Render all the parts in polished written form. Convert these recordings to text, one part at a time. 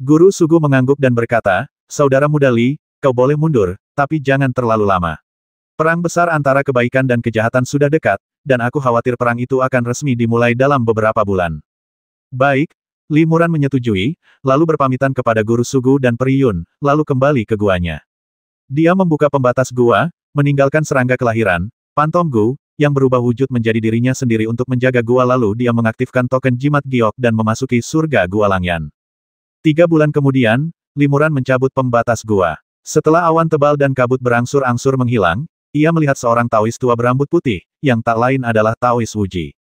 Guru Sugu mengangguk dan berkata, "Saudara muda Li, kau boleh mundur, tapi jangan terlalu lama. Perang besar antara kebaikan dan kejahatan sudah dekat, dan aku khawatir perang itu akan resmi dimulai dalam beberapa bulan." Baik, Li Muran menyetujui, lalu berpamitan kepada Guru Sugu dan Peri Yun, lalu kembali ke guanya. Dia membuka pembatas gua, meninggalkan serangga kelahiran, Pantom Gu, yang berubah wujud menjadi dirinya sendiri untuk menjaga gua, lalu dia mengaktifkan token jimat giok dan memasuki surga Gua Langyan. 3 bulan kemudian, Li Muran mencabut pembatas gua. Setelah awan tebal dan kabut berangsur-angsur menghilang, ia melihat seorang Taois tua berambut putih, yang tak lain adalah Taois Wuji.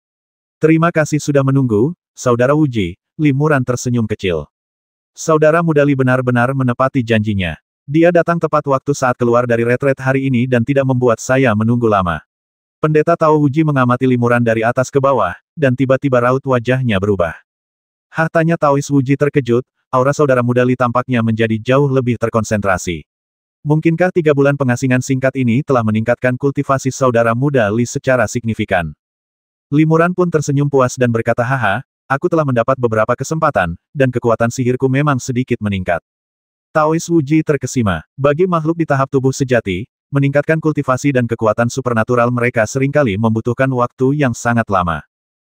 "Terima kasih sudah menunggu, Saudara Wuji," Li Muran tersenyum kecil. Saudara muda Li benar-benar menepati janjinya. Dia datang tepat waktu saat keluar dari retret hari ini dan tidak membuat saya menunggu lama. Pendeta Tao Wuji mengamati Li Muran dari atas ke bawah, dan tiba-tiba raut wajahnya berubah. "Hah?" tanya Taois Wuji terkejut, aura saudara muda Li tampaknya menjadi jauh lebih terkonsentrasi. Mungkinkah 3 bulan pengasingan singkat ini telah meningkatkan kultivasi saudara muda Li secara signifikan? Li Muran pun tersenyum puas dan berkata, "Haha, aku telah mendapat beberapa kesempatan, dan kekuatan sihirku memang sedikit meningkat." Taois Wuji terkesima. Bagi makhluk di tahap tubuh sejati, meningkatkan kultivasi dan kekuatan supernatural mereka seringkali membutuhkan waktu yang sangat lama.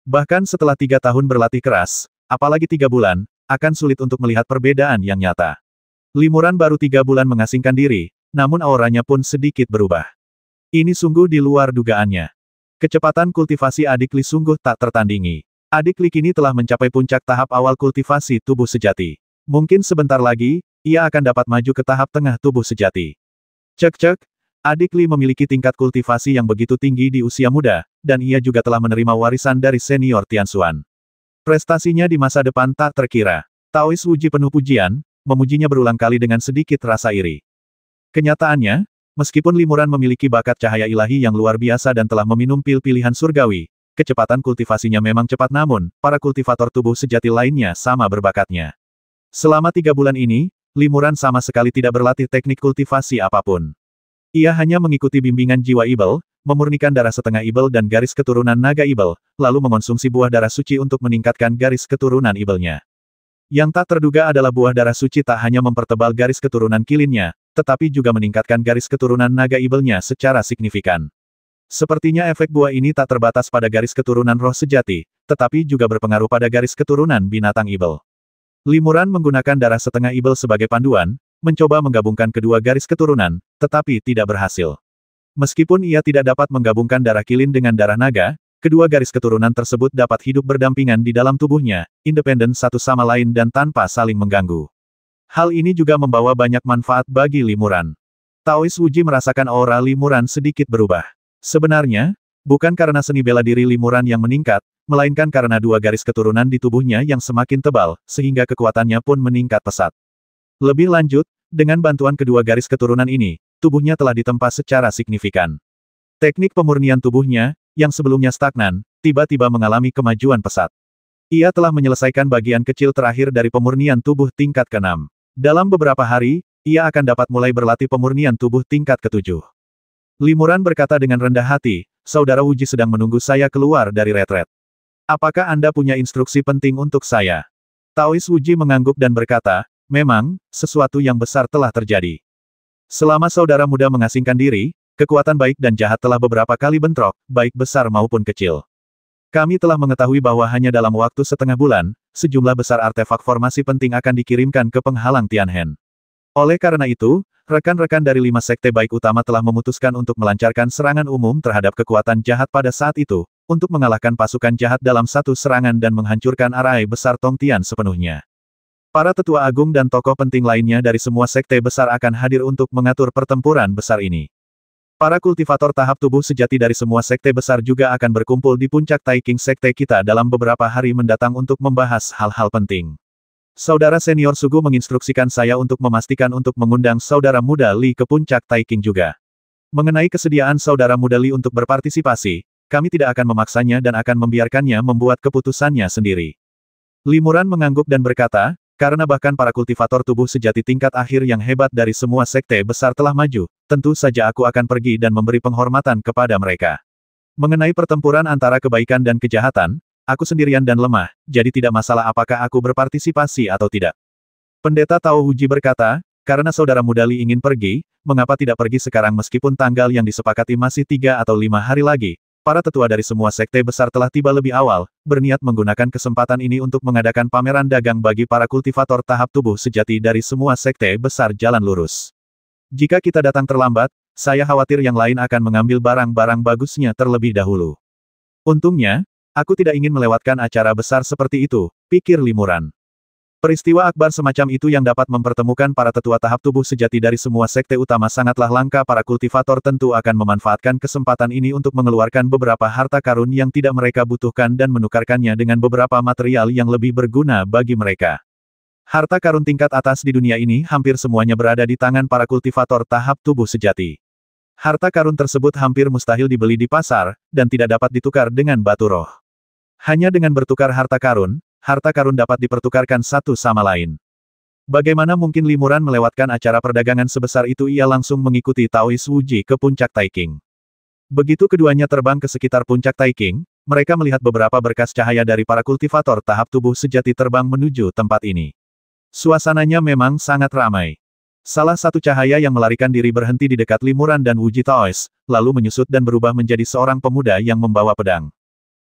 Bahkan setelah 3 tahun berlatih keras, apalagi 3 bulan, akan sulit untuk melihat perbedaan yang nyata. Li Muran baru 3 bulan mengasingkan diri, namun auranya pun sedikit berubah. Ini sungguh di luar dugaannya. Kecepatan kultivasi adik Li sungguh tak tertandingi. Adik Li kini telah mencapai puncak tahap awal kultivasi tubuh sejati. Mungkin sebentar lagi, ia akan dapat maju ke tahap tengah tubuh sejati. Cek-cek, adik Li memiliki tingkat kultivasi yang begitu tinggi di usia muda, dan ia juga telah menerima warisan dari senior Tianxuan. Prestasinya di masa depan tak terkira. Taois Wuji penuh pujian, memujinya berulang kali dengan sedikit rasa iri. Kenyataannya, meskipun Li Muran memiliki bakat cahaya ilahi yang luar biasa dan telah meminum pil pilihan surgawi, kecepatan kultivasinya memang cepat, namun, para kultivator tubuh sejati lainnya sama berbakatnya. Selama 3 bulan ini, Li Muran sama sekali tidak berlatih teknik kultivasi apapun. Ia hanya mengikuti bimbingan jiwa ibel, memurnikan darah setengah ibel dan garis keturunan naga ibel, lalu mengonsumsi buah darah suci untuk meningkatkan garis keturunan ibelnya. Yang tak terduga adalah buah darah suci tak hanya mempertebal garis keturunan kilinnya, tetapi juga meningkatkan garis keturunan naga ibelnya secara signifikan. Sepertinya efek buah ini tak terbatas pada garis keturunan roh sejati, tetapi juga berpengaruh pada garis keturunan binatang ibel. Li Muran menggunakan darah setengah ibel sebagai panduan, mencoba menggabungkan kedua garis keturunan, tetapi tidak berhasil. Meskipun ia tidak dapat menggabungkan darah kilin dengan darah naga, kedua garis keturunan tersebut dapat hidup berdampingan di dalam tubuhnya, independen satu sama lain dan tanpa saling mengganggu. Hal ini juga membawa banyak manfaat bagi Li Muran. Taois Wuji merasakan aura Li Muran sedikit berubah. Sebenarnya, bukan karena seni bela diri Li Muran yang meningkat, melainkan karena dua garis keturunan di tubuhnya yang semakin tebal, sehingga kekuatannya pun meningkat pesat. Lebih lanjut, dengan bantuan kedua garis keturunan ini, tubuhnya telah ditempa secara signifikan. Teknik pemurnian tubuhnya, yang sebelumnya stagnan, tiba-tiba mengalami kemajuan pesat. Ia telah menyelesaikan bagian kecil terakhir dari pemurnian tubuh tingkat ke-6. Dalam beberapa hari, ia akan dapat mulai berlatih pemurnian tubuh tingkat ke-7. Li Muran berkata dengan rendah hati, "Saudara Wuji sedang menunggu saya keluar dari retret. Apakah Anda punya instruksi penting untuk saya?" Taois Wuji mengangguk dan berkata, "Memang, sesuatu yang besar telah terjadi. Selama saudara muda mengasingkan diri, kekuatan baik dan jahat telah beberapa kali bentrok, baik besar maupun kecil. Kami telah mengetahui bahwa hanya dalam waktu setengah bulan, sejumlah besar artefak formasi penting akan dikirimkan ke penghalang Tianhen. Oleh karena itu, rekan-rekan dari 5 sekte baik utama telah memutuskan untuk melancarkan serangan umum terhadap kekuatan jahat pada saat itu, untuk mengalahkan pasukan jahat dalam satu serangan dan menghancurkan arai besar Tongtian sepenuhnya. Para tetua agung dan tokoh penting lainnya dari semua sekte besar akan hadir untuk mengatur pertempuran besar ini. Para kultivator tahap tubuh sejati dari semua sekte besar juga akan berkumpul di puncak Taiking sekte kita dalam beberapa hari mendatang untuk membahas hal-hal penting. Saudara senior Sugu menginstruksikan saya untuk memastikan untuk mengundang saudara muda Li ke puncak Taiking juga. Mengenai kesediaan saudara muda Li untuk berpartisipasi, kami tidak akan memaksanya dan akan membiarkannya membuat keputusannya sendiri." Li Muran mengangguk dan berkata, "Karena bahkan para kultivator tubuh sejati tingkat akhir yang hebat dari semua sekte besar telah maju, tentu saja aku akan pergi dan memberi penghormatan kepada mereka. Mengenai pertempuran antara kebaikan dan kejahatan, aku sendirian dan lemah, jadi tidak masalah apakah aku berpartisipasi atau tidak." Pendeta Tao Huji berkata, karena saudara muda Li ingin pergi, mengapa tidak pergi sekarang meskipun tanggal yang disepakati masih 3 atau 5 hari lagi? Para tetua dari semua sekte besar telah tiba lebih awal, berniat menggunakan kesempatan ini untuk mengadakan pameran dagang bagi para kultivator tahap tubuh sejati dari semua sekte besar jalan lurus. Jika kita datang terlambat, saya khawatir yang lain akan mengambil barang-barang bagusnya terlebih dahulu. Untungnya, aku tidak ingin melewatkan acara besar seperti itu, pikir Limuran. Peristiwa akbar semacam itu yang dapat mempertemukan para tetua tahap tubuh sejati dari semua sekte utama sangatlah langka. Para kultivator tentu akan memanfaatkan kesempatan ini untuk mengeluarkan beberapa harta karun yang tidak mereka butuhkan dan menukarkannya dengan beberapa material yang lebih berguna bagi mereka. Harta karun tingkat atas di dunia ini hampir semuanya berada di tangan para kultivator tahap tubuh sejati. Harta karun tersebut hampir mustahil dibeli di pasar, dan tidak dapat ditukar dengan batu roh. Hanya dengan bertukar harta karun dapat dipertukarkan satu sama lain. Bagaimana mungkin Limuran melewatkan acara perdagangan sebesar itu? Ia langsung mengikuti Taois Wuji ke puncak Taiking. Begitu keduanya terbang ke sekitar puncak Taiking, mereka melihat beberapa berkas cahaya dari para kultivator tahap tubuh sejati terbang menuju tempat ini. Suasananya memang sangat ramai. Salah satu cahaya yang melarikan diri berhenti di dekat Limuran dan Wuji Taois, lalu menyusut dan berubah menjadi seorang pemuda yang membawa pedang.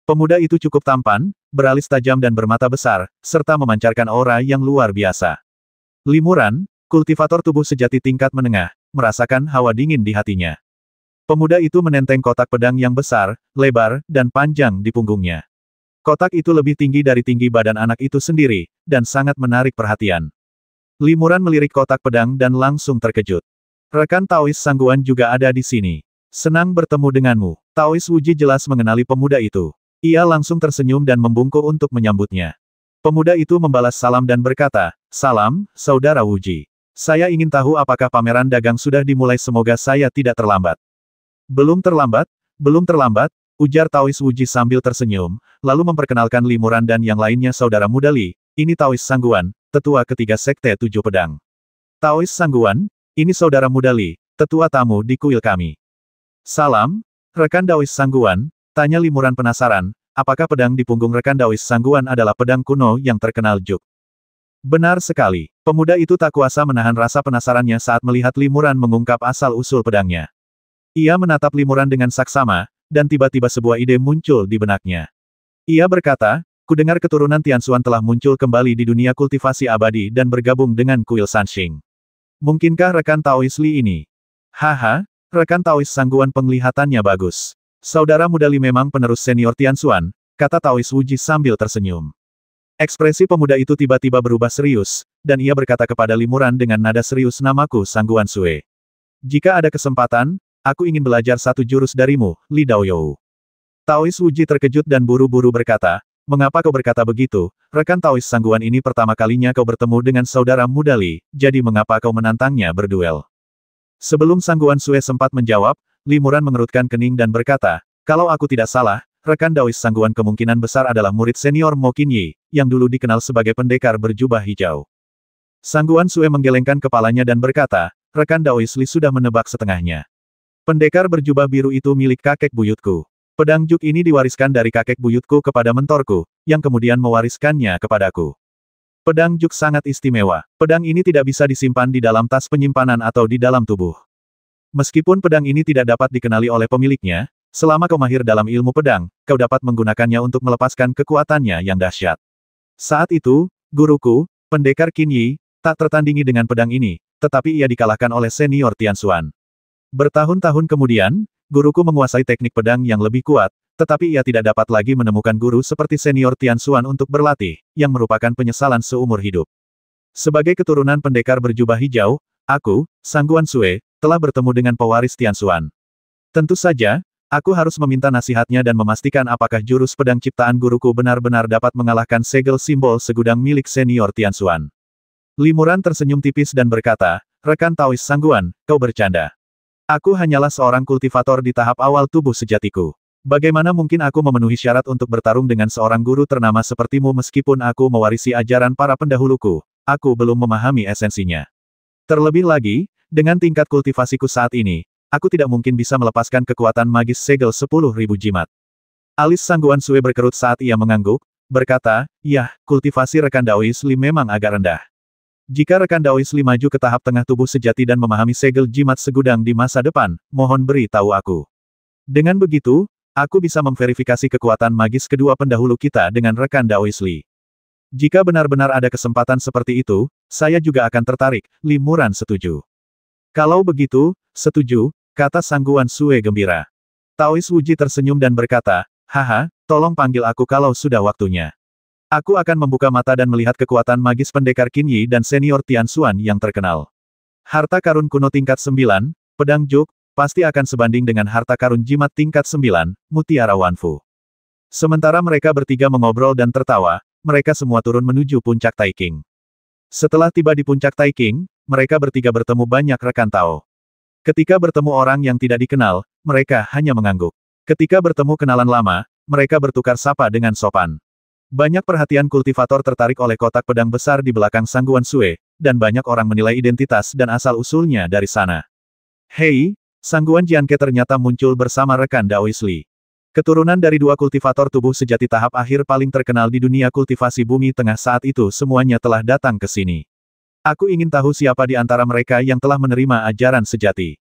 Pemuda itu cukup tampan, beralis tajam dan bermata besar, serta memancarkan aura yang luar biasa. Limuran, kultivator tubuh sejati tingkat menengah, merasakan hawa dingin di hatinya. Pemuda itu menenteng kotak pedang yang besar, lebar, dan panjang di punggungnya. Kotak itu lebih tinggi dari tinggi badan anak itu sendiri, dan sangat menarik perhatian. Limuran melirik kotak pedang dan langsung terkejut. Rekan Taois Sangguan juga ada di sini. Senang bertemu denganmu. Taois Wuji jelas mengenali pemuda itu. Ia langsung tersenyum dan membungkuk untuk menyambutnya. Pemuda itu membalas salam dan berkata, "Salam, Saudara Wuji. Saya ingin tahu apakah pameran dagang sudah dimulai. Semoga saya tidak terlambat." Belum terlambat, ujar Taois Wuji sambil tersenyum, lalu memperkenalkan Limuran dan yang lainnya. Saudara muda Li, ini Taois Sangguan, tetua ketiga sekte tujuh pedang. Taois Sangguan, ini saudara muda Li, tetua tamu di kuil kami. Salam, rekan Taois Sangguan. Tanya Limuran penasaran, apakah pedang di punggung rekan Taois Sangguan adalah pedang kuno yang terkenal Juk? Benar sekali. Pemuda itu tak kuasa menahan rasa penasarannya saat melihat Limuran mengungkap asal-usul pedangnya. Ia menatap Limuran dengan saksama, dan tiba-tiba sebuah ide muncul di benaknya. Ia berkata, kudengar keturunan Tianxuan telah muncul kembali di dunia kultivasi abadi dan bergabung dengan kuil Sanxing. Mungkinkah rekan Taois Li ini? Haha, rekan Taois Sangguan penglihatannya bagus. Saudara muda Li memang penerus senior Tianxuan, kata Taois Wuji sambil tersenyum. Ekspresi pemuda itu tiba-tiba berubah serius, dan ia berkata kepada Limuran dengan nada serius, namaku Sangguan Sue. Jika ada kesempatan, aku ingin belajar satu jurus darimu, Li Daoyou. Taois Wuji terkejut dan buru-buru berkata, mengapa kau berkata begitu? Rekan Taois Sangguan ini pertama kalinya kau bertemu dengan saudara muda Li, jadi mengapa kau menantangnya berduel? Sebelum Sangguan Sue sempat menjawab, Limuran mengerutkan kening dan berkata, kalau aku tidak salah, rekan Taois Sangguan kemungkinan besar adalah murid senior Mo Qinyi, yang dulu dikenal sebagai pendekar berjubah hijau. Sangguan Sue menggelengkan kepalanya dan berkata, rekan Taois Li sudah menebak setengahnya. Pendekar berjubah biru itu milik kakek buyutku. Pedang Juk ini diwariskan dari kakek buyutku kepada mentorku, yang kemudian mewariskannya kepadaku. Pedang Juk sangat istimewa. Pedang ini tidak bisa disimpan di dalam tas penyimpanan atau di dalam tubuh. Meskipun pedang ini tidak dapat dikenali oleh pemiliknya, selama kau mahir dalam ilmu pedang, kau dapat menggunakannya untuk melepaskan kekuatannya yang dahsyat. Saat itu, guruku, pendekar Qinyi, tak tertandingi dengan pedang ini, tetapi ia dikalahkan oleh senior Tianxuan. Bertahun-tahun kemudian, guruku menguasai teknik pedang yang lebih kuat, tetapi ia tidak dapat lagi menemukan guru seperti senior Tianxuan untuk berlatih, yang merupakan penyesalan seumur hidup. Sebagai keturunan pendekar berjubah hijau, aku, Sangguan Sue, telah bertemu dengan pewaris Tianxuan. Tentu saja, aku harus meminta nasihatnya dan memastikan apakah jurus pedang ciptaan guruku benar-benar dapat mengalahkan segel simbol segudang milik senior Tianxuan. Limuran tersenyum tipis dan berkata, rekan Taois Sangguan, kau bercanda. Aku hanyalah seorang kultivator di tahap awal tubuh sejatiku. Bagaimana mungkin aku memenuhi syarat untuk bertarung dengan seorang guru ternama sepertimu meskipun aku mewarisi ajaran para pendahuluku, aku belum memahami esensinya. Terlebih lagi, dengan tingkat kultivasiku saat ini, aku tidak mungkin bisa melepaskan kekuatan magis segel 10.000 jimat. Alis Sangguan Sue berkerut saat ia mengangguk, berkata, yah, kultivasi rekan Taois Li memang agak rendah. Jika rekan Daois Li maju ke tahap tengah tubuh sejati dan memahami segel jimat segudang di masa depan, mohon beri tahu aku. Dengan begitu, aku bisa memverifikasi kekuatan magis kedua pendahulu kita dengan rekan Daois Li. Jika benar-benar ada kesempatan seperti itu, saya juga akan tertarik. Li Muran setuju. Kalau begitu, setuju, kata Sangguan Sue gembira. Taois Wuji tersenyum dan berkata, haha, tolong panggil aku kalau sudah waktunya. Aku akan membuka mata dan melihat kekuatan magis pendekar Qin Yi dan senior Tian Xuan yang terkenal. Harta karun kuno tingkat 9, pedang Juk, pasti akan sebanding dengan harta karun jimat tingkat 9, mutiara Wanfu. Sementara mereka bertiga mengobrol dan tertawa, mereka semua turun menuju puncak Taiking. Setelah tiba di puncak Taiking, mereka bertiga bertemu banyak rekan Tao. Ketika bertemu orang yang tidak dikenal, mereka hanya mengangguk. Ketika bertemu kenalan lama, mereka bertukar sapa dengan sopan. Banyak perhatian kultivator tertarik oleh kotak pedang besar di belakang Sangguan Sue, dan banyak orang menilai identitas dan asal-usulnya dari sana. Hei, Sangguan Jianke ternyata muncul bersama rekan Daois Li. Keturunan dari dua kultivator tubuh sejati tahap akhir paling terkenal di dunia kultivasi bumi tengah saat itu semuanya telah datang ke sini. Aku ingin tahu siapa di antara mereka yang telah menerima ajaran sejati.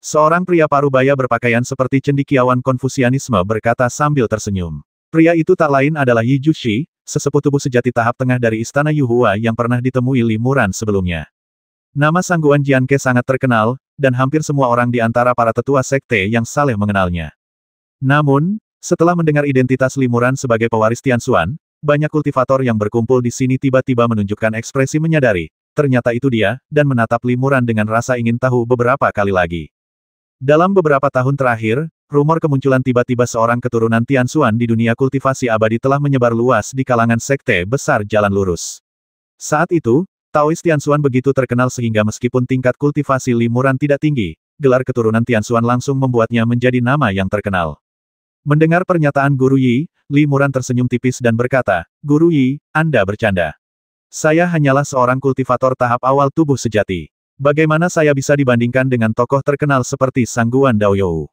Seorang pria parubaya berpakaian seperti cendekiawan Konfusianisme berkata sambil tersenyum. Pria itu tak lain adalah Yi Jushi, sesepuh tubuh sejati tahap tengah dari Istana Yuhua yang pernah ditemui Li Muran sebelumnya. Nama Sangguan Jianke sangat terkenal, dan hampir semua orang di antara para tetua sekte yang saleh mengenalnya. Namun, setelah mendengar identitas Li Muran sebagai pewaris Tian Xuan, banyak kultivator yang berkumpul di sini tiba-tiba menunjukkan ekspresi menyadari, ternyata itu dia, dan menatap Li Muran dengan rasa ingin tahu beberapa kali lagi. Dalam beberapa tahun terakhir, rumor kemunculan tiba-tiba seorang keturunan Tian Xuan di dunia kultivasi abadi telah menyebar luas di kalangan sekte besar jalan lurus. Saat itu, Taois Tian Xuan begitu terkenal sehingga meskipun tingkat kultivasi Li Muran tidak tinggi, gelar keturunan Tian Xuan langsung membuatnya menjadi nama yang terkenal. Mendengar pernyataan Guru Yi, Li Muran tersenyum tipis dan berkata, Guru Yi, Anda bercanda. Saya hanyalah seorang kultivator tahap awal tubuh sejati. Bagaimana saya bisa dibandingkan dengan tokoh terkenal seperti Sangguan Daoyou?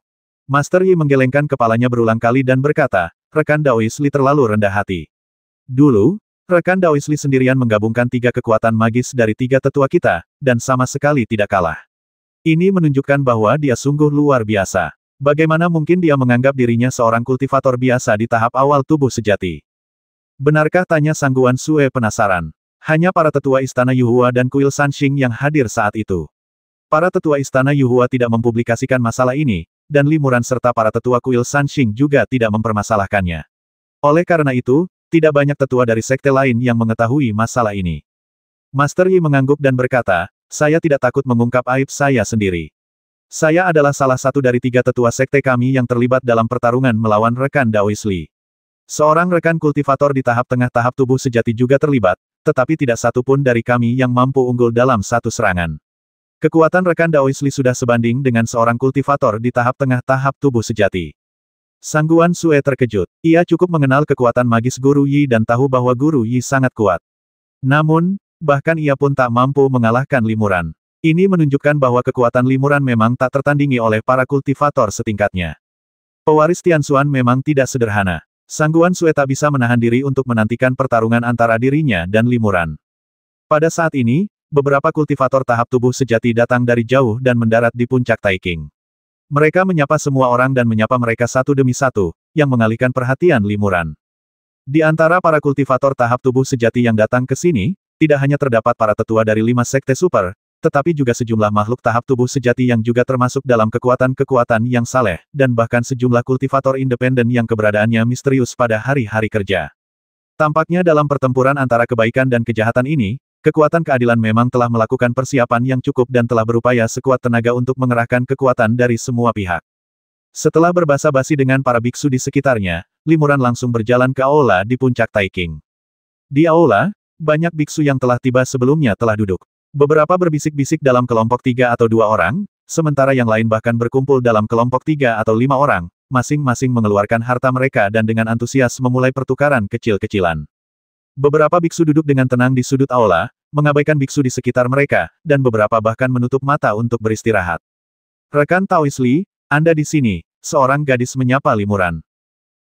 Master Yi menggelengkan kepalanya berulang kali dan berkata, rekan Daois Li terlalu rendah hati. Dulu, rekan Daois Li sendirian menggabungkan 3 kekuatan magis dari 3 tetua kita, dan sama sekali tidak kalah. Ini menunjukkan bahwa dia sungguh luar biasa. Bagaimana mungkin dia menganggap dirinya seorang kultivator biasa di tahap awal tubuh sejati? Benarkah, tanya Sangguan Sue penasaran. Hanya para tetua Istana Yuhua dan Kuil Sanxing yang hadir saat itu. Para tetua Istana Yuhua tidak mempublikasikan masalah ini, dan Li Muran serta para tetua Kuil Sanxing juga tidak mempermasalahkannya. Oleh karena itu, tidak banyak tetua dari sekte lain yang mengetahui masalah ini. Master Yi mengangguk dan berkata, saya tidak takut mengungkap aib saya sendiri. Saya adalah salah satu dari 3 tetua sekte kami yang terlibat dalam pertarungan melawan rekan Daois Li. Seorang rekan kultivator di tahap tengah tahap tubuh sejati juga terlibat, tetapi tidak satu pun dari kami yang mampu unggul dalam satu serangan. Kekuatan rekan Daois Li sudah sebanding dengan seorang kultivator di tahap tengah tahap tubuh sejati. Sangguan Sue terkejut. Ia cukup mengenal kekuatan magis Guru Yi dan tahu bahwa Guru Yi sangat kuat. Namun, bahkan ia pun tak mampu mengalahkan Li Muran. Ini menunjukkan bahwa kekuatan Li Muran memang tak tertandingi oleh para kultivator setingkatnya. Pewaris Tian Xuan memang tidak sederhana. Sangguan Sue tak bisa menahan diri untuk menantikan pertarungan antara dirinya dan Li Muran. Pada saat ini, beberapa kultivator tahap tubuh sejati datang dari jauh dan mendarat di puncak Taiking. Mereka menyapa semua orang dan menyapa mereka satu demi satu, yang mengalihkan perhatian Li Muran. Di antara para kultivator tahap tubuh sejati yang datang ke sini, tidak hanya terdapat para tetua dari 5 sekte super, tetapi juga sejumlah makhluk tahap tubuh sejati yang juga termasuk dalam kekuatan-kekuatan yang saleh, dan bahkan sejumlah kultivator independen yang keberadaannya misterius pada hari-hari kerja. Tampaknya dalam pertempuran antara kebaikan dan kejahatan ini, kekuatan keadilan memang telah melakukan persiapan yang cukup dan telah berupaya sekuat tenaga untuk mengerahkan kekuatan dari semua pihak. Setelah berbasa-basi dengan para biksu di sekitarnya, Li Muran langsung berjalan ke aula di puncak Taiking. Di aula, banyak biksu yang telah tiba sebelumnya telah duduk. Beberapa berbisik-bisik dalam kelompok 3 atau 2 orang, sementara yang lain bahkan berkumpul dalam kelompok 3 atau 5 orang, masing-masing mengeluarkan harta mereka dan dengan antusias memulai pertukaran kecil-kecilan. Beberapa biksu duduk dengan tenang di sudut aula, mengabaikan biksu di sekitar mereka, dan beberapa bahkan menutup mata untuk beristirahat. Rekan Taois Li, Anda di sini, seorang gadis menyapa Li Muran.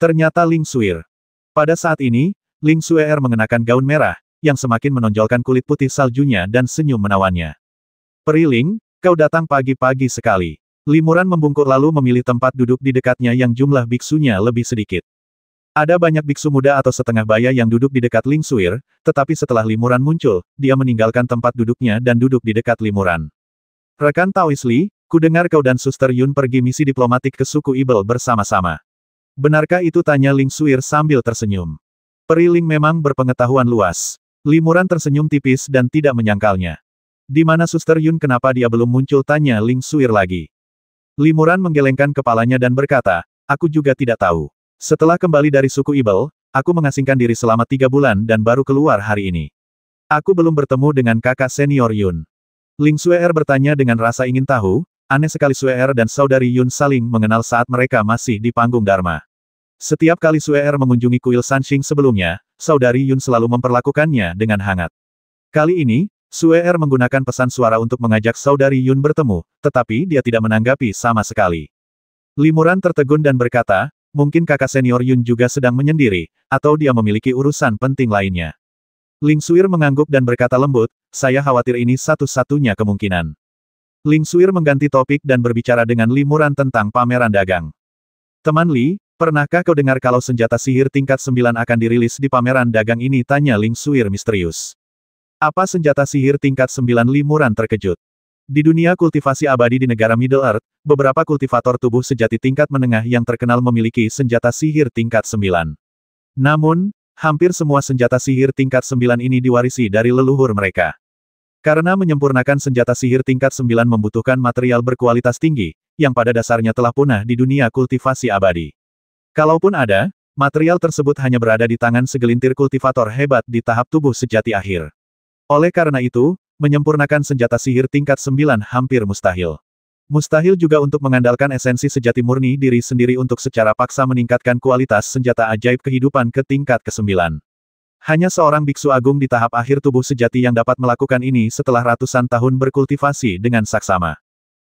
Ternyata Ling Suir. Pada saat ini, Ling Suir mengenakan gaun merah, yang semakin menonjolkan kulit putih saljunya dan senyum menawannya. Peri Ling, kau datang pagi-pagi sekali. Limuran membungkuk lalu memilih tempat duduk di dekatnya yang jumlah biksunya lebih sedikit. Ada banyak biksu muda atau setengah baya yang duduk di dekat Ling Suir, tetapi setelah Limuran muncul, dia meninggalkan tempat duduknya dan duduk di dekat Limuran. Rekan Taois Li, kudengar kau dan Suster Yun pergi misi diplomatik ke suku Ibel bersama-sama. Benarkah itu? Tanya Ling Suir sambil tersenyum. Peri Ling memang berpengetahuan luas. Limuran tersenyum tipis dan tidak menyangkalnya. Di mana Suster Yun? Kenapa dia belum muncul? Tanya Ling Suir lagi. Limuran menggelengkan kepalanya dan berkata, aku juga tidak tahu. Setelah kembali dari suku Ibel, aku mengasingkan diri selama 3 bulan dan baru keluar hari ini. Aku belum bertemu dengan kakak senior Yun. Ling Suer bertanya dengan rasa ingin tahu, aneh sekali Suer dan saudari Yun saling mengenal saat mereka masih di panggung Dharma. Setiap kali Suer mengunjungi kuil Sanxing sebelumnya, saudari Yun selalu memperlakukannya dengan hangat. Kali ini, Suer menggunakan pesan suara untuk mengajak saudari Yun bertemu, tetapi dia tidak menanggapi sama sekali. Limuran tertegun dan berkata, mungkin kakak senior Yun juga sedang menyendiri, atau dia memiliki urusan penting lainnya. Ling Suir mengangguk dan berkata lembut, saya khawatir ini satu-satunya kemungkinan. Ling Suir mengganti topik dan berbicara dengan Limuran tentang pameran dagang. Teman Li, pernahkah kau dengar kalau senjata sihir tingkat 9 akan dirilis di pameran dagang ini? Tanya Ling Suir misterius. Apa senjata sihir tingkat 9? Limuran terkejut. Di dunia kultivasi abadi di negara Middle Earth, beberapa kultivator tubuh sejati tingkat menengah yang terkenal memiliki senjata sihir tingkat 9. Namun, hampir semua senjata sihir tingkat 9 ini diwarisi dari leluhur mereka. Karena menyempurnakan senjata sihir tingkat 9 membutuhkan material berkualitas tinggi, yang pada dasarnya telah punah di dunia kultivasi abadi. Kalaupun ada, material tersebut hanya berada di tangan segelintir kultivator hebat di tahap tubuh sejati akhir. Oleh karena itu, menyempurnakan senjata sihir tingkat 9 hampir mustahil. Mustahil juga untuk mengandalkan esensi sejati murni diri sendiri untuk secara paksa meningkatkan kualitas senjata ajaib kehidupan ke tingkat ke-9. Hanya seorang biksu agung di tahap akhir tubuh sejati yang dapat melakukan ini setelah ratusan tahun berkultivasi dengan saksama.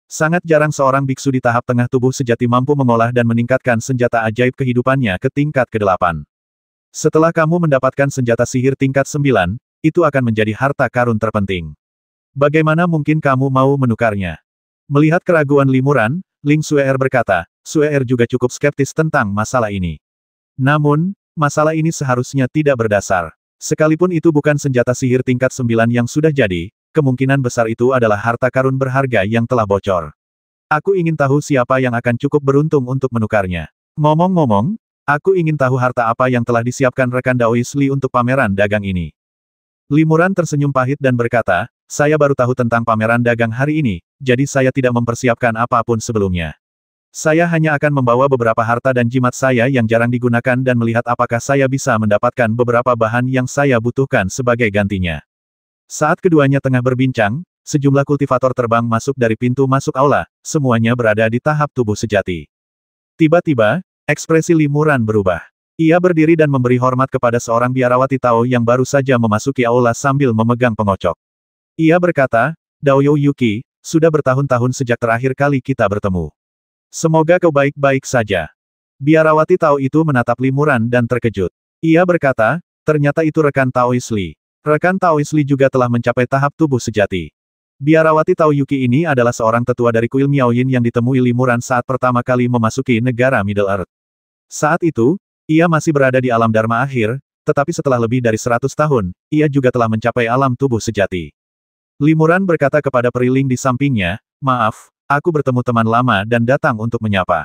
Sangat jarang seorang biksu di tahap tengah tubuh sejati mampu mengolah dan meningkatkan senjata ajaib kehidupannya ke tingkat ke-8. Setelah kamu mendapatkan senjata sihir tingkat 9, itu akan menjadi harta karun terpenting. Bagaimana mungkin kamu mau menukarnya? Melihat keraguan Limuran, Ling Suer berkata, Suer juga cukup skeptis tentang masalah ini. Namun, masalah ini seharusnya tidak berdasar. Sekalipun itu bukan senjata sihir tingkat 9 yang sudah jadi, kemungkinan besar itu adalah harta karun berharga yang telah bocor. Aku ingin tahu siapa yang akan cukup beruntung untuk menukarnya. Ngomong-ngomong, aku ingin tahu harta apa yang telah disiapkan rekan Daois Li untuk pameran dagang ini. Limuran tersenyum pahit dan berkata, saya baru tahu tentang pameran dagang hari ini, jadi saya tidak mempersiapkan apapun sebelumnya. Saya hanya akan membawa beberapa harta dan jimat saya yang jarang digunakan dan melihat apakah saya bisa mendapatkan beberapa bahan yang saya butuhkan sebagai gantinya. Saat keduanya tengah berbincang, sejumlah kultivator terbang masuk dari pintu masuk aula, semuanya berada di tahap tubuh sejati. Tiba-tiba, ekspresi Limuran berubah. Ia berdiri dan memberi hormat kepada seorang biarawati Tao yang baru saja memasuki aula sambil memegang pengocok. Ia berkata, Daoyo Yuki, sudah bertahun-tahun sejak terakhir kali kita bertemu. Semoga kau baik-baik saja. Biarawati Tao itu menatap Limuran dan terkejut. Ia berkata, ternyata itu rekan Taois Li. Rekan Taois Li juga telah mencapai tahap tubuh sejati. Biarawati Tao Yuki ini adalah seorang tetua dari kuil Miaoyin yang ditemui Limuran saat pertama kali memasuki negara Middle Earth. Saat itu, ia masih berada di alam Dharma akhir, tetapi setelah lebih dari 100 tahun, ia juga telah mencapai alam tubuh sejati. Limuran berkata kepada Peri Ling di sampingnya, maaf, aku bertemu teman lama dan datang untuk menyapa.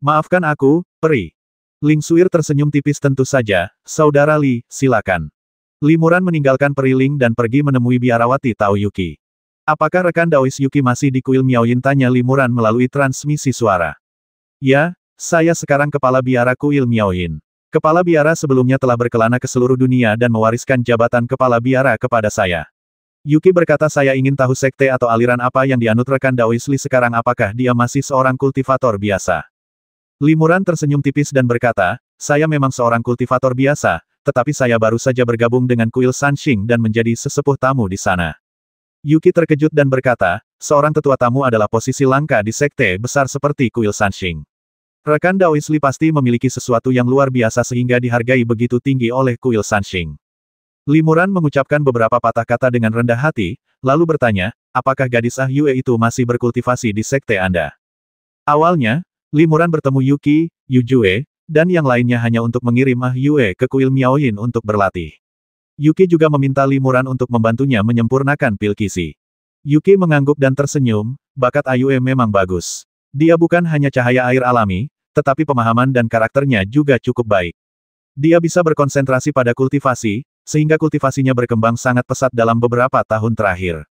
Maafkan aku, Peri. Ling Suir tersenyum tipis. Tentu saja, Saudara Li, silakan. Limuran meninggalkan Peri Ling dan pergi menemui biarawati Tao Yuki. Apakah rekan Daois Yuki masih di kuil Miaoyin? Tanya Limuran melalui transmisi suara. Ya, saya sekarang kepala biara kuil Miaoyin. Kepala biara sebelumnya telah berkelana ke seluruh dunia dan mewariskan jabatan kepala biara kepada saya. Yuki berkata saya ingin tahu sekte atau aliran apa yang dianut rekan Daois Li sekarang. Apakah dia masih seorang kultivator biasa? Limuran tersenyum tipis dan berkata, saya memang seorang kultivator biasa, tetapi saya baru saja bergabung dengan kuil Sanxing dan menjadi sesepuh tamu di sana. Yuki terkejut dan berkata, seorang tetua tamu adalah posisi langka di sekte besar seperti kuil Sanxing. Rekan Daois Li pasti memiliki sesuatu yang luar biasa sehingga dihargai begitu tinggi oleh kuil Sanxing. Limuran mengucapkan beberapa patah kata dengan rendah hati, lalu bertanya, apakah gadis Ah Yue itu masih berkultivasi di sekte Anda? Awalnya, Limuran bertemu Yuki, Yujue, dan yang lainnya hanya untuk mengirim Ah Yue ke kuil Miaoyin untuk berlatih. Yuki juga meminta Limuran untuk membantunya menyempurnakan pil Qixi. Yuki mengangguk dan tersenyum, bakat Ah Yue memang bagus. Dia bukan hanya cahaya air alami, tetapi pemahaman dan karakternya juga cukup baik. Dia bisa berkonsentrasi pada kultivasi, sehingga kultivasinya berkembang sangat pesat dalam beberapa tahun terakhir.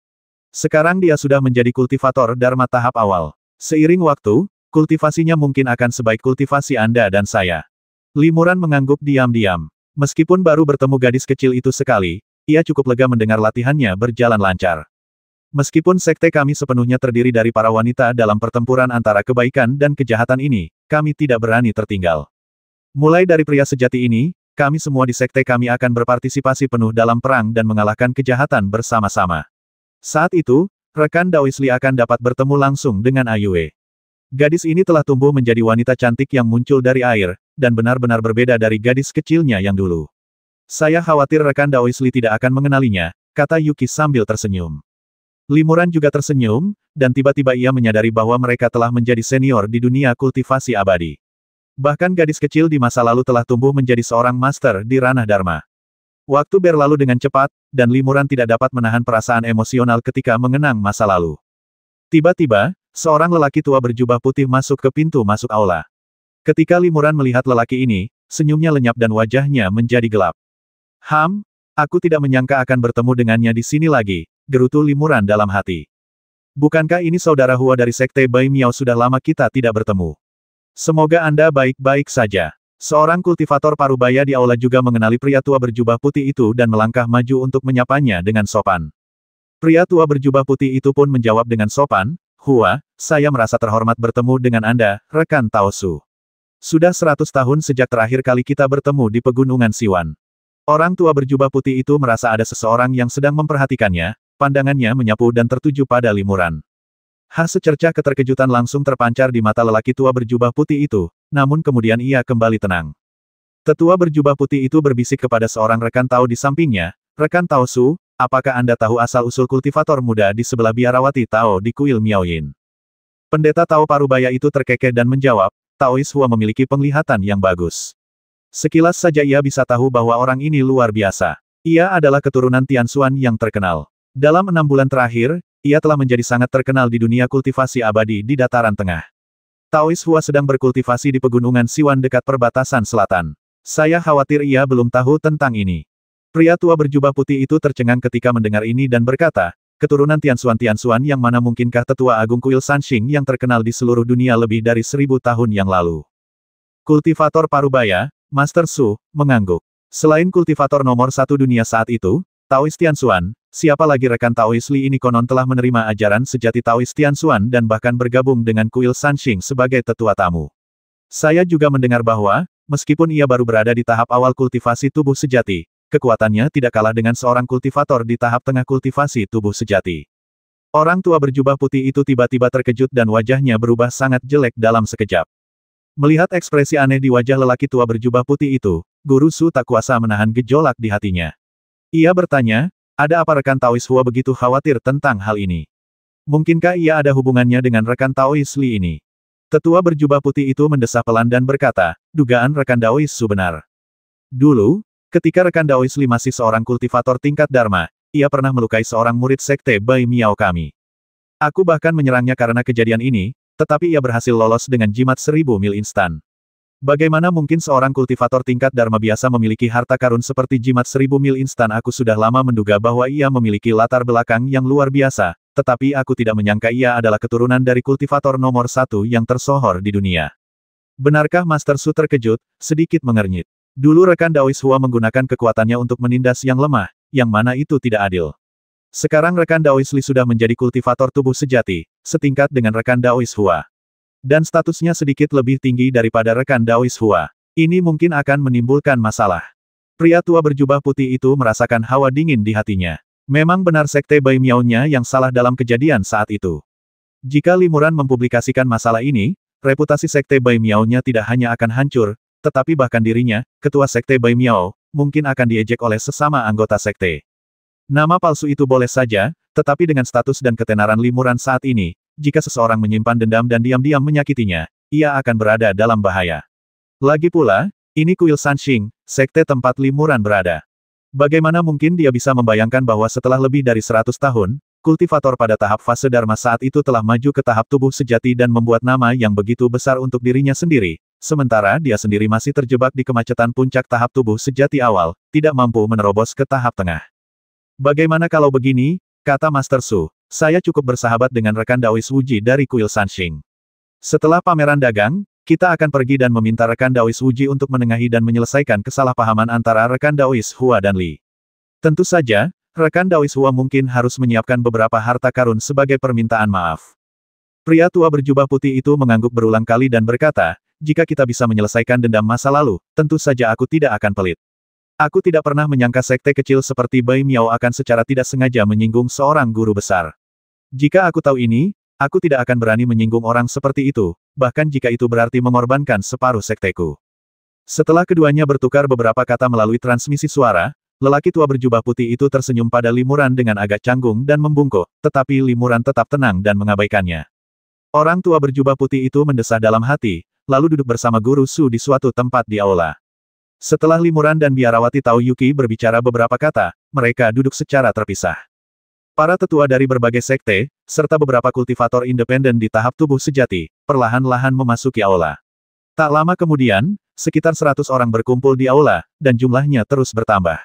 Sekarang dia sudah menjadi kultivator Dharma tahap awal. Seiring waktu, kultivasinya mungkin akan sebaik kultivasi Anda dan saya. Limuran mengangguk diam-diam. Meskipun baru bertemu gadis kecil itu sekali, ia cukup lega mendengar latihannya berjalan lancar. Meskipun sekte kami sepenuhnya terdiri dari para wanita dalam pertempuran antara kebaikan dan kejahatan ini, kami tidak berani tertinggal. Mulai dari pria sejati ini, kami semua di sekte kami akan berpartisipasi penuh dalam perang dan mengalahkan kejahatan bersama-sama. Saat itu, rekan Daoisli akan dapat bertemu langsung dengan Ah Yue. Gadis ini telah tumbuh menjadi wanita cantik yang muncul dari air, dan benar-benar berbeda dari gadis kecilnya yang dulu. Saya khawatir rekan Daoisli tidak akan mengenalinya, kata Yuki sambil tersenyum. Limuran juga tersenyum, dan tiba-tiba ia menyadari bahwa mereka telah menjadi senior di dunia kultivasi abadi. Bahkan gadis kecil di masa lalu telah tumbuh menjadi seorang master di ranah Dharma. Waktu berlalu dengan cepat, dan Limuran tidak dapat menahan perasaan emosional ketika mengenang masa lalu. Tiba-tiba, seorang lelaki tua berjubah putih masuk ke pintu masuk aula. Ketika Limuran melihat lelaki ini, senyumnya lenyap dan wajahnya menjadi gelap. Aku tidak menyangka akan bertemu dengannya di sini lagi, gerutu Limuran dalam hati. Bukankah ini saudara Hua dari Sekte Bai Miao? Sudah lama kita tidak bertemu. Semoga Anda baik-baik saja. Seorang kultivator parubaya di aula juga mengenali pria tua berjubah putih itu dan melangkah maju untuk menyapanya dengan sopan. Pria tua berjubah putih itu pun menjawab dengan sopan, Hua, saya merasa terhormat bertemu dengan Anda, rekan Tao Su. Sudah 100 tahun sejak terakhir kali kita bertemu di Pegunungan Siwan. Orang tua berjubah putih itu merasa ada seseorang yang sedang memperhatikannya, pandangannya menyapu dan tertuju pada Limuran. Secercah keterkejutan langsung terpancar di mata lelaki tua berjubah putih itu, namun kemudian ia kembali tenang. Tetua berjubah putih itu berbisik kepada seorang rekan Tao di sampingnya, rekan Tao Su, apakah Anda tahu asal-usul kultivator muda di sebelah biarawati Tao di kuil Miaoyin? Pendeta Tao parubaya itu terkekeh dan menjawab, Taois Hua memiliki penglihatan yang bagus. Sekilas saja ia bisa tahu bahwa orang ini luar biasa. Ia adalah keturunan Tianxuan yang terkenal. Dalam 6 bulan terakhir, ia telah menjadi sangat terkenal di dunia kultivasi abadi di dataran tengah. Taois Hua sedang berkultivasi di Pegunungan Siwan dekat perbatasan selatan. Saya khawatir ia belum tahu tentang ini. Pria tua berjubah putih itu tercengang ketika mendengar ini dan berkata, keturunan Tianxuan yang mana mungkinkah tetua agung kuil Sanxing yang terkenal di seluruh dunia lebih dari 1000 tahun yang lalu. Kultivator parubaya, Master Su, mengangguk. Selain kultivator nomor 1 dunia saat itu, Taois Tianxuan, siapa lagi rekan Taois Li ini konon telah menerima ajaran sejati Taois Tianxuan dan bahkan bergabung dengan kuil Sanxing sebagai tetua tamu. Saya juga mendengar bahwa, meskipun ia baru berada di tahap awal kultivasi tubuh sejati, kekuatannya tidak kalah dengan seorang kultivator di tahap tengah kultivasi tubuh sejati. Orang tua berjubah putih itu tiba-tiba terkejut dan wajahnya berubah sangat jelek dalam sekejap. Melihat ekspresi aneh di wajah lelaki tua berjubah putih itu, Guru Su tak kuasa menahan gejolak di hatinya. Ia bertanya, ada apa rekan Taois Hua begitu khawatir tentang hal ini? Mungkinkah ia ada hubungannya dengan rekan Taois Li ini? Tetua berjubah putih itu mendesah pelan dan berkata, dugaan rekan Taois Su benar. Dulu, ketika rekan Daois Li masih seorang kultivator tingkat Dharma, ia pernah melukai seorang murid sekte Bai Miao kami. Aku bahkan menyerangnya karena kejadian ini, tetapi ia berhasil lolos dengan jimat 1000 mil instan. Bagaimana mungkin seorang kultivator tingkat Dharma biasa memiliki harta karun seperti jimat 1000 mil instan? Aku sudah lama menduga bahwa ia memiliki latar belakang yang luar biasa, tetapi aku tidak menyangka ia adalah keturunan dari kultivator nomor 1 yang tersohor di dunia. Benarkah Master Su? Terkejut, sedikit mengernyit. Dulu rekan Daois Hua menggunakan kekuatannya untuk menindas yang lemah, yang mana itu tidak adil. Sekarang rekan Daois Li sudah menjadi kultivator tubuh sejati, setingkat dengan rekan Daois Hua. Dan statusnya sedikit lebih tinggi daripada rekan Daois Hua. Ini mungkin akan menimbulkan masalah. Pria tua berjubah putih itu merasakan hawa dingin di hatinya. Memang benar sekte Bai Miao-nya yang salah dalam kejadian saat itu. Jika Limuran mempublikasikan masalah ini, reputasi sekte Bai Miao-nya tidak hanya akan hancur, tetapi bahkan dirinya, ketua sekte Bai Miao, mungkin akan diejek oleh sesama anggota sekte. Nama palsu itu boleh saja, tetapi dengan status dan ketenaran limuran saat ini, jika seseorang menyimpan dendam dan diam-diam menyakitinya, ia akan berada dalam bahaya. Lagi pula, ini kuil Sanxing, sekte tempat limuran berada. Bagaimana mungkin dia bisa membayangkan bahwa setelah lebih dari 100 tahun, kultivator pada tahap fase Dharma saat itu telah maju ke tahap tubuh sejati dan membuat nama yang begitu besar untuk dirinya sendiri, sementara dia sendiri masih terjebak di kemacetan puncak tahap tubuh sejati awal, tidak mampu menerobos ke tahap tengah. Bagaimana kalau begini, kata Master Su, saya cukup bersahabat dengan rekan Daois Wuji dari kuil Sanxing. Setelah pameran dagang, kita akan pergi dan meminta rekan Daois Wuji untuk menengahi dan menyelesaikan kesalahpahaman antara rekan Daois Hua dan Li. Tentu saja, rekan Daois Hua mungkin harus menyiapkan beberapa harta karun sebagai permintaan maaf. Pria tua berjubah putih itu mengangguk berulang kali dan berkata, jika kita bisa menyelesaikan dendam masa lalu, tentu saja aku tidak akan pelit. Aku tidak pernah menyangka sekte kecil seperti Bai Miao akan secara tidak sengaja menyinggung seorang guru besar. Jika aku tahu ini, aku tidak akan berani menyinggung orang seperti itu, bahkan jika itu berarti mengorbankan separuh sekteku. Setelah keduanya bertukar beberapa kata melalui transmisi suara, lelaki tua berjubah putih itu tersenyum pada Limuran dengan agak canggung dan membungkuk, tetapi Limuran tetap tenang dan mengabaikannya. Orang tua berjubah putih itu mendesah dalam hati, lalu duduk bersama Guru Su di suatu tempat di aula. Setelah Limuran dan Biarawati Tao Yuki berbicara beberapa kata, mereka duduk secara terpisah. Para tetua dari berbagai sekte, serta beberapa kultivator independen di tahap tubuh sejati, perlahan-lahan memasuki aula. Tak lama kemudian, sekitar 100 orang berkumpul di aula, dan jumlahnya terus bertambah.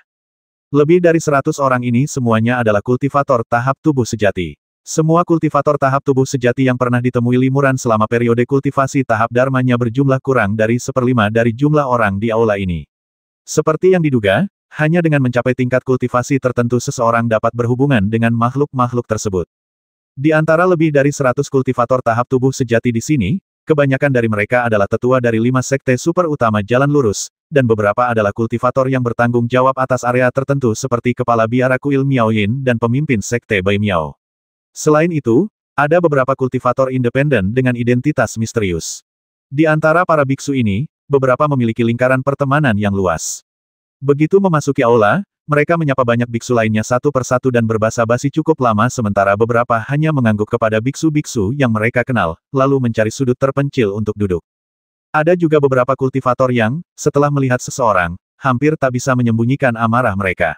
Lebih dari 100 orang ini semuanya adalah kultivator tahap tubuh sejati. Semua kultivator tahap tubuh sejati yang pernah ditemui Limuran selama periode kultivasi tahap dharmanya berjumlah kurang dari 1/5 dari jumlah orang di aula ini. Seperti yang diduga, hanya dengan mencapai tingkat kultivasi tertentu seseorang dapat berhubungan dengan makhluk-makhluk tersebut. Di antara lebih dari 100 kultivator tahap tubuh sejati di sini, kebanyakan dari mereka adalah tetua dari 5 sekte super utama jalan lurus, dan beberapa adalah kultivator yang bertanggung jawab atas area tertentu seperti kepala biara kuil Miaoyin dan pemimpin sekte Bai Miao. Selain itu, ada beberapa kultivator independen dengan identitas misterius. Di antara para biksu ini, beberapa memiliki lingkaran pertemanan yang luas. Begitu memasuki aula, mereka menyapa banyak biksu lainnya satu persatu dan berbasa-basi cukup lama sementara beberapa hanya mengangguk kepada biksu-biksu yang mereka kenal, lalu mencari sudut terpencil untuk duduk. Ada juga beberapa kultivator yang, setelah melihat seseorang, hampir tak bisa menyembunyikan amarah mereka.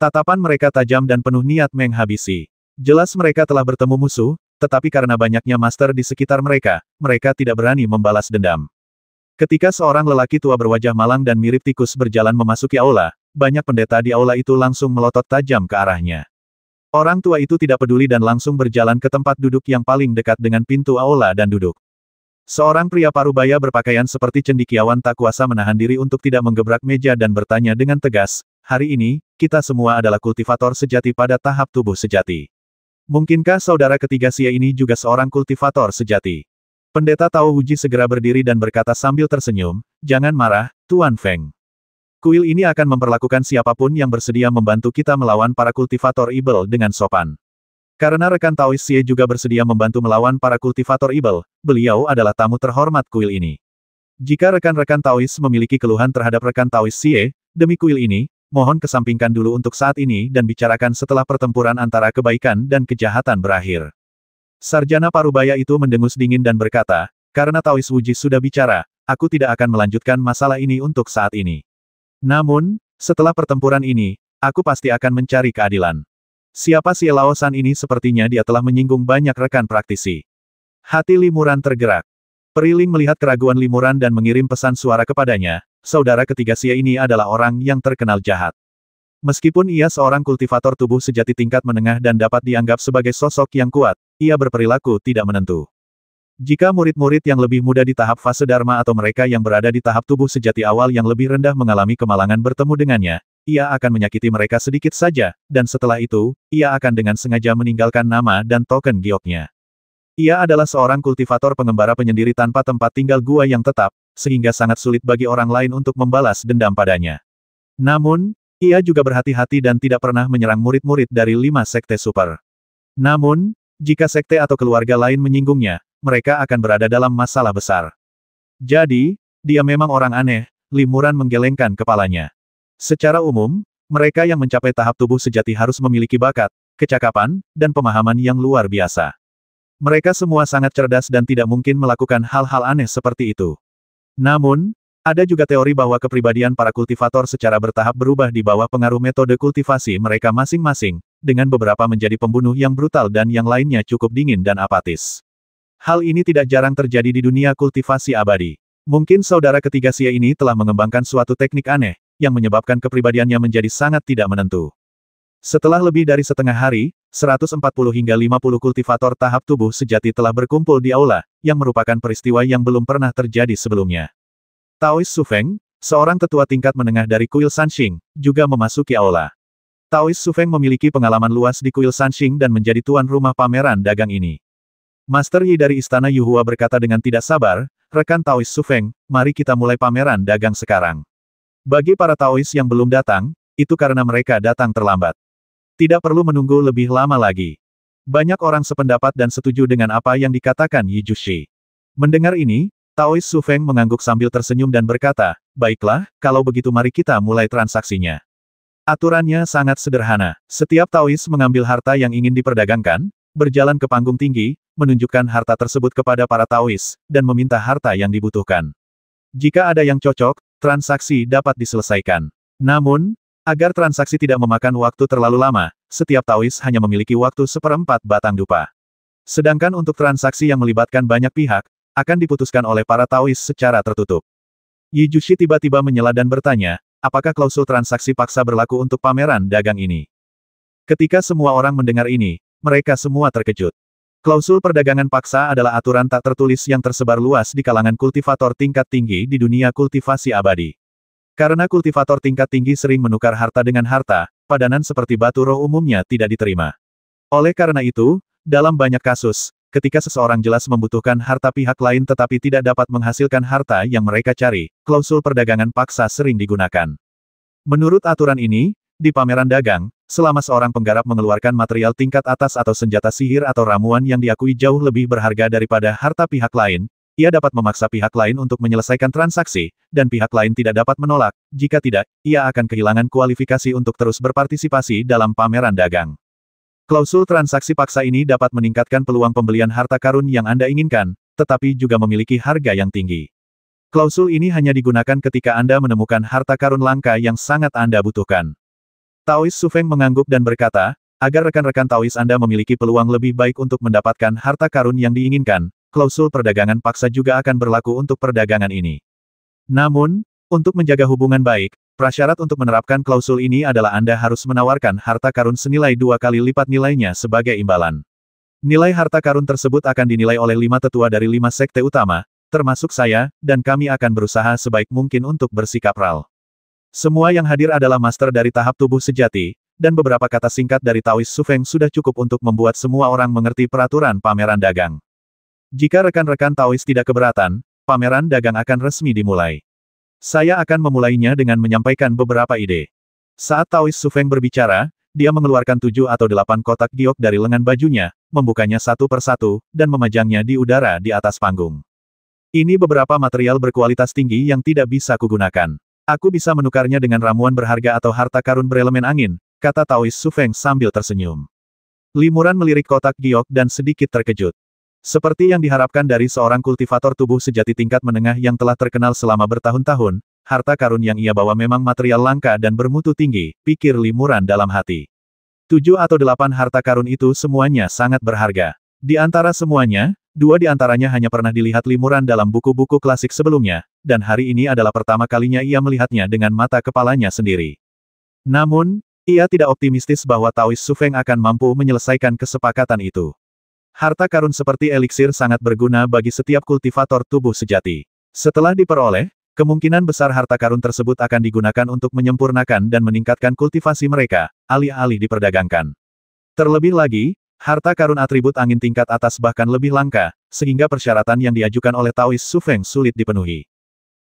Tatapan mereka tajam dan penuh niat menghabisi. Jelas mereka telah bertemu musuh, tetapi karena banyaknya master di sekitar mereka, mereka tidak berani membalas dendam. Ketika seorang lelaki tua berwajah malang dan mirip tikus berjalan memasuki aula, banyak pendeta di aula itu langsung melotot tajam ke arahnya. Orang tua itu tidak peduli dan langsung berjalan ke tempat duduk yang paling dekat dengan pintu aula dan duduk. Seorang pria parubaya berpakaian seperti cendekiawan tak kuasa menahan diri untuk tidak menggebrak meja dan bertanya dengan tegas, hari ini, kita semua adalah kultivator sejati pada tahap tubuh sejati. Mungkinkah saudara ketiga Xie ini juga seorang kultivator sejati? Pendeta Tao Wuji segera berdiri dan berkata sambil tersenyum, jangan marah, Tuan Feng. Kuil ini akan memperlakukan siapapun yang bersedia membantu kita melawan para kultivator Ibel dengan sopan. Karena rekan Taois Xie juga bersedia membantu melawan para kultivator Ibel, beliau adalah tamu terhormat kuil ini. Jika rekan-rekan Taois memiliki keluhan terhadap rekan Taois Xie, demi kuil ini, mohon kesampingkan dulu untuk saat ini dan bicarakan setelah pertempuran antara kebaikan dan kejahatan berakhir. Sarjana parubaya itu mendengus dingin dan berkata, karena Taois Wuji sudah bicara, aku tidak akan melanjutkan masalah ini untuk saat ini. Namun, setelah pertempuran ini, aku pasti akan mencari keadilan. Siapa si Laosan ini sepertinya dia telah menyinggung banyak rekan praktisi. Hati Limuran tergerak. Periling melihat keraguan Limuran dan mengirim pesan suara kepadanya, saudara ketiga Xie ini adalah orang yang terkenal jahat. Meskipun ia seorang kultivator tubuh sejati tingkat menengah dan dapat dianggap sebagai sosok yang kuat, ia berperilaku tidak menentu. Jika murid-murid yang lebih muda di tahap fase Dharma atau mereka yang berada di tahap tubuh sejati awal yang lebih rendah mengalami kemalangan bertemu dengannya, ia akan menyakiti mereka sedikit saja, dan setelah itu, ia akan dengan sengaja meninggalkan nama dan token gioknya. Ia adalah seorang kultivator pengembara penyendiri tanpa tempat tinggal gua yang tetap, sehingga sangat sulit bagi orang lain untuk membalas dendam padanya. Namun, ia juga berhati-hati dan tidak pernah menyerang murid-murid dari 5 sekte super. Namun, jika sekte atau keluarga lain menyinggungnya, mereka akan berada dalam masalah besar. Jadi, dia memang orang aneh, Limuran menggelengkan kepalanya. Secara umum, mereka yang mencapai tahap tubuh sejati harus memiliki bakat, kecakapan, dan pemahaman yang luar biasa. Mereka semua sangat cerdas dan tidak mungkin melakukan hal-hal aneh seperti itu. Namun, ada juga teori bahwa kepribadian para kultivator secara bertahap berubah di bawah pengaruh metode kultivasi mereka masing-masing, dengan beberapa menjadi pembunuh yang brutal dan yang lainnya cukup dingin dan apatis. Hal ini tidak jarang terjadi di dunia kultivasi abadi. Mungkin saudara ketiga Xie ini telah mengembangkan suatu teknik aneh, yang menyebabkan kepribadiannya menjadi sangat tidak menentu. Setelah lebih dari setengah hari, 140 hingga 50 kultivator tahap tubuh sejati telah berkumpul di aula, yang merupakan peristiwa yang belum pernah terjadi sebelumnya. Taois Su Feng, seorang tetua tingkat menengah dari kuil Sanxing, juga memasuki aula. Taois Su Feng memiliki pengalaman luas di kuil Sanxing dan menjadi tuan rumah pameran dagang ini. Master Yi dari Istana Yuhua berkata dengan tidak sabar, "Rekan Taois Su Feng, mari kita mulai pameran dagang sekarang." Bagi para Taois yang belum datang, itu karena mereka datang terlambat. Tidak perlu menunggu lebih lama lagi. Banyak orang sependapat dan setuju dengan apa yang dikatakan Yi Jushi. Mendengar ini, Taois Su Feng mengangguk sambil tersenyum dan berkata, "Baiklah, kalau begitu mari kita mulai transaksinya." Aturannya sangat sederhana. Setiap Taois mengambil harta yang ingin diperdagangkan, berjalan ke panggung tinggi, menunjukkan harta tersebut kepada para Taois, dan meminta harta yang dibutuhkan. Jika ada yang cocok, transaksi dapat diselesaikan. Namun, agar transaksi tidak memakan waktu terlalu lama, setiap Taois hanya memiliki waktu 1/4 batang dupa. Sedangkan untuk transaksi yang melibatkan banyak pihak, akan diputuskan oleh para Taois secara tertutup. Yi Jushi tiba-tiba menyela dan bertanya, apakah klausul transaksi paksa berlaku untuk pameran dagang ini? Ketika semua orang mendengar ini, mereka semua terkejut. Klausul perdagangan paksa adalah aturan tak tertulis yang tersebar luas di kalangan kultivator tingkat tinggi di dunia kultivasi abadi. Karena kultivator tingkat tinggi sering menukar harta dengan harta, padanan seperti batu roh umumnya tidak diterima. Oleh karena itu, dalam banyak kasus, ketika seseorang jelas membutuhkan harta pihak lain tetapi tidak dapat menghasilkan harta yang mereka cari, klausul perdagangan paksa sering digunakan. Menurut aturan ini, di pameran dagang, selama seorang penggarap mengeluarkan material tingkat atas atau senjata sihir atau ramuan yang diakui jauh lebih berharga daripada harta pihak lain, ia dapat memaksa pihak lain untuk menyelesaikan transaksi, dan pihak lain tidak dapat menolak. Jika tidak, ia akan kehilangan kualifikasi untuk terus berpartisipasi dalam pameran dagang. Klausul transaksi paksa ini dapat meningkatkan peluang pembelian harta karun yang Anda inginkan, tetapi juga memiliki harga yang tinggi. Klausul ini hanya digunakan ketika Anda menemukan harta karun langka yang sangat Anda butuhkan. Taois Su Feng mengangguk dan berkata, agar rekan-rekan Taois Anda memiliki peluang lebih baik untuk mendapatkan harta karun yang diinginkan, klausul perdagangan paksa juga akan berlaku untuk perdagangan ini. Namun, untuk menjaga hubungan baik, prasyarat untuk menerapkan klausul ini adalah Anda harus menawarkan harta karun senilai 2 kali lipat nilainya sebagai imbalan. Nilai harta karun tersebut akan dinilai oleh 5 tetua dari 5 sekte utama, termasuk saya, dan kami akan berusaha sebaik mungkin untuk bersikap ral. Semua yang hadir adalah master dari tahap tubuh sejati, dan beberapa kata singkat dari Taois Su Feng sudah cukup untuk membuat semua orang mengerti peraturan pameran dagang. Jika rekan-rekan Taois tidak keberatan, pameran dagang akan resmi dimulai. Saya akan memulainya dengan menyampaikan beberapa ide. Saat Taois Su Feng berbicara, dia mengeluarkan 7 atau 8 kotak giok dari lengan bajunya, membukanya satu persatu, dan memajangnya di udara di atas panggung. Ini beberapa material berkualitas tinggi yang tidak bisa kugunakan. Aku bisa menukarnya dengan ramuan berharga atau harta karun berelemen angin, kata Taois Su Feng sambil tersenyum. Limuran melirik kotak giok dan sedikit terkejut. Seperti yang diharapkan dari seorang kultivator tubuh sejati tingkat menengah yang telah terkenal selama bertahun-tahun, harta karun yang ia bawa memang material langka dan bermutu tinggi, pikir Limuran dalam hati. 7 atau 8 harta karun itu semuanya sangat berharga. Di antara semuanya, 2 di antaranya hanya pernah dilihat Limuran dalam buku-buku klasik sebelumnya, dan hari ini adalah pertama kalinya ia melihatnya dengan mata kepalanya sendiri. Namun, ia tidak optimistis bahwa Taois Su Feng akan mampu menyelesaikan kesepakatan itu. Harta karun seperti eliksir sangat berguna bagi setiap kultivator tubuh sejati. Setelah diperoleh, kemungkinan besar harta karun tersebut akan digunakan untuk menyempurnakan dan meningkatkan kultivasi mereka, alih-alih diperdagangkan. Terlebih lagi, harta karun atribut angin tingkat atas bahkan lebih langka, sehingga persyaratan yang diajukan oleh Taois Su Feng sulit dipenuhi.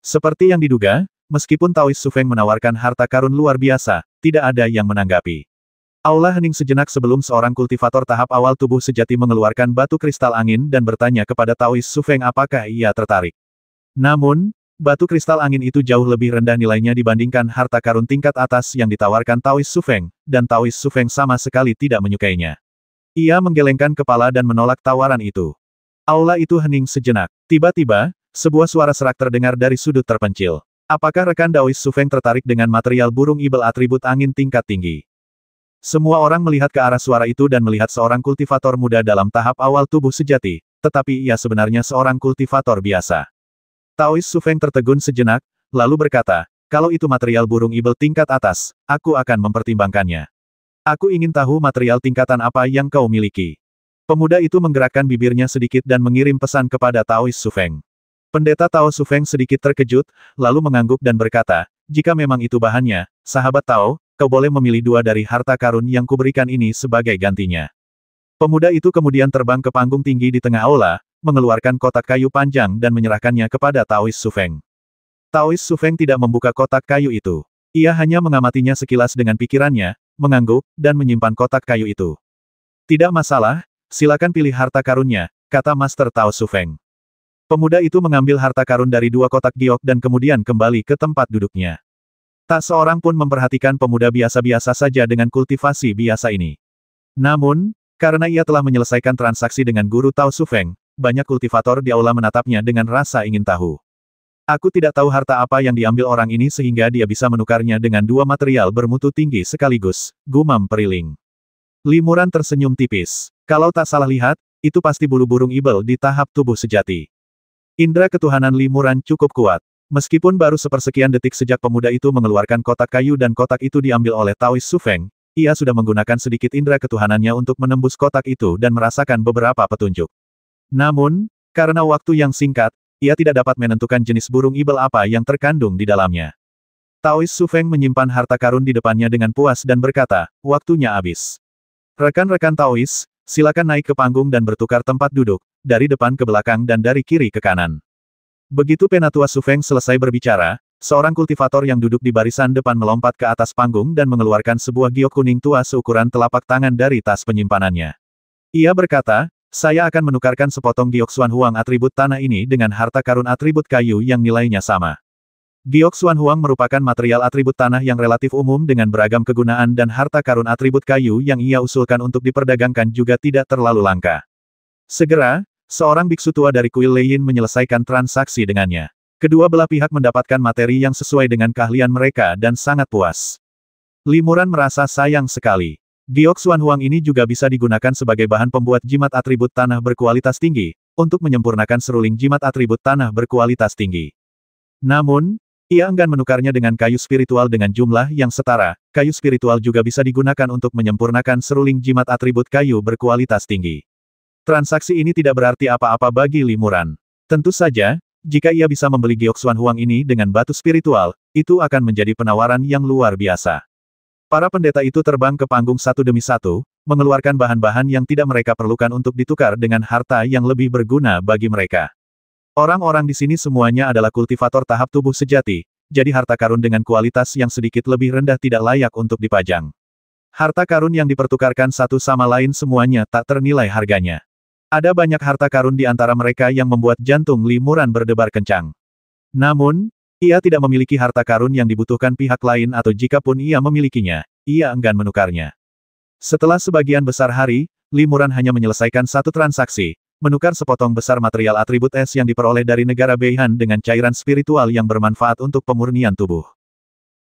Seperti yang diduga, meskipun Taois Su Feng menawarkan harta karun luar biasa, tidak ada yang menanggapi. Aula hening sejenak sebelum seorang kultivator tahap awal tubuh sejati mengeluarkan batu kristal angin dan bertanya kepada Taois Su Feng apakah ia tertarik. Namun, Batu kristal angin itu jauh lebih rendah nilainya dibandingkan harta karun tingkat atas yang ditawarkan Taoist Su Feng, dan Taoist Su Feng sama sekali tidak menyukainya. Ia menggelengkan kepala dan menolak tawaran itu. Aula itu hening sejenak. Tiba-tiba, sebuah suara serak terdengar dari sudut terpencil. Apakah rekan Taoist Su Feng tertarik dengan material burung ibel atribut angin tingkat tinggi? Semua orang melihat ke arah suara itu dan melihat seorang kultivator muda dalam tahap awal tubuh sejati, tetapi ia sebenarnya seorang kultivator biasa. Taoist Su Feng tertegun sejenak, lalu berkata, kalau itu material burung ibel tingkat atas, aku akan mempertimbangkannya. Aku ingin tahu material tingkatan apa yang kau miliki. Pemuda itu menggerakkan bibirnya sedikit dan mengirim pesan kepada Taoist Su Feng. Pendeta Tao Su Feng sedikit terkejut, lalu mengangguk dan berkata, jika memang itu bahannya, sahabat Tao, kau boleh memilih 2 dari harta karun yang kuberikan ini sebagai gantinya. Pemuda itu kemudian terbang ke panggung tinggi di tengah aula, mengeluarkan kotak kayu panjang dan menyerahkannya kepada Taoist Su Feng. Taoist Su Feng tidak membuka kotak kayu itu. Ia hanya mengamatinya sekilas dengan pikirannya, mengangguk, dan menyimpan kotak kayu itu. Tidak masalah, silakan pilih harta karunnya, kata Master Tao Su Feng. Pemuda itu mengambil harta karun dari 2 kotak giok dan kemudian kembali ke tempat duduknya. Tak seorang pun memperhatikan pemuda biasa-biasa saja dengan kultivasi biasa ini. Namun, karena ia telah menyelesaikan transaksi dengan guru Tao Su Feng, banyak kultivator di aula menatapnya dengan rasa ingin tahu. Aku tidak tahu harta apa yang diambil orang ini sehingga dia bisa menukarnya dengan 2 material bermutu tinggi sekaligus, gumam Periling. Limuran tersenyum tipis. Kalau tak salah lihat, itu pasti bulu burung ibel di tahap tubuh sejati. Indra ketuhanan Limuran cukup kuat. Meskipun baru sepersekian detik sejak pemuda itu mengeluarkan kotak kayu dan kotak itu diambil oleh Taoist Su Feng, ia sudah menggunakan sedikit indra ketuhanannya untuk menembus kotak itu dan merasakan beberapa petunjuk. Namun, karena waktu yang singkat, ia tidak dapat menentukan jenis burung ibel apa yang terkandung di dalamnya. Taoist Su Feng menyimpan harta karun di depannya dengan puas dan berkata, waktunya habis. Rekan-rekan Taoist, silakan naik ke panggung dan bertukar tempat duduk, dari depan ke belakang dan dari kiri ke kanan. Begitu Penatua Su Feng selesai berbicara, seorang kultivator yang duduk di barisan depan melompat ke atas panggung dan mengeluarkan sebuah giok kuning tua seukuran telapak tangan dari tas penyimpanannya. Ia berkata, saya akan menukarkan sepotong giok Xuan Huang atribut tanah ini dengan harta karun atribut kayu yang nilainya sama. Giok Xuan Huang merupakan material atribut tanah yang relatif umum dengan beragam kegunaan dan harta karun atribut kayu yang ia usulkan untuk diperdagangkan juga tidak terlalu langka. Segera, seorang biksu tua dari kuil Lei Yin menyelesaikan transaksi dengannya. Kedua belah pihak mendapatkan materi yang sesuai dengan keahlian mereka dan sangat puas. Limuran merasa sayang sekali. Giok Xuan Huang ini juga bisa digunakan sebagai bahan pembuat jimat atribut tanah berkualitas tinggi, untuk menyempurnakan seruling jimat atribut tanah berkualitas tinggi. Namun, ia enggan menukarnya dengan kayu spiritual dengan jumlah yang setara. Kayu spiritual juga bisa digunakan untuk menyempurnakan seruling jimat atribut kayu berkualitas tinggi. Transaksi ini tidak berarti apa-apa bagi Limuran. Tentu saja, jika ia bisa membeli Giok Xuan Huang ini dengan batu spiritual, itu akan menjadi penawaran yang luar biasa. Para pendeta itu terbang ke panggung satu demi satu, mengeluarkan bahan-bahan yang tidak mereka perlukan untuk ditukar dengan harta yang lebih berguna bagi mereka. Orang-orang di sini semuanya adalah kultivator tahap tubuh sejati, jadi harta karun dengan kualitas yang sedikit lebih rendah tidak layak untuk dipajang. Harta karun yang dipertukarkan satu sama lain semuanya tak ternilai harganya. Ada banyak harta karun di antara mereka yang membuat jantung Limuran berdebar kencang. Namun, ia tidak memiliki harta karun yang dibutuhkan pihak lain atau jikapun ia memilikinya, ia enggan menukarnya. Setelah sebagian besar hari, Limuran hanya menyelesaikan satu transaksi, menukar sepotong besar material atribut es yang diperoleh dari negara Beihan dengan cairan spiritual yang bermanfaat untuk pemurnian tubuh.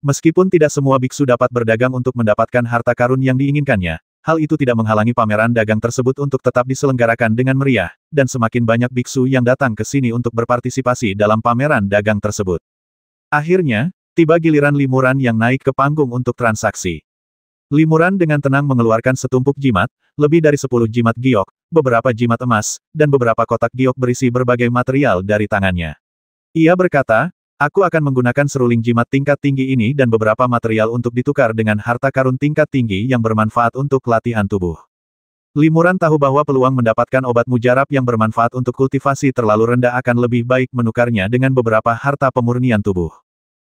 Meskipun tidak semua biksu dapat berdagang untuk mendapatkan harta karun yang diinginkannya, hal itu tidak menghalangi pameran dagang tersebut untuk tetap diselenggarakan dengan meriah, dan semakin banyak biksu yang datang ke sini untuk berpartisipasi dalam pameran dagang tersebut. Akhirnya, tiba giliran Limuran yang naik ke panggung untuk transaksi. Limuran dengan tenang mengeluarkan setumpuk jimat, lebih dari 10 jimat giok, beberapa jimat emas, dan beberapa kotak giok berisi berbagai material dari tangannya. Ia berkata, aku akan menggunakan seruling jimat tingkat tinggi ini dan beberapa material untuk ditukar dengan harta karun tingkat tinggi yang bermanfaat untuk latihan tubuh. Limuran tahu bahwa peluang mendapatkan obat mujarab yang bermanfaat untuk kultivasi terlalu rendah akan lebih baik menukarnya dengan beberapa harta pemurnian tubuh.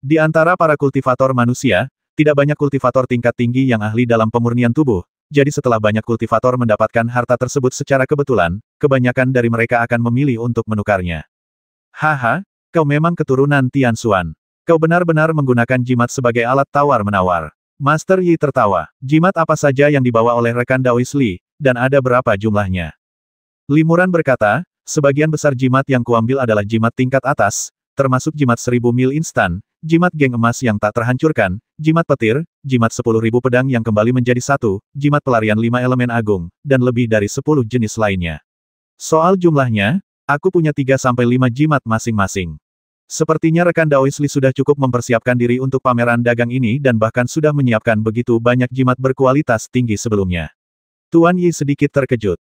Di antara para kultivator manusia, tidak banyak kultivator tingkat tinggi yang ahli dalam pemurnian tubuh, jadi setelah banyak kultivator mendapatkan harta tersebut secara kebetulan, kebanyakan dari mereka akan memilih untuk menukarnya. Haha, kau memang keturunan Tian Xuan. Kau benar-benar menggunakan jimat sebagai alat tawar-menawar. Master Yi tertawa. Jimat apa saja yang dibawa oleh rekan Daois Li, dan ada berapa jumlahnya? Limuran berkata, sebagian besar jimat yang kuambil adalah jimat tingkat atas, termasuk jimat 1000 mil instan, jimat geng emas yang tak terhancurkan, jimat petir, jimat 10.000 pedang yang kembali menjadi satu, jimat pelarian 5 elemen agung, dan lebih dari 10 jenis lainnya. Soal jumlahnya, aku punya 3-5 jimat masing-masing. Sepertinya rekan Daois Li sudah cukup mempersiapkan diri untuk pameran dagang ini dan bahkan sudah menyiapkan begitu banyak jimat berkualitas tinggi sebelumnya. Tuan Yi sedikit terkejut.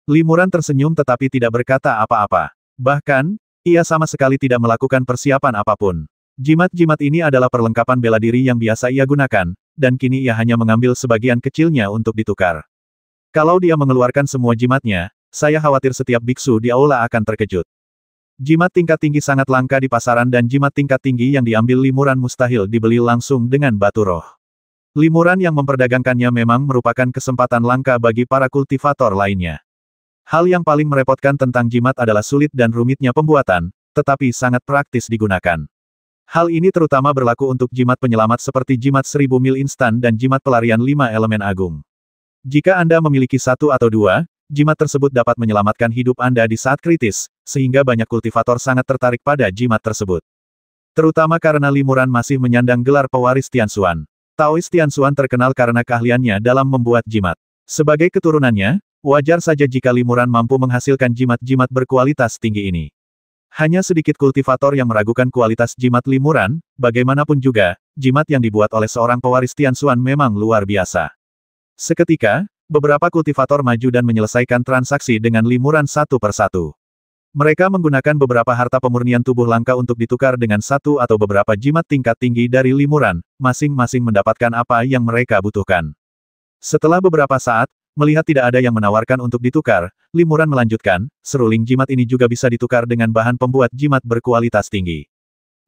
Limuran tersenyum tetapi tidak berkata apa-apa. Bahkan, ia sama sekali tidak melakukan persiapan apapun. Jimat-jimat ini adalah perlengkapan bela diri yang biasa ia gunakan, dan kini ia hanya mengambil sebagian kecilnya untuk ditukar. Kalau dia mengeluarkan semua jimatnya, saya khawatir setiap biksu di aula akan terkejut. Jimat tingkat tinggi sangat langka di pasaran dan jimat tingkat tinggi yang diambil Limuran mustahil dibeli langsung dengan batu roh. Limuran yang memperdagangkannya memang merupakan kesempatan langka bagi para kultivator lainnya. Hal yang paling merepotkan tentang jimat adalah sulit dan rumitnya pembuatan, tetapi sangat praktis digunakan. Hal ini terutama berlaku untuk jimat penyelamat seperti jimat 1000 mil instan dan jimat pelarian 5 elemen agung. Jika Anda memiliki 1 atau 2, jimat tersebut dapat menyelamatkan hidup Anda di saat kritis, sehingga banyak kultivator sangat tertarik pada jimat tersebut. Terutama karena Limuran masih menyandang gelar pewaris Tian Xuan. Taois Tian Xuan terkenal karena keahliannya dalam membuat jimat. Sebagai keturunannya, wajar saja jika Limuran mampu menghasilkan jimat-jimat berkualitas tinggi ini. Hanya sedikit kultivator yang meragukan kualitas jimat Limuran, bagaimanapun juga, jimat yang dibuat oleh seorang pewaris Tian Xuan memang luar biasa. Seketika, beberapa kultivator maju dan menyelesaikan transaksi dengan Limuran satu persatu. Mereka menggunakan beberapa harta pemurnian tubuh langka untuk ditukar dengan satu atau beberapa jimat tingkat tinggi dari Limuran, masing-masing mendapatkan apa yang mereka butuhkan. Setelah beberapa saat, melihat tidak ada yang menawarkan untuk ditukar, Limuran melanjutkan, seruling jimat ini juga bisa ditukar dengan bahan pembuat jimat berkualitas tinggi.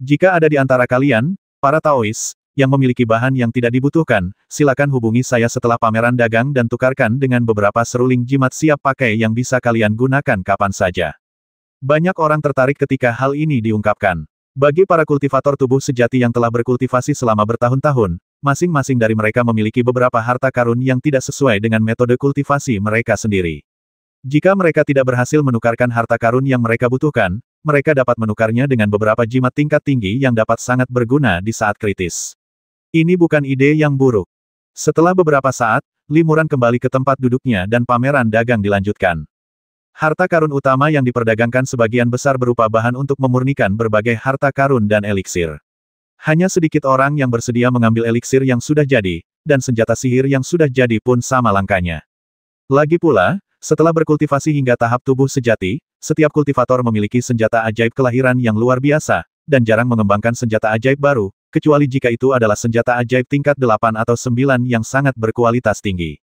Jika ada di antara kalian, para Taois, yang memiliki bahan yang tidak dibutuhkan, silakan hubungi saya setelah pameran dagang dan tukarkan dengan beberapa seruling jimat siap pakai yang bisa kalian gunakan kapan saja. Banyak orang tertarik ketika hal ini diungkapkan. Bagi para kultivator tubuh sejati yang telah berkultivasi selama bertahun-tahun, masing-masing dari mereka memiliki beberapa harta karun yang tidak sesuai dengan metode kultivasi mereka sendiri. Jika mereka tidak berhasil menukarkan harta karun yang mereka butuhkan, mereka dapat menukarnya dengan beberapa jimat tingkat tinggi yang dapat sangat berguna di saat kritis. Ini bukan ide yang buruk. Setelah beberapa saat, Limuran kembali ke tempat duduknya dan pameran dagang dilanjutkan. Harta karun utama yang diperdagangkan sebagian besar berupa bahan untuk memurnikan berbagai harta karun dan eliksir. Hanya sedikit orang yang bersedia mengambil eliksir yang sudah jadi, dan senjata sihir yang sudah jadi pun sama langkanya. Lagi pula, setelah berkultivasi hingga tahap tubuh sejati, setiap kultivator memiliki senjata ajaib kelahiran yang luar biasa, dan jarang mengembangkan senjata ajaib baru, kecuali jika itu adalah senjata ajaib tingkat 8 atau 9 yang sangat berkualitas tinggi.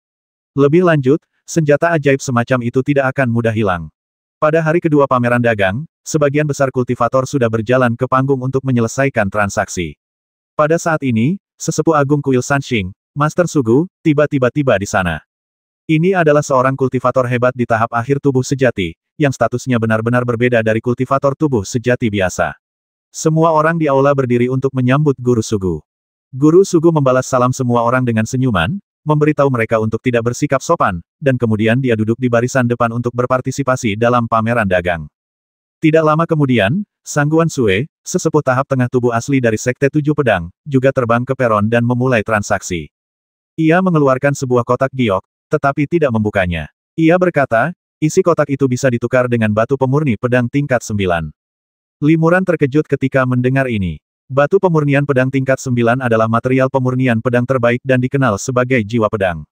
Lebih lanjut, senjata ajaib semacam itu tidak akan mudah hilang. Pada hari kedua pameran dagang, sebagian besar kultivator sudah berjalan ke panggung untuk menyelesaikan transaksi. Pada saat ini, sesepuh agung kuil Sanxing, Master Sugu, tiba-tiba di sana. Ini adalah seorang kultivator hebat di tahap akhir tubuh sejati, yang statusnya benar-benar berbeda dari kultivator tubuh sejati biasa. Semua orang di aula berdiri untuk menyambut Guru Sugu. Guru Sugu membalas salam semua orang dengan senyuman, memberitahu mereka untuk tidak bersikap sopan, dan kemudian dia duduk di barisan depan untuk berpartisipasi dalam pameran dagang. Tidak lama kemudian, Sangguan Sue, sesepuh tahap tengah tubuh asli dari Sekte Tujuh Pedang, juga terbang ke peron dan memulai transaksi. Ia mengeluarkan sebuah kotak giok, tetapi tidak membukanya. Ia berkata, isi kotak itu bisa ditukar dengan batu pemurni pedang tingkat 9. Limuran terkejut ketika mendengar ini. Batu pemurnian pedang tingkat 9 adalah material pemurnian pedang terbaik dan dikenal sebagai jiwa pedang.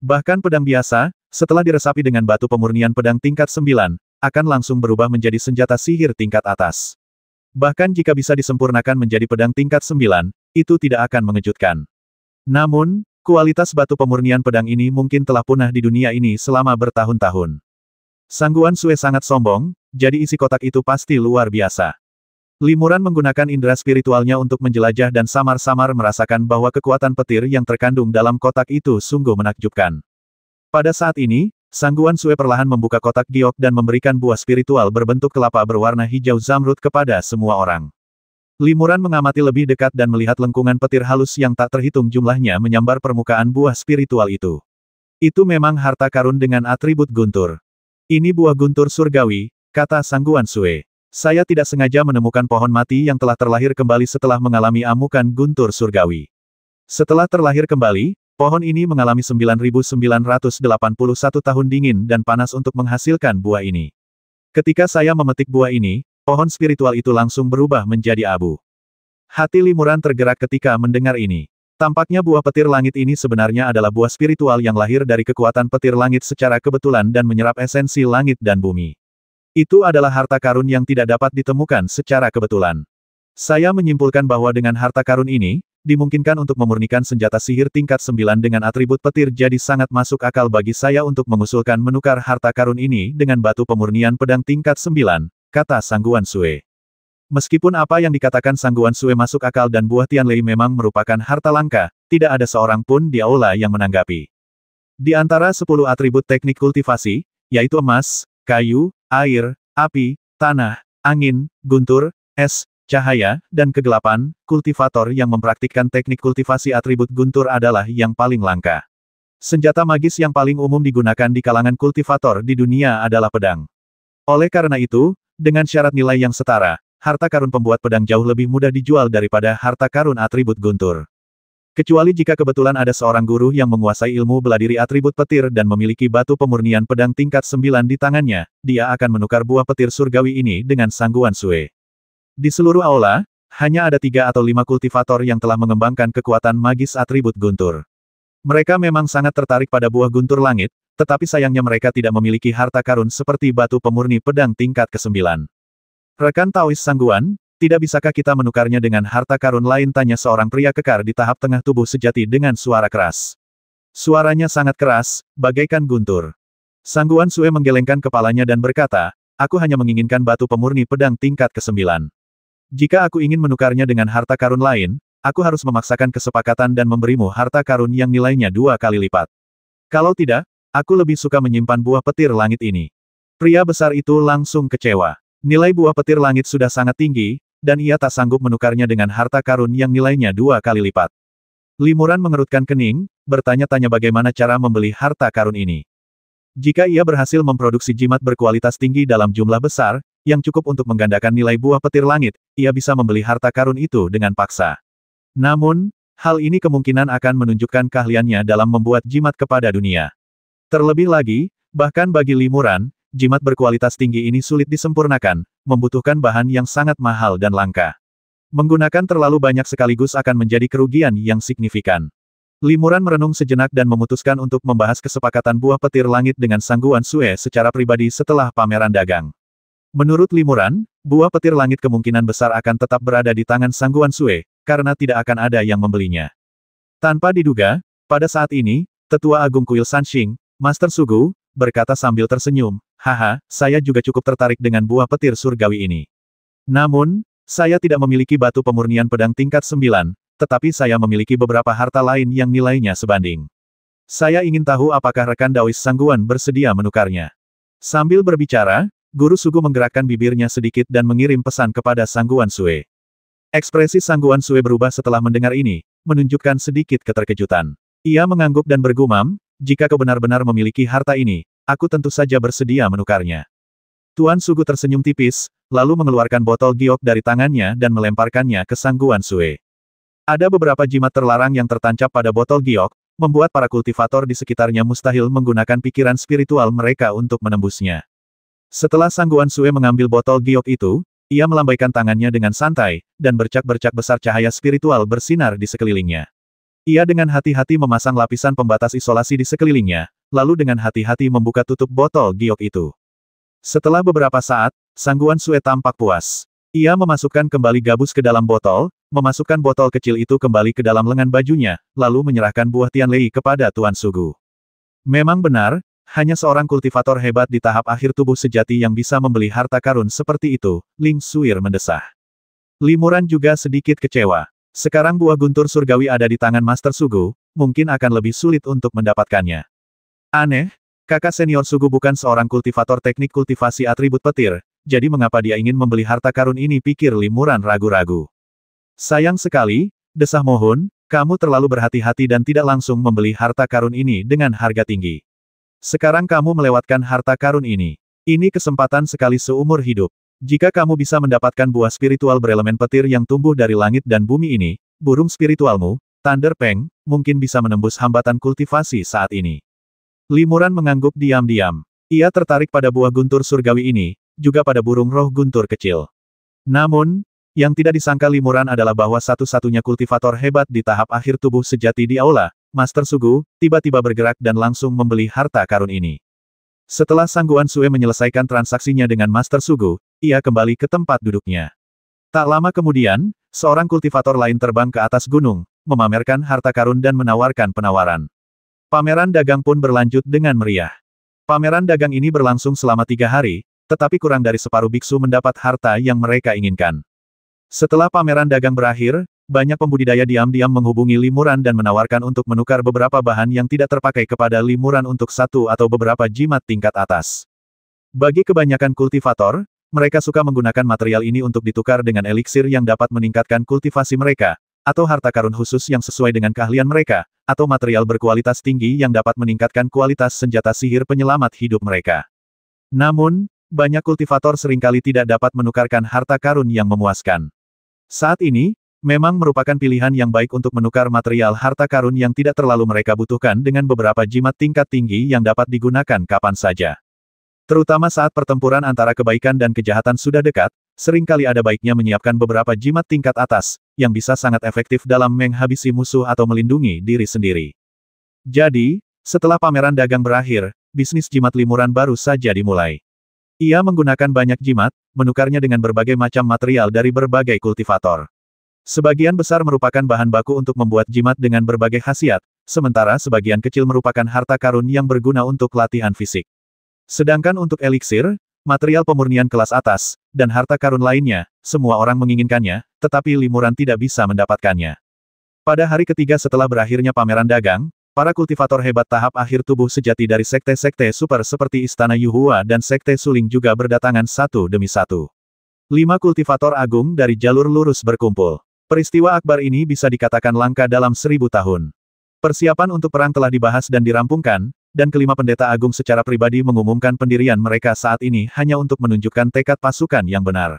Bahkan pedang biasa, setelah diresapi dengan batu pemurnian pedang tingkat 9, akan langsung berubah menjadi senjata sihir tingkat atas. Bahkan jika bisa disempurnakan menjadi pedang tingkat 9, itu tidak akan mengejutkan. Namun, kualitas batu pemurnian pedang ini mungkin telah punah di dunia ini selama bertahun-tahun. Sangguan Sue sangat sombong, jadi isi kotak itu pasti luar biasa. Limuran menggunakan indera spiritualnya untuk menjelajah dan samar-samar merasakan bahwa kekuatan petir yang terkandung dalam kotak itu sungguh menakjubkan. Pada saat ini, Sangguan Sue perlahan membuka kotak giok dan memberikan buah spiritual berbentuk kelapa berwarna hijau zamrud kepada semua orang. Limuran mengamati lebih dekat dan melihat lengkungan petir halus yang tak terhitung jumlahnya menyambar permukaan buah spiritual itu. Itu memang harta karun dengan atribut guntur. Ini buah guntur surgawi, kata Sangguan Sue. Saya tidak sengaja menemukan pohon mati yang telah terlahir kembali setelah mengalami amukan guntur surgawi. Setelah terlahir kembali, pohon ini mengalami 9.981 tahun dingin dan panas untuk menghasilkan buah ini. Ketika saya memetik buah ini, pohon spiritual itu langsung berubah menjadi abu. Hati Limuran tergerak ketika mendengar ini. Tampaknya buah petir langit ini sebenarnya adalah buah spiritual yang lahir dari kekuatan petir langit secara kebetulan dan menyerap esensi langit dan bumi. Itu adalah harta karun yang tidak dapat ditemukan secara kebetulan. Saya menyimpulkan bahwa dengan harta karun ini, dimungkinkan untuk memurnikan senjata sihir tingkat 9 dengan atribut petir jadi sangat masuk akal bagi saya untuk mengusulkan menukar harta karun ini dengan batu pemurnian pedang tingkat 9. Kata Sangguan Sue. Meskipun apa yang dikatakan Sangguan Sue masuk akal dan buah Tianlei memang merupakan harta langka, tidak ada seorang pun di aula yang menanggapi. Di antara 10 atribut teknik kultivasi, yaitu emas, kayu, air, api, tanah, angin, guntur, es, cahaya, dan kegelapan, kultivator yang mempraktikkan teknik kultivasi atribut guntur adalah yang paling langka. Senjata magis yang paling umum digunakan di kalangan kultivator di dunia adalah pedang. Oleh karena itu, dengan syarat nilai yang setara, harta karun pembuat pedang jauh lebih mudah dijual daripada harta karun atribut guntur. Kecuali jika kebetulan ada seorang guru yang menguasai ilmu bela diri atribut petir dan memiliki batu pemurnian pedang tingkat 9 di tangannya, dia akan menukar buah petir surgawi ini dengan Sangguan Sue. Di seluruh aula, hanya ada 3 atau 5 kultivator yang telah mengembangkan kekuatan magis atribut guntur. Mereka memang sangat tertarik pada buah guntur langit, tetapi sayangnya mereka tidak memiliki harta karun seperti batu pemurni pedang tingkat ke-9. Rekan Taois Sangguan, tidak bisakah kita menukarnya dengan harta karun lain, tanya seorang pria kekar di tahap tengah tubuh sejati dengan suara keras. Suaranya sangat keras, bagaikan guntur. Sangguan Sue menggelengkan kepalanya dan berkata, aku hanya menginginkan batu pemurni pedang tingkat ke-9. Jika aku ingin menukarnya dengan harta karun lain, aku harus memaksakan kesepakatan dan memberimu harta karun yang nilainya 2 kali lipat. Kalau tidak, aku lebih suka menyimpan buah petir langit ini. Pria besar itu langsung kecewa. Nilai buah petir langit sudah sangat tinggi, dan ia tak sanggup menukarnya dengan harta karun yang nilainya 2 kali lipat. Limuran mengerutkan kening, bertanya-tanya bagaimana cara membeli harta karun ini. Jika ia berhasil memproduksi jimat berkualitas tinggi dalam jumlah besar, yang cukup untuk menggandakan nilai buah petir langit, ia bisa membeli harta karun itu dengan paksa. Namun, hal ini kemungkinan akan menunjukkan keahliannya dalam membuat jimat kepada dunia. Terlebih lagi, bahkan bagi Limuran, jimat berkualitas tinggi ini sulit disempurnakan, membutuhkan bahan yang sangat mahal dan langka. Menggunakan terlalu banyak sekaligus akan menjadi kerugian yang signifikan. Limuran merenung sejenak dan memutuskan untuk membahas kesepakatan buah petir langit dengan Sangguan Sue secara pribadi setelah pameran dagang. Menurut Limuran, buah petir langit kemungkinan besar akan tetap berada di tangan Sangguan Sue, karena tidak akan ada yang membelinya. Tanpa diduga, pada saat ini, Tetua Agung Kuil Sanxing, Master Sugu, berkata sambil tersenyum, haha, saya juga cukup tertarik dengan buah petir surgawi ini. Namun, saya tidak memiliki batu pemurnian pedang tingkat 9, tetapi saya memiliki beberapa harta lain yang nilainya sebanding. Saya ingin tahu apakah rekan Daois Sangguan bersedia menukarnya. Sambil berbicara, Guru Sugu menggerakkan bibirnya sedikit dan mengirim pesan kepada Sangguan Sue. Ekspresi Sangguan Sue berubah setelah mendengar ini, menunjukkan sedikit keterkejutan. Ia mengangguk dan bergumam, jika kau benar-benar memiliki harta ini, aku tentu saja bersedia menukarnya. Tuan Sugu tersenyum tipis, lalu mengeluarkan botol giok dari tangannya dan melemparkannya ke Sangguan Sue. Ada beberapa jimat terlarang yang tertancap pada botol giok, membuat para kultivator di sekitarnya mustahil menggunakan pikiran spiritual mereka untuk menembusnya. Setelah Sangguan Sue mengambil botol giok itu, ia melambaikan tangannya dengan santai, dan bercak-bercak besar cahaya spiritual bersinar di sekelilingnya. Ia dengan hati-hati memasang lapisan pembatas isolasi di sekelilingnya, lalu dengan hati-hati membuka tutup botol giok itu. Setelah beberapa saat, Sangguan Sue tampak puas. Ia memasukkan kembali gabus ke dalam botol, memasukkan botol kecil itu kembali ke dalam lengan bajunya, lalu menyerahkan buah Tianlei kepada Tuan Sugu. Memang benar, hanya seorang kultivator hebat di tahap akhir tubuh sejati yang bisa membeli harta karun seperti itu, Ling Suir mendesah. Limuran juga sedikit kecewa. Sekarang buah guntur surgawi ada di tangan Master Sugu, mungkin akan lebih sulit untuk mendapatkannya. Aneh, Kakak senior Sugu bukan seorang kultivator teknik kultivasi atribut petir, jadi mengapa dia ingin membeli harta karun ini, pikir Limuran ragu-ragu. Sayang sekali, desah Mohun, kamu terlalu berhati-hati dan tidak langsung membeli harta karun ini dengan harga tinggi. Sekarang kamu melewatkan harta karun ini. Ini kesempatan sekali seumur hidup. Jika kamu bisa mendapatkan buah spiritual berelemen petir yang tumbuh dari langit dan bumi ini, burung spiritualmu, Thunder Peng, mungkin bisa menembus hambatan kultivasi saat ini. Limuran mengangguk diam-diam. Ia tertarik pada buah guntur surgawi ini, juga pada burung roh guntur kecil. Namun, yang tidak disangka Limuran adalah bahwa satu-satunya kultivator hebat di tahap akhir tubuh sejati di aula, Master Sugu, tiba-tiba bergerak dan langsung membeli harta karun ini. Setelah Sang Guan Sue menyelesaikan transaksinya dengan Master Sugu, ia kembali ke tempat duduknya. Tak lama kemudian, seorang kultivator lain terbang ke atas gunung, memamerkan harta karun dan menawarkan penawaran. Pameran dagang pun berlanjut dengan meriah. Pameran dagang ini berlangsung selama 3 hari, tetapi kurang dari separuh biksu mendapat harta yang mereka inginkan. Setelah pameran dagang berakhir, banyak pembudidaya diam-diam menghubungi Limuran dan menawarkan untuk menukar beberapa bahan yang tidak terpakai kepada Limuran untuk satu atau beberapa jimat tingkat atas. Bagi kebanyakan kultivator, mereka suka menggunakan material ini untuk ditukar dengan eliksir yang dapat meningkatkan kultivasi mereka, atau harta karun khusus yang sesuai dengan keahlian mereka, atau material berkualitas tinggi yang dapat meningkatkan kualitas senjata sihir penyelamat hidup mereka. Namun, banyak kultivator seringkali tidak dapat menukarkan harta karun yang memuaskan. Saat ini, memang merupakan pilihan yang baik untuk menukar material harta karun yang tidak terlalu mereka butuhkan dengan beberapa jimat tingkat tinggi yang dapat digunakan kapan saja. Terutama saat pertempuran antara kebaikan dan kejahatan sudah dekat, seringkali ada baiknya menyiapkan beberapa jimat tingkat atas, yang bisa sangat efektif dalam menghabisi musuh atau melindungi diri sendiri. Jadi, setelah pameran dagang berakhir, bisnis jimat Limuran baru saja dimulai. Ia menggunakan banyak jimat, menukarnya dengan berbagai macam material dari berbagai kultivator. Sebagian besar merupakan bahan baku untuk membuat jimat dengan berbagai khasiat, sementara sebagian kecil merupakan harta karun yang berguna untuk latihan fisik. Sedangkan untuk eliksir, material pemurnian kelas atas, dan harta karun lainnya, semua orang menginginkannya, tetapi Limuran tidak bisa mendapatkannya. Pada hari ketiga setelah berakhirnya pameran dagang, para kultivator hebat tahap akhir tubuh sejati dari sekte-sekte super seperti Istana Yuhua dan Sekte Suling juga berdatangan satu demi satu. 5 kultivator agung dari jalur lurus berkumpul. Peristiwa akbar ini bisa dikatakan langka dalam 1000 tahun. Persiapan untuk perang telah dibahas dan dirampungkan, dan kelima pendeta agung secara pribadi mengumumkan pendirian mereka saat ini hanya untuk menunjukkan tekad pasukan yang benar.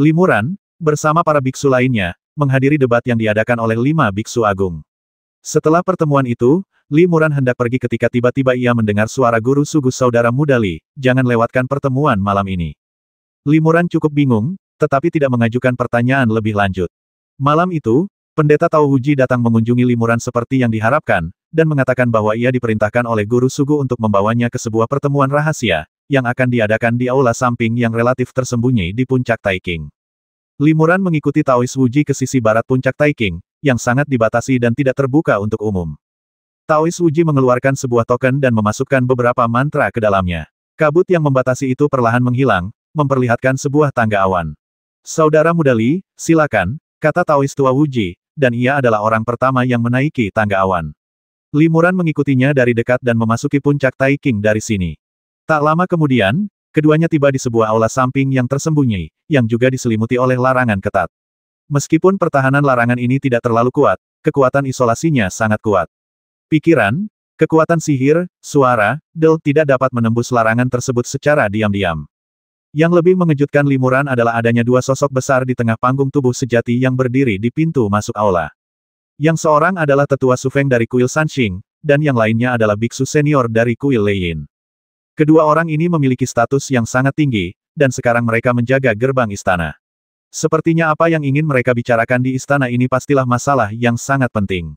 Limuran, bersama para biksu lainnya, menghadiri debat yang diadakan oleh 5 biksu agung. Setelah pertemuan itu, Limuran hendak pergi ketika tiba-tiba ia mendengar suara guru Sugu saudara muda Li, jangan lewatkan pertemuan malam ini. Limuran cukup bingung, tetapi tidak mengajukan pertanyaan lebih lanjut. Malam itu, Pendeta Tao Wuji datang mengunjungi Limuran seperti yang diharapkan, dan mengatakan bahwa ia diperintahkan oleh Guru Sugu untuk membawanya ke sebuah pertemuan rahasia, yang akan diadakan di aula samping yang relatif tersembunyi di puncak Taiking. Limuran mengikuti Taois Wuji ke sisi barat puncak Taiking, yang sangat dibatasi dan tidak terbuka untuk umum. Taois Wuji mengeluarkan sebuah token dan memasukkan beberapa mantra ke dalamnya. Kabut yang membatasi itu perlahan menghilang, memperlihatkan sebuah tangga awan. Saudara muda Li, silakan, kata Taois tua Wuji, dan ia adalah orang pertama yang menaiki tangga awan. Limuran mengikutinya dari dekat dan memasuki puncak Taiking dari sini. Tak lama kemudian, keduanya tiba di sebuah aula samping yang tersembunyi, yang juga diselimuti oleh larangan ketat. Meskipun pertahanan larangan ini tidak terlalu kuat, kekuatan isolasinya sangat kuat. Pikiran, kekuatan sihir, suara, del tidak dapat menembus larangan tersebut secara diam-diam. Yang lebih mengejutkan Limuran adalah adanya 2 sosok besar di tengah panggung tubuh sejati yang berdiri di pintu masuk aula. Yang seorang adalah tetua Sufeng dari kuil Sanxing, dan yang lainnya adalah biksu senior dari kuil Leiyin. Kedua orang ini memiliki status yang sangat tinggi, dan sekarang mereka menjaga gerbang istana. Sepertinya apa yang ingin mereka bicarakan di istana ini pastilah masalah yang sangat penting.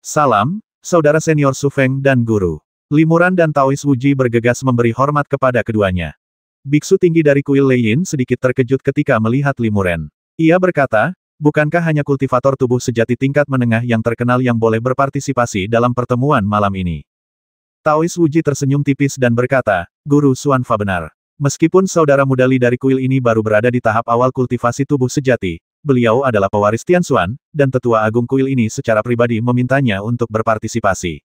Salam, saudara senior Sufeng dan guru. Limuran dan Taois Wuji bergegas memberi hormat kepada keduanya. Biksu tinggi dari kuil Leiyin sedikit terkejut ketika melihat Limuran. Ia berkata, bukankah hanya kultivator tubuh sejati tingkat menengah yang terkenal yang boleh berpartisipasi dalam pertemuan malam ini? Taois Wuji tersenyum tipis dan berkata, Guru Xuanfa benar. Meskipun saudara muda Li dari kuil ini baru berada di tahap awal kultivasi tubuh sejati, beliau adalah pewaris Tianxuan, dan tetua agung kuil ini secara pribadi memintanya untuk berpartisipasi.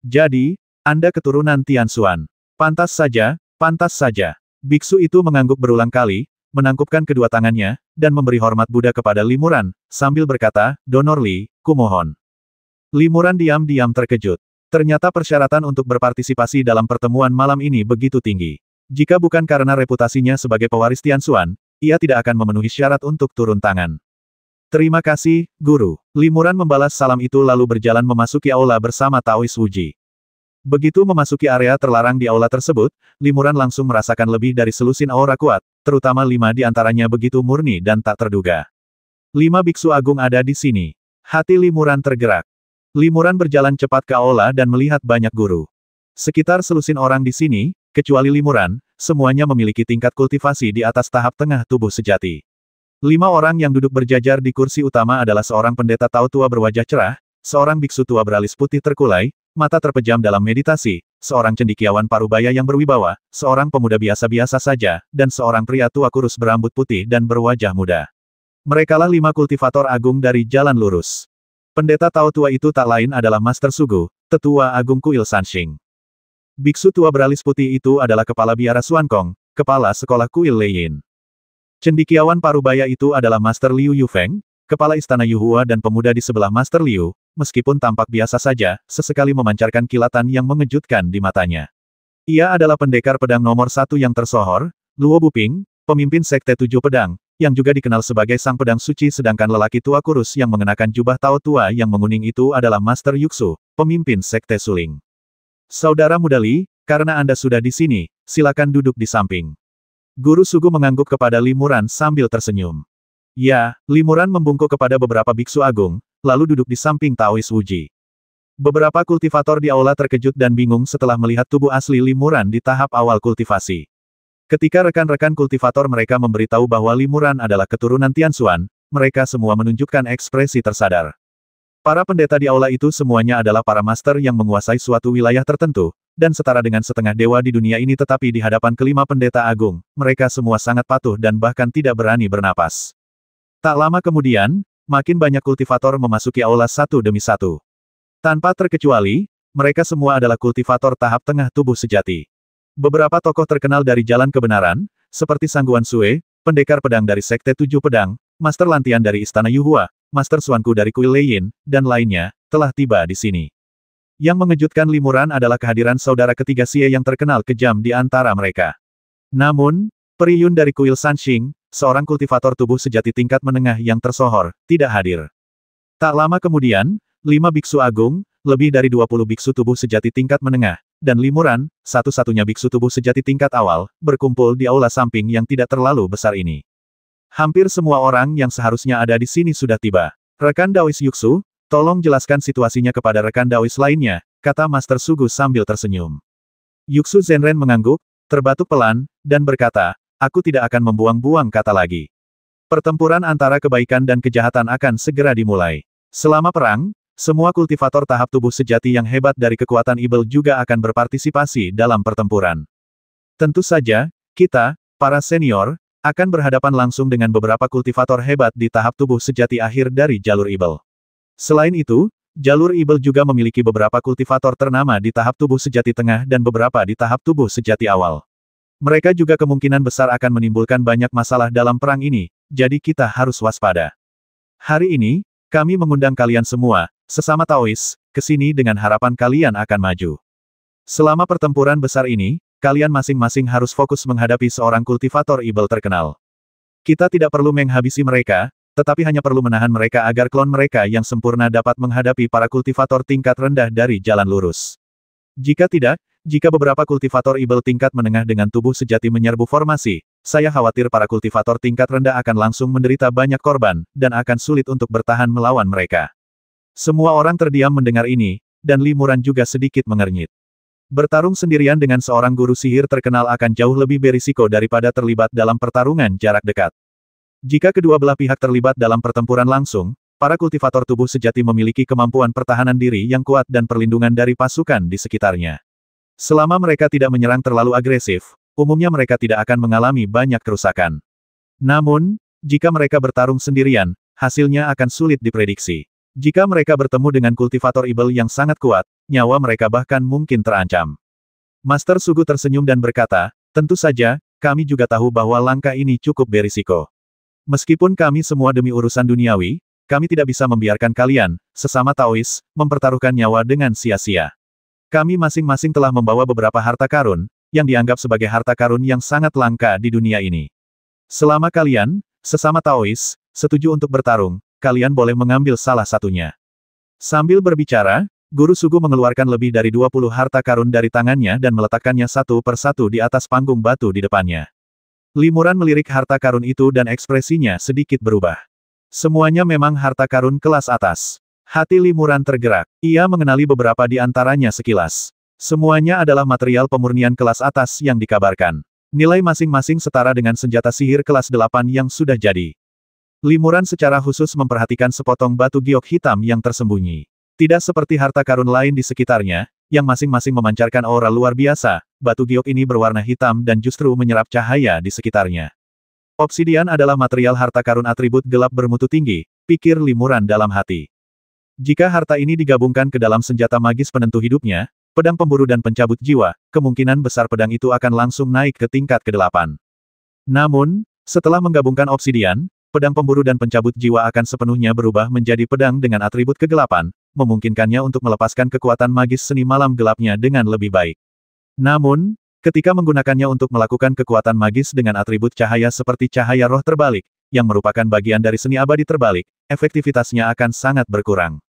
Jadi, Anda keturunan Tianxuan. Pantas saja, pantas saja. Biksu itu mengangguk berulang kali, menangkupkan kedua tangannya, dan memberi hormat Buddha kepada Limuran, sambil berkata, Donor Li, kumohon. Limuran diam-diam terkejut. Ternyata persyaratan untuk berpartisipasi dalam pertemuan malam ini begitu tinggi. Jika bukan karena reputasinya sebagai pewaris Tianxuan, ia tidak akan memenuhi syarat untuk turun tangan. Terima kasih, Guru. Limuran membalas salam itu lalu berjalan memasuki aula bersama Taois Wuji. Begitu memasuki area terlarang di aula tersebut, Limuran langsung merasakan lebih dari selusin aura kuat, terutama 5 di antaranya begitu murni dan tak terduga. 5 biksu agung ada di sini. Hati Limuran tergerak. Limuran berjalan cepat ke aula dan melihat banyak guru. Sekitar selusin orang di sini, kecuali Limuran, semuanya memiliki tingkat kultivasi di atas tahap tengah tubuh sejati. 5 orang yang duduk berjajar di kursi utama adalah seorang pendeta Tao tua berwajah cerah, seorang biksu tua beralis putih terkulai, mata terpejam dalam meditasi, seorang cendekiawan parubaya yang berwibawa, seorang pemuda biasa-biasa saja, dan seorang pria tua kurus berambut putih dan berwajah muda. Merekalah 5 kultivator agung dari Jalan Lurus. Pendeta Tao tua itu tak lain adalah Master Sugu, tetua agung Kuil Sanxing. Biksu tua beralis putih itu adalah kepala biara Xuankong, kepala sekolah Kuil Leiyin. Cendekiawan parubaya itu adalah Master Liu Yufeng, kepala istana Yuhua dan pemuda di sebelah Master Liu, meskipun tampak biasa saja, sesekali memancarkan kilatan yang mengejutkan di matanya. Ia adalah pendekar pedang nomor 1 yang tersohor, Luo Buping, pemimpin Sekte 7 Pedang, yang juga dikenal sebagai Sang Pedang Suci sedangkan lelaki tua kurus yang mengenakan jubah Tao tua yang menguning itu adalah Master Yuxu, pemimpin Sekte Suling. Saudara muda Li, karena Anda sudah di sini, silakan duduk di samping. Guru Sugu mengangguk kepada Limuran sambil tersenyum. Ya, Limuran membungkuk kepada beberapa biksu agung, lalu duduk di samping Taois Wuji. Beberapa kultivator di aula terkejut dan bingung setelah melihat tubuh asli Limuran di tahap awal kultivasi. Ketika rekan-rekan kultivator mereka memberitahu bahwa Limuran adalah keturunan Tianxuan, mereka semua menunjukkan ekspresi tersadar. Para pendeta di aula itu semuanya adalah para master yang menguasai suatu wilayah tertentu, dan setara dengan setengah dewa di dunia ini tetapi di hadapan kelima pendeta agung, mereka semua sangat patuh dan bahkan tidak berani bernapas. Tak lama kemudian, makin banyak kultivator memasuki aula satu demi satu. Tanpa terkecuali, mereka semua adalah kultivator tahap tengah tubuh sejati. Beberapa tokoh terkenal dari Jalan Kebenaran, seperti Sangguan Sue, pendekar pedang dari Sekte 7 Pedang, Master Lantian dari Istana Yuhua, Master Xuanku dari Kuil Leiyin, dan lainnya, telah tiba di sini. Yang mengejutkan Limuran adalah kehadiran saudara ketiga Xie yang terkenal kejam di antara mereka. Namun, Peri Yun dari Kuil Sanxing, seorang kultivator tubuh sejati tingkat menengah yang tersohor, tidak hadir. Tak lama kemudian, 5 biksu agung, lebih dari 20 biksu tubuh sejati tingkat menengah, dan Limuran, satu-satunya biksu tubuh sejati tingkat awal, berkumpul di aula samping yang tidak terlalu besar ini. Hampir semua orang yang seharusnya ada di sini sudah tiba. Rekan Daois Yuxu, tolong jelaskan situasinya kepada rekan Daois lainnya, kata Master Sugu sambil tersenyum. Yuxu Zhenren mengangguk, terbatuk pelan, dan berkata, aku tidak akan membuang-buang kata lagi. Pertempuran antara kebaikan dan kejahatan akan segera dimulai. Selama perang, semua kultivator tahap tubuh sejati yang hebat dari kekuatan Ibel juga akan berpartisipasi dalam pertempuran. Tentu saja, kita, para senior, akan berhadapan langsung dengan beberapa kultivator hebat di tahap tubuh sejati akhir dari jalur Ibel. Selain itu, jalur Ibel juga memiliki beberapa kultivator ternama di tahap tubuh sejati tengah dan beberapa di tahap tubuh sejati awal. Mereka juga kemungkinan besar akan menimbulkan banyak masalah dalam perang ini, jadi kita harus waspada. Hari ini, kami mengundang kalian semua, sesama Taois, ke sini dengan harapan kalian akan maju. Selama pertempuran besar ini, kalian masing-masing harus fokus menghadapi seorang kultivator Ibel terkenal. Kita tidak perlu menghabisi mereka, tetapi hanya perlu menahan mereka agar klon mereka yang sempurna dapat menghadapi para kultivator tingkat rendah dari Jalan Lurus. Jika tidak, jika beberapa kultivator Ibel tingkat menengah dengan tubuh sejati menyerbu formasi, saya khawatir para kultivator tingkat rendah akan langsung menderita banyak korban, dan akan sulit untuk bertahan melawan mereka. Semua orang terdiam mendengar ini, dan Limuran juga sedikit mengernyit. Bertarung sendirian dengan seorang guru sihir terkenal akan jauh lebih berisiko daripada terlibat dalam pertarungan jarak dekat. Jika kedua belah pihak terlibat dalam pertempuran langsung, para kultivator tubuh sejati memiliki kemampuan pertahanan diri yang kuat dan perlindungan dari pasukan di sekitarnya. Selama mereka tidak menyerang terlalu agresif, umumnya mereka tidak akan mengalami banyak kerusakan. Namun, jika mereka bertarung sendirian, hasilnya akan sulit diprediksi. Jika mereka bertemu dengan kultivator ibel yang sangat kuat, nyawa mereka bahkan mungkin terancam. Master Sugu tersenyum dan berkata, tentu saja, kami juga tahu bahwa langkah ini cukup berisiko. Meskipun kami semua demi urusan duniawi, kami tidak bisa membiarkan kalian, sesama Taois, mempertaruhkan nyawa dengan sia-sia. Kami masing-masing telah membawa beberapa harta karun, yang dianggap sebagai harta karun yang sangat langka di dunia ini. Selama kalian, sesama Taois, setuju untuk bertarung, kalian boleh mengambil salah satunya. Sambil berbicara, Guru Sugu mengeluarkan lebih dari 20 harta karun dari tangannya dan meletakkannya satu persatu di atas panggung batu di depannya. Limuran melirik harta karun itu dan ekspresinya sedikit berubah. Semuanya memang harta karun kelas atas. Hati Limuran tergerak. Ia mengenali beberapa di antaranya sekilas. Semuanya adalah material pemurnian kelas atas yang dikabarkan. Nilai masing-masing setara dengan senjata sihir kelas 8 yang sudah jadi. Limuran secara khusus memperhatikan sepotong batu giok hitam yang tersembunyi. Tidak seperti harta karun lain di sekitarnya, yang masing-masing memancarkan aura luar biasa, batu giok ini berwarna hitam dan justru menyerap cahaya di sekitarnya. Obsidian adalah material harta karun atribut gelap bermutu tinggi, pikir Limuran dalam hati. Jika harta ini digabungkan ke dalam senjata magis penentu hidupnya, pedang pemburu dan pencabut jiwa, kemungkinan besar pedang itu akan langsung naik ke tingkat ke-8. Namun, setelah menggabungkan obsidian, pedang pemburu dan pencabut jiwa akan sepenuhnya berubah menjadi pedang dengan atribut kegelapan, memungkinkannya untuk melepaskan kekuatan magis seni malam gelapnya dengan lebih baik. Namun, ketika menggunakannya untuk melakukan kekuatan magis dengan atribut cahaya seperti cahaya roh terbalik, yang merupakan bagian dari seni abadi terbalik, efektivitasnya akan sangat berkurang.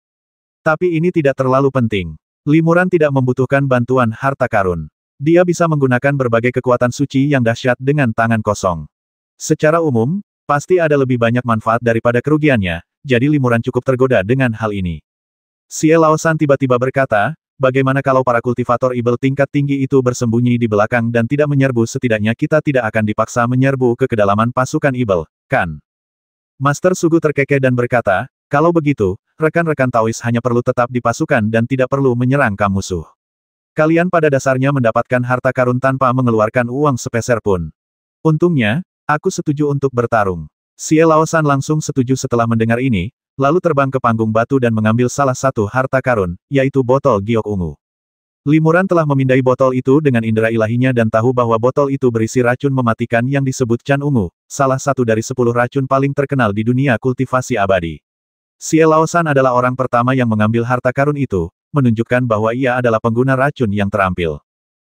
Tapi ini tidak terlalu penting. Limuran tidak membutuhkan bantuan harta karun. Dia bisa menggunakan berbagai kekuatan suci yang dahsyat dengan tangan kosong. Secara umum, pasti ada lebih banyak manfaat daripada kerugiannya, jadi Limuran cukup tergoda dengan hal ini. Xie Laosan tiba-tiba berkata, bagaimana kalau para kultivator ibel tingkat tinggi itu bersembunyi di belakang dan tidak menyerbu, setidaknya kita tidak akan dipaksa menyerbu ke kedalaman pasukan ibel, kan? Master Sugu terkekeh dan berkata, kalau begitu, rekan-rekan Taois hanya perlu tetap di pasukan dan tidak perlu menyerang kaum musuh. Kalian pada dasarnya mendapatkan harta karun tanpa mengeluarkan uang sepeser pun. Untungnya, aku setuju untuk bertarung. Xie Laosan langsung setuju setelah mendengar ini, lalu terbang ke panggung batu dan mengambil salah satu harta karun, yaitu botol giok ungu. Limuran telah memindai botol itu dengan indera ilahinya dan tahu bahwa botol itu berisi racun mematikan yang disebut Can Ungu, salah satu dari 10 racun paling terkenal di dunia kultivasi abadi. Xie Laosan adalah orang pertama yang mengambil harta karun itu, menunjukkan bahwa ia adalah pengguna racun yang terampil.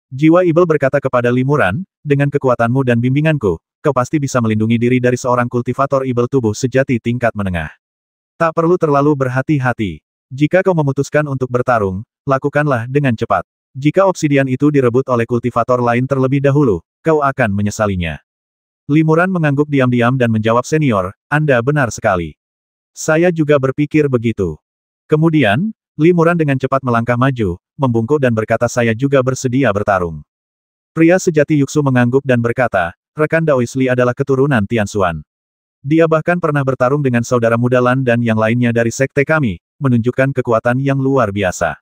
Jiwa ibel berkata kepada Limuran, dengan kekuatanmu dan bimbinganku, kau pasti bisa melindungi diri dari seorang kultivator ibel tubuh sejati tingkat menengah. Tak perlu terlalu berhati-hati. Jika kau memutuskan untuk bertarung, lakukanlah dengan cepat. Jika obsidian itu direbut oleh kultivator lain terlebih dahulu, kau akan menyesalinya. Limuran mengangguk diam-diam dan menjawab, senior, Anda benar sekali. Saya juga berpikir begitu. Kemudian, Limuran dengan cepat melangkah maju, membungkuk dan berkata, saya juga bersedia bertarung. Pria sejati Yuksu mengangguk dan berkata, rekan Daois Li adalah keturunan Tianxuan. Dia bahkan pernah bertarung dengan saudara muda Lan dan yang lainnya dari sekte kami, menunjukkan kekuatan yang luar biasa.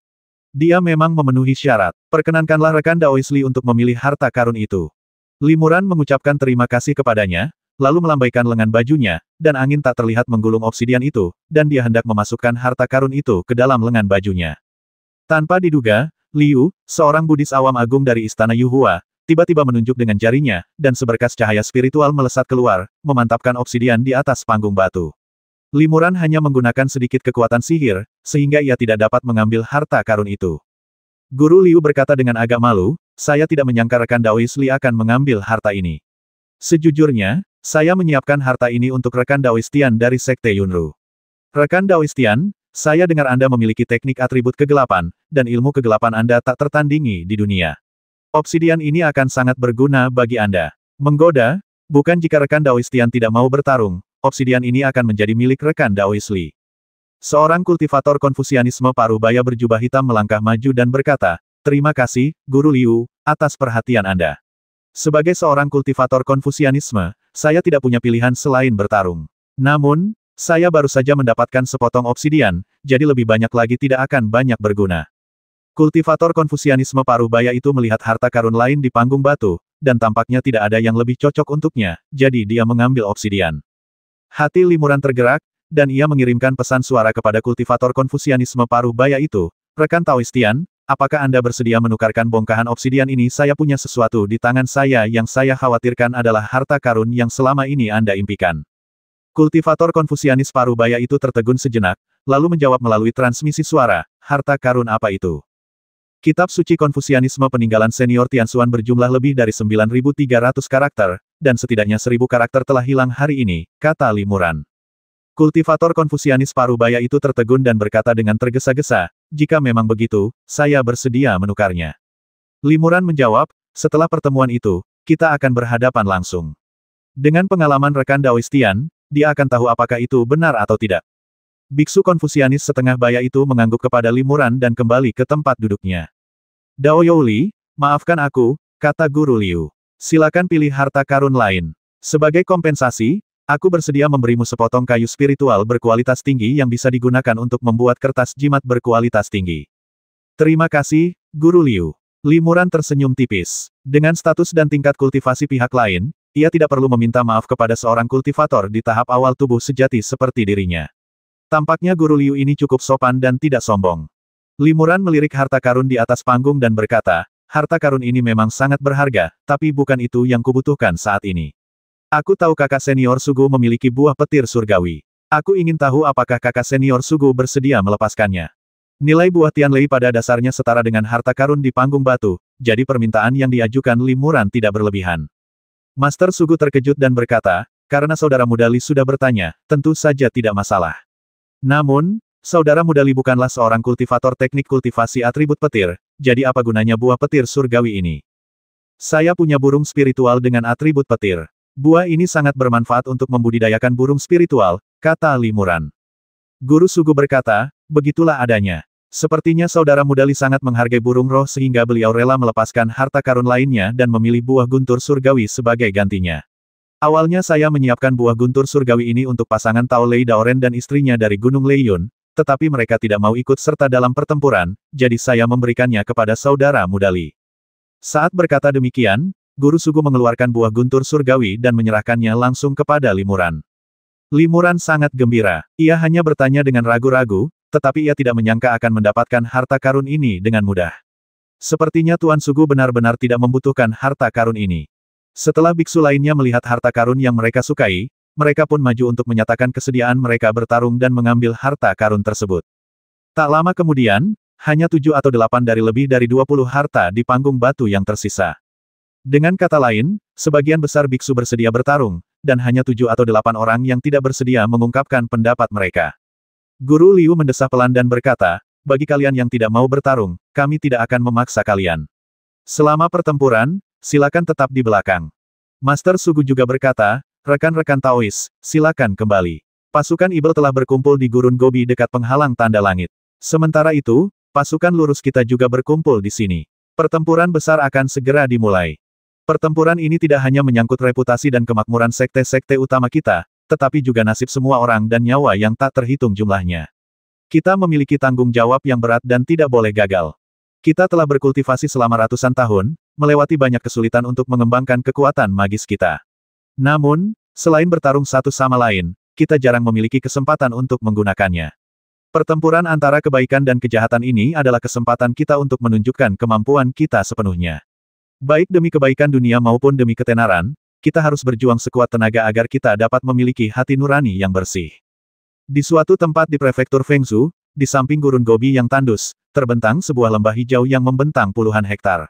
Dia memang memenuhi syarat. Perkenankanlah rekan Daois Li untuk memilih harta karun itu. Limuran mengucapkan terima kasih kepadanya, lalu melambaikan lengan bajunya, dan angin tak terlihat menggulung obsidian itu, dan dia hendak memasukkan harta karun itu ke dalam lengan bajunya. Tanpa diduga, Liu, seorang Buddhis awam agung dari istana Yuhua, tiba-tiba menunjuk dengan jarinya, dan seberkas cahaya spiritual melesat keluar, memantapkan obsidian di atas panggung batu. Limuran hanya menggunakan sedikit kekuatan sihir, sehingga ia tidak dapat mengambil harta karun itu. Guru Liu berkata dengan agak malu, saya tidak menyangka rekan Daois Li akan mengambil harta ini. Sejujurnya, saya menyiapkan harta ini untuk rekan Daois Tian dari sekte Yunru. Rekan Daois Tian, saya dengar Anda memiliki teknik atribut kegelapan, dan ilmu kegelapan Anda tak tertandingi di dunia. Obsidian ini akan sangat berguna bagi Anda. Menggoda, bukan jika rekan Daois Tian tidak mau bertarung, obsidian ini akan menjadi milik rekan Daois Li. Seorang kultivator Konfusianisme parubaya berjubah hitam melangkah maju dan berkata, terima kasih, Guru Liu, atas perhatian Anda. Sebagai seorang kultivator Konfusianisme, saya tidak punya pilihan selain bertarung. Namun, saya baru saja mendapatkan sepotong obsidian, jadi lebih banyak lagi tidak akan banyak berguna. Kultivator Konfusianisme parubaya itu melihat harta karun lain di panggung batu, dan tampaknya tidak ada yang lebih cocok untuknya, jadi dia mengambil obsidian. Hati Limuran tergerak, dan ia mengirimkan pesan suara kepada kultivator konfusianisme paruh baya itu. Rekan Taoist Tian, apakah Anda bersedia menukarkan bongkahan obsidian ini? Saya punya sesuatu di tangan saya yang saya khawatirkan adalah harta karun yang selama ini Anda impikan. Kultivator konfusianis paruh baya itu tertegun sejenak, lalu menjawab melalui transmisi suara, harta karun apa itu? Kitab suci konfusianisme peninggalan senior Tianxuan berjumlah lebih dari 9.300 karakter, dan setidaknya 1.000 karakter telah hilang hari ini, kata Limuran. Kultivator konfusianis paruh baya itu tertegun dan berkata dengan tergesa-gesa, jika memang begitu, saya bersedia menukarnya. Limuran menjawab, setelah pertemuan itu, kita akan berhadapan langsung. Dengan pengalaman rekan Daoist Tian, dia akan tahu apakah itu benar atau tidak. Biksu konfusianis setengah baya itu mengangguk kepada Limuran dan kembali ke tempat duduknya. Dao Youli, maafkan aku, kata Guru Liu. Silakan pilih harta karun lain. Sebagai kompensasi, aku bersedia memberimu sepotong kayu spiritual berkualitas tinggi yang bisa digunakan untuk membuat kertas jimat berkualitas tinggi. Terima kasih, Guru Liu. Limuran tersenyum tipis. Dengan status dan tingkat kultivasi pihak lain, ia tidak perlu meminta maaf kepada seorang kultivator di tahap awal tubuh sejati seperti dirinya. Tampaknya Guru Liu ini cukup sopan dan tidak sombong. Limuran melirik harta karun di atas panggung dan berkata, harta karun ini memang sangat berharga, tapi bukan itu yang kubutuhkan saat ini. Aku tahu kakak senior Sugu memiliki buah petir surgawi. Aku ingin tahu apakah kakak senior Sugu bersedia melepaskannya. Nilai buah Tianlei pada dasarnya setara dengan harta karun di panggung batu, jadi permintaan yang diajukan Limuran tidak berlebihan. Master Sugu terkejut dan berkata, karena saudara muda Li sudah bertanya, tentu saja tidak masalah. Namun, saudara muda Li bukanlah seorang kultivator teknik kultivasi atribut petir, jadi apa gunanya buah petir surgawi ini? Saya punya burung spiritual dengan atribut petir. Buah ini sangat bermanfaat untuk membudidayakan burung spiritual, kata Limuran. Guru Sugu berkata, begitulah adanya. Sepertinya saudara muda Li sangat menghargai burung roh sehingga beliau rela melepaskan harta karun lainnya dan memilih buah guntur surgawi sebagai gantinya. Awalnya saya menyiapkan buah guntur surgawi ini untuk pasangan Tao Lei Daoren dan istrinya dari Gunung Leiyun, tetapi mereka tidak mau ikut serta dalam pertempuran, jadi saya memberikannya kepada saudara muda Li. Saat berkata demikian, Guru Sugu mengeluarkan buah guntur surgawi dan menyerahkannya langsung kepada Limuran. Limuran sangat gembira. Ia hanya bertanya dengan ragu-ragu, tetapi ia tidak menyangka akan mendapatkan harta karun ini dengan mudah. Sepertinya Tuan Sugu benar-benar tidak membutuhkan harta karun ini. Setelah biksu lainnya melihat harta karun yang mereka sukai, mereka pun maju untuk menyatakan kesediaan mereka bertarung dan mengambil harta karun tersebut. Tak lama kemudian, hanya 7 atau 8 dari lebih dari 20 harta di panggung batu yang tersisa. Dengan kata lain, sebagian besar biksu bersedia bertarung, dan hanya 7 atau 8 orang yang tidak bersedia mengungkapkan pendapat mereka. Guru Liu mendesah pelan dan berkata, bagi kalian yang tidak mau bertarung, kami tidak akan memaksa kalian. Selama pertempuran, silakan tetap di belakang. Master Sugu juga berkata, rekan-rekan Taois, silakan kembali. Pasukan Ibel telah berkumpul di Gurun Gobi dekat penghalang tanda langit. Sementara itu, pasukan lurus kita juga berkumpul di sini. Pertempuran besar akan segera dimulai. Pertempuran ini tidak hanya menyangkut reputasi dan kemakmuran sekte-sekte utama kita, tetapi juga nasib semua orang dan nyawa yang tak terhitung jumlahnya. Kita memiliki tanggung jawab yang berat dan tidak boleh gagal. Kita telah berkultivasi selama ratusan tahun, melewati banyak kesulitan untuk mengembangkan kekuatan magis kita. Namun, selain bertarung satu sama lain, kita jarang memiliki kesempatan untuk menggunakannya. Pertempuran antara kebaikan dan kejahatan ini adalah kesempatan kita untuk menunjukkan kemampuan kita sepenuhnya. Baik demi kebaikan dunia maupun demi ketenaran, kita harus berjuang sekuat tenaga agar kita dapat memiliki hati nurani yang bersih. Di suatu tempat di prefektur Fengzhou, di samping Gurun Gobi yang tandus, terbentang sebuah lembah hijau yang membentang puluhan hektar.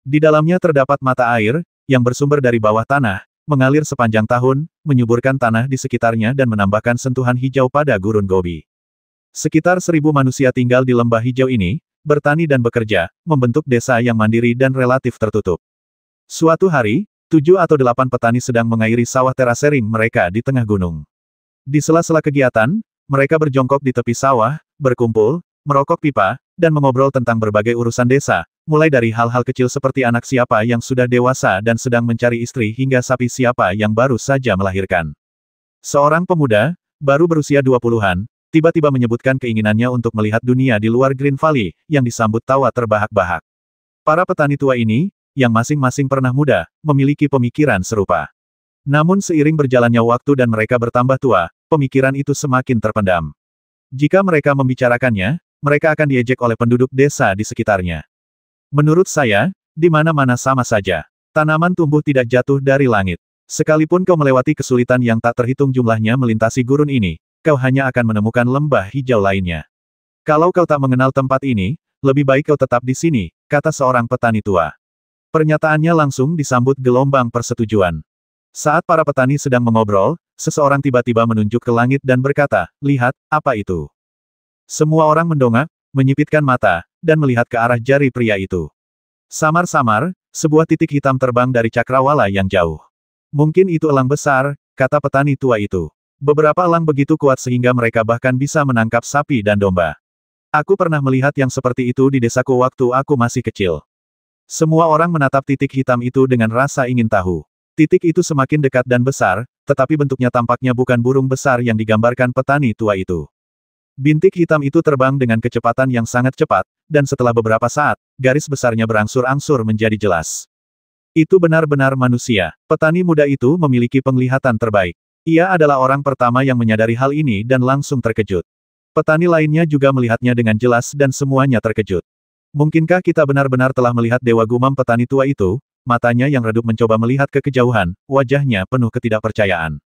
Di dalamnya terdapat mata air, yang bersumber dari bawah tanah, mengalir sepanjang tahun, menyuburkan tanah di sekitarnya dan menambahkan sentuhan hijau pada Gurun Gobi. Sekitar 1.000 manusia tinggal di lembah hijau ini, bertani dan bekerja, membentuk desa yang mandiri dan relatif tertutup. Suatu hari, 7 atau 8 petani sedang mengairi sawah terasering mereka di tengah gunung. Di sela-sela kegiatan, mereka berjongkok di tepi sawah, berkumpul, merokok pipa, dan mengobrol tentang berbagai urusan desa, mulai dari hal-hal kecil seperti anak siapa yang sudah dewasa dan sedang mencari istri hingga sapi siapa yang baru saja melahirkan. Seorang pemuda, baru berusia 20-an, tiba-tiba menyebutkan keinginannya untuk melihat dunia di luar Green Valley, yang disambut tawa terbahak-bahak. Para petani tua ini, yang masing-masing pernah muda, memiliki pemikiran serupa. Namun seiring berjalannya waktu dan mereka bertambah tua, pemikiran itu semakin terpendam. Jika mereka membicarakannya, mereka akan diejek oleh penduduk desa di sekitarnya. Menurut saya, di mana-mana sama saja. Tanaman tumbuh tidak jatuh dari langit. Sekalipun kau melewati kesulitan yang tak terhitung jumlahnya melintasi gurun ini, kau hanya akan menemukan lembah hijau lainnya. Kalau kau tak mengenal tempat ini, lebih baik kau tetap di sini, kata seorang petani tua. Pernyataannya langsung disambut gelombang persetujuan. Saat para petani sedang mengobrol, seseorang tiba-tiba menunjuk ke langit dan berkata, "Lihat, apa itu?" Semua orang mendongak, menyipitkan mata, dan melihat ke arah jari pria itu. Samar-samar, sebuah titik hitam terbang dari cakrawala yang jauh. Mungkin itu elang besar, kata petani tua itu. Beberapa elang begitu kuat sehingga mereka bahkan bisa menangkap sapi dan domba. Aku pernah melihat yang seperti itu di desaku waktu aku masih kecil. Semua orang menatap titik hitam itu dengan rasa ingin tahu. Titik itu semakin dekat dan besar, tetapi bentuknya tampaknya bukan burung besar yang digambarkan petani tua itu. Bintik hitam itu terbang dengan kecepatan yang sangat cepat, dan setelah beberapa saat, garis besarnya berangsur-angsur menjadi jelas. Itu benar-benar manusia. Petani muda itu memiliki penglihatan terbaik. Ia adalah orang pertama yang menyadari hal ini dan langsung terkejut. Petani lainnya juga melihatnya dengan jelas dan semuanya terkejut. Mungkinkah kita benar-benar telah melihat dewa, gumam petani tua itu? Matanya yang redup mencoba melihat ke kejauhan, wajahnya penuh ketidakpercayaan.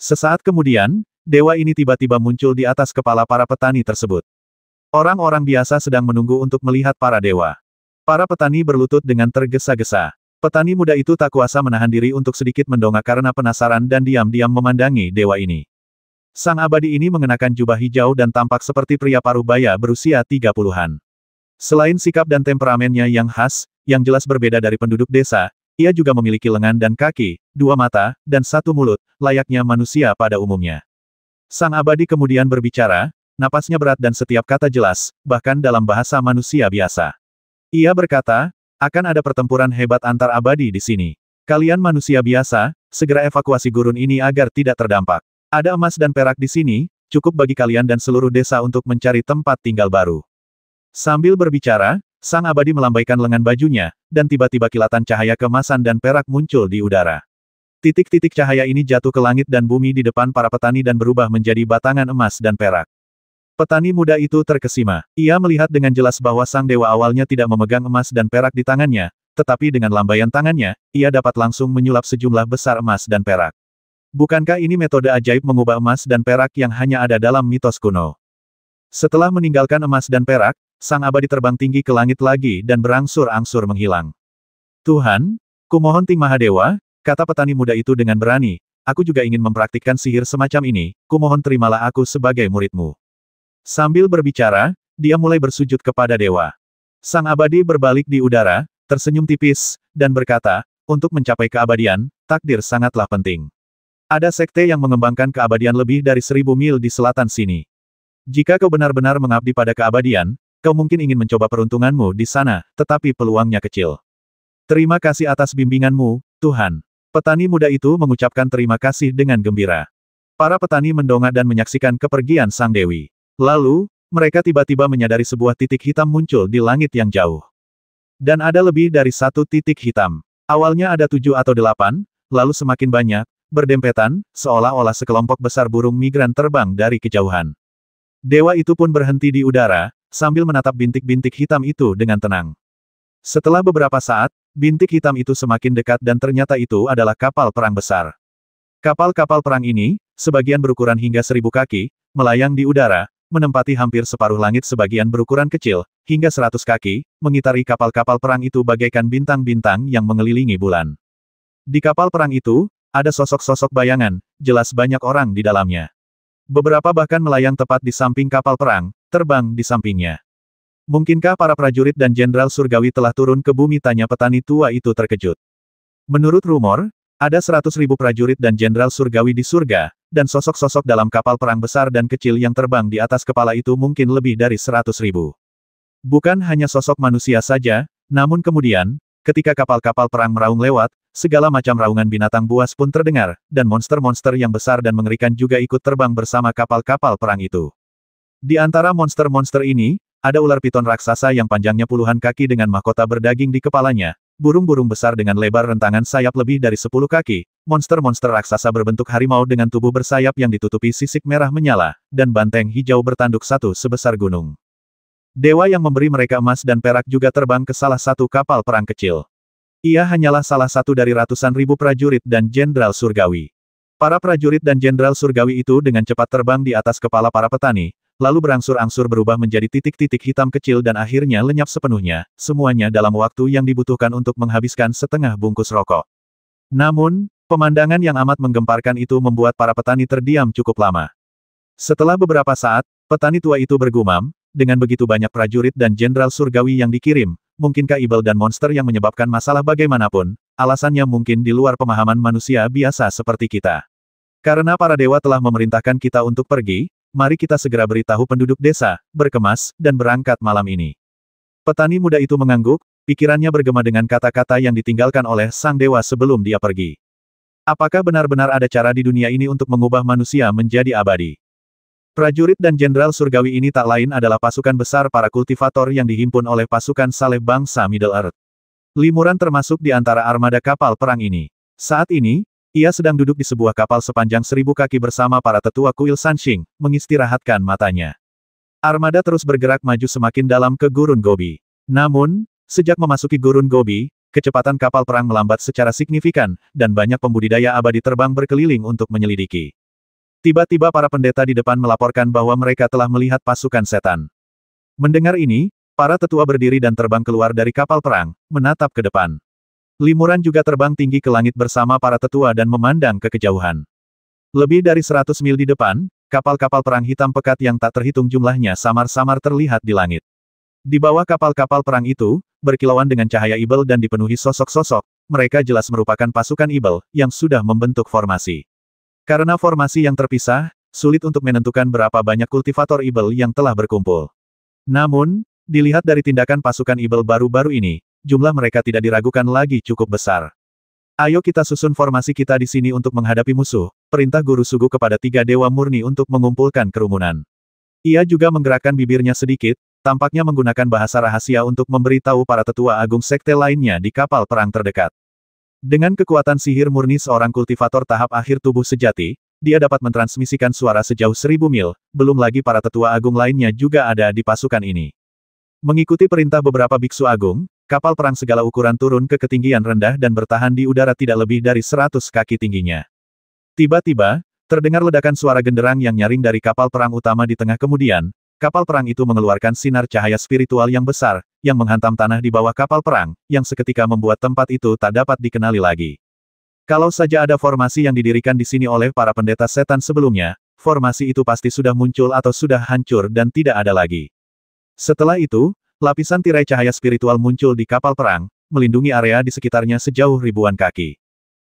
Sesaat kemudian, dewa ini tiba-tiba muncul di atas kepala para petani tersebut. Orang-orang biasa sedang menunggu untuk melihat para dewa. Para petani berlutut dengan tergesa-gesa. Petani muda itu tak kuasa menahan diri untuk sedikit mendongak karena penasaran dan diam-diam memandangi dewa ini. Sang abadi ini mengenakan jubah hijau dan tampak seperti pria parubaya berusia 30-an. Selain sikap dan temperamennya yang khas, yang jelas berbeda dari penduduk desa, ia juga memiliki lengan dan kaki, 2 mata, dan 1 mulut, layaknya manusia pada umumnya. Sang abadi kemudian berbicara, napasnya berat dan setiap kata jelas, bahkan dalam bahasa manusia biasa. Ia berkata, akan ada pertempuran hebat antar abadi di sini. Kalian manusia biasa, segera evakuasi gurun ini agar tidak terdampak. Ada emas dan perak di sini, cukup bagi kalian dan seluruh desa untuk mencari tempat tinggal baru. Sambil berbicara, sang abadi melambaikan lengan bajunya, dan tiba-tiba kilatan cahaya keemasan dan perak muncul di udara. Titik-titik cahaya ini jatuh ke langit dan bumi di depan para petani dan berubah menjadi batangan emas dan perak. Petani muda itu terkesima. Ia melihat dengan jelas bahwa sang dewa awalnya tidak memegang emas dan perak di tangannya, tetapi dengan lambaian tangannya, ia dapat langsung menyulap sejumlah besar emas dan perak. Bukankah ini metode ajaib mengubah emas dan perak yang hanya ada dalam mitos kuno? Setelah meninggalkan emas dan perak, sang abadi terbang tinggi ke langit lagi dan berangsur-angsur menghilang. Tuhan, kumohon Ting Mahadewa, kata petani muda itu dengan berani, aku juga ingin mempraktikkan sihir semacam ini, kumohon terimalah aku sebagai muridmu. Sambil berbicara, dia mulai bersujud kepada dewa. Sang abadi berbalik di udara, tersenyum tipis, dan berkata, untuk mencapai keabadian, takdir sangatlah penting. Ada sekte yang mengembangkan keabadian lebih dari 1000 mil di selatan sini. Jika kau benar-benar mengabdi pada keabadian, kau mungkin ingin mencoba peruntunganmu di sana, tetapi peluangnya kecil. Terima kasih atas bimbinganmu, Tuhan. Petani muda itu mengucapkan terima kasih dengan gembira. Para petani mendongak dan menyaksikan kepergian sang dewi. Lalu, mereka tiba-tiba menyadari sebuah titik hitam muncul di langit yang jauh. Dan ada lebih dari 1 titik hitam. Awalnya ada 7 atau 8, lalu semakin banyak, berdempetan, seolah-olah sekelompok besar burung migran terbang dari kejauhan. Dewa itu pun berhenti di udara, sambil menatap bintik-bintik hitam itu dengan tenang. Setelah beberapa saat, bintik hitam itu semakin dekat dan ternyata itu adalah kapal perang besar. Kapal-kapal perang ini, sebagian berukuran hingga 1000 kaki, melayang di udara, menempati hampir separuh langit, sebagian berukuran kecil, hingga 100 kaki, mengitari kapal-kapal perang itu bagaikan bintang-bintang yang mengelilingi bulan. Di kapal perang itu, ada sosok-sosok bayangan, jelas banyak orang di dalamnya. Beberapa bahkan melayang tepat di samping kapal perang, terbang di sampingnya. Mungkinkah para prajurit dan jenderal surgawi telah turun ke bumi, tanya petani tua itu terkejut. Menurut rumor, ada 100.000 prajurit dan jenderal surgawi di surga, dan sosok-sosok dalam kapal perang besar dan kecil yang terbang di atas kepala itu mungkin lebih dari 100.000. Bukan hanya sosok manusia saja, namun kemudian, ketika kapal-kapal perang meraung lewat, segala macam raungan binatang buas pun terdengar, dan monster-monster yang besar dan mengerikan juga ikut terbang bersama kapal-kapal perang itu. Di antara monster-monster ini, ada ular piton raksasa yang panjangnya puluhan kaki dengan mahkota berdaging di kepalanya, burung-burung besar dengan lebar rentangan sayap lebih dari 10 kaki, monster-monster raksasa berbentuk harimau dengan tubuh bersayap yang ditutupi sisik merah menyala, dan banteng hijau bertanduk satu sebesar gunung. Dewa yang memberi mereka emas dan perak juga terbang ke salah satu kapal perang kecil. Ia hanyalah salah satu dari ratusan ribu prajurit dan jenderal surgawi. Para prajurit dan jenderal surgawi itu dengan cepat terbang di atas kepala para petani, lalu berangsur-angsur berubah menjadi titik-titik hitam kecil dan akhirnya lenyap sepenuhnya, semuanya dalam waktu yang dibutuhkan untuk menghabiskan setengah bungkus rokok. Namun, pemandangan yang amat menggemparkan itu membuat para petani terdiam cukup lama. Setelah beberapa saat, petani tua itu bergumam, dengan begitu banyak prajurit dan jenderal surgawi yang dikirim, mungkinkah ibel dan monster yang menyebabkan masalah bagaimanapun, alasannya mungkin di luar pemahaman manusia biasa seperti kita. Karena para dewa telah memerintahkan kita untuk pergi, mari kita segera beritahu penduduk desa, berkemas, dan berangkat malam ini. Petani muda itu mengangguk, pikirannya bergema dengan kata-kata yang ditinggalkan oleh sang dewa sebelum dia pergi. Apakah benar-benar ada cara di dunia ini untuk mengubah manusia menjadi abadi? Prajurit dan jenderal surgawi ini tak lain adalah pasukan besar para kultivator yang dihimpun oleh pasukan saleh bangsa Middle Earth. Limuran termasuk di antara armada kapal perang ini. Saat ini, ia sedang duduk di sebuah kapal sepanjang 1000 kaki bersama para tetua kuil Sanxing, mengistirahatkan matanya. Armada terus bergerak maju semakin dalam ke Gurun Gobi. Namun, sejak memasuki Gurun Gobi, kecepatan kapal perang melambat secara signifikan, dan banyak pembudidaya abadi terbang berkeliling untuk menyelidiki. Tiba-tiba para pendeta di depan melaporkan bahwa mereka telah melihat pasukan setan. Mendengar ini, para tetua berdiri dan terbang keluar dari kapal perang, menatap ke depan. Limuran juga terbang tinggi ke langit bersama para tetua dan memandang ke kejauhan. Lebih dari 100 mil di depan, kapal-kapal perang hitam pekat yang tak terhitung jumlahnya samar-samar terlihat di langit. Di bawah kapal-kapal perang itu, berkilauan dengan cahaya ibel dan dipenuhi sosok-sosok, mereka jelas merupakan pasukan ibel, yang sudah membentuk formasi. Karena formasi yang terpisah, sulit untuk menentukan berapa banyak kultivator ibel yang telah berkumpul. Namun, dilihat dari tindakan pasukan ibel baru-baru ini, jumlah mereka tidak diragukan lagi cukup besar. Ayo kita susun formasi kita di sini untuk menghadapi musuh, perintah Guru Sugu kepada 3 dewa murni untuk mengumpulkan kerumunan. Ia juga menggerakkan bibirnya sedikit, tampaknya menggunakan bahasa rahasia untuk memberitahu para tetua agung sekte lainnya di kapal perang terdekat. Dengan kekuatan sihir murni seorang kultivator tahap akhir tubuh sejati, dia dapat mentransmisikan suara sejauh 1000 mil, belum lagi para tetua agung lainnya juga ada di pasukan ini. Mengikuti perintah beberapa biksu agung, kapal perang segala ukuran turun ke ketinggian rendah dan bertahan di udara tidak lebih dari 100 kaki tingginya. Tiba-tiba, terdengar ledakan suara genderang yang nyaring dari kapal perang utama di tengah kemudian, kapal perang itu mengeluarkan sinar cahaya spiritual yang besar, yang menghantam tanah di bawah kapal perang, yang seketika membuat tempat itu tak dapat dikenali lagi. Kalau saja ada formasi yang didirikan di sini oleh para pendeta setan sebelumnya, formasi itu pasti sudah muncul atau sudah hancur dan tidak ada lagi. Setelah itu, lapisan tirai cahaya spiritual muncul di kapal perang, melindungi area di sekitarnya sejauh ribuan kaki.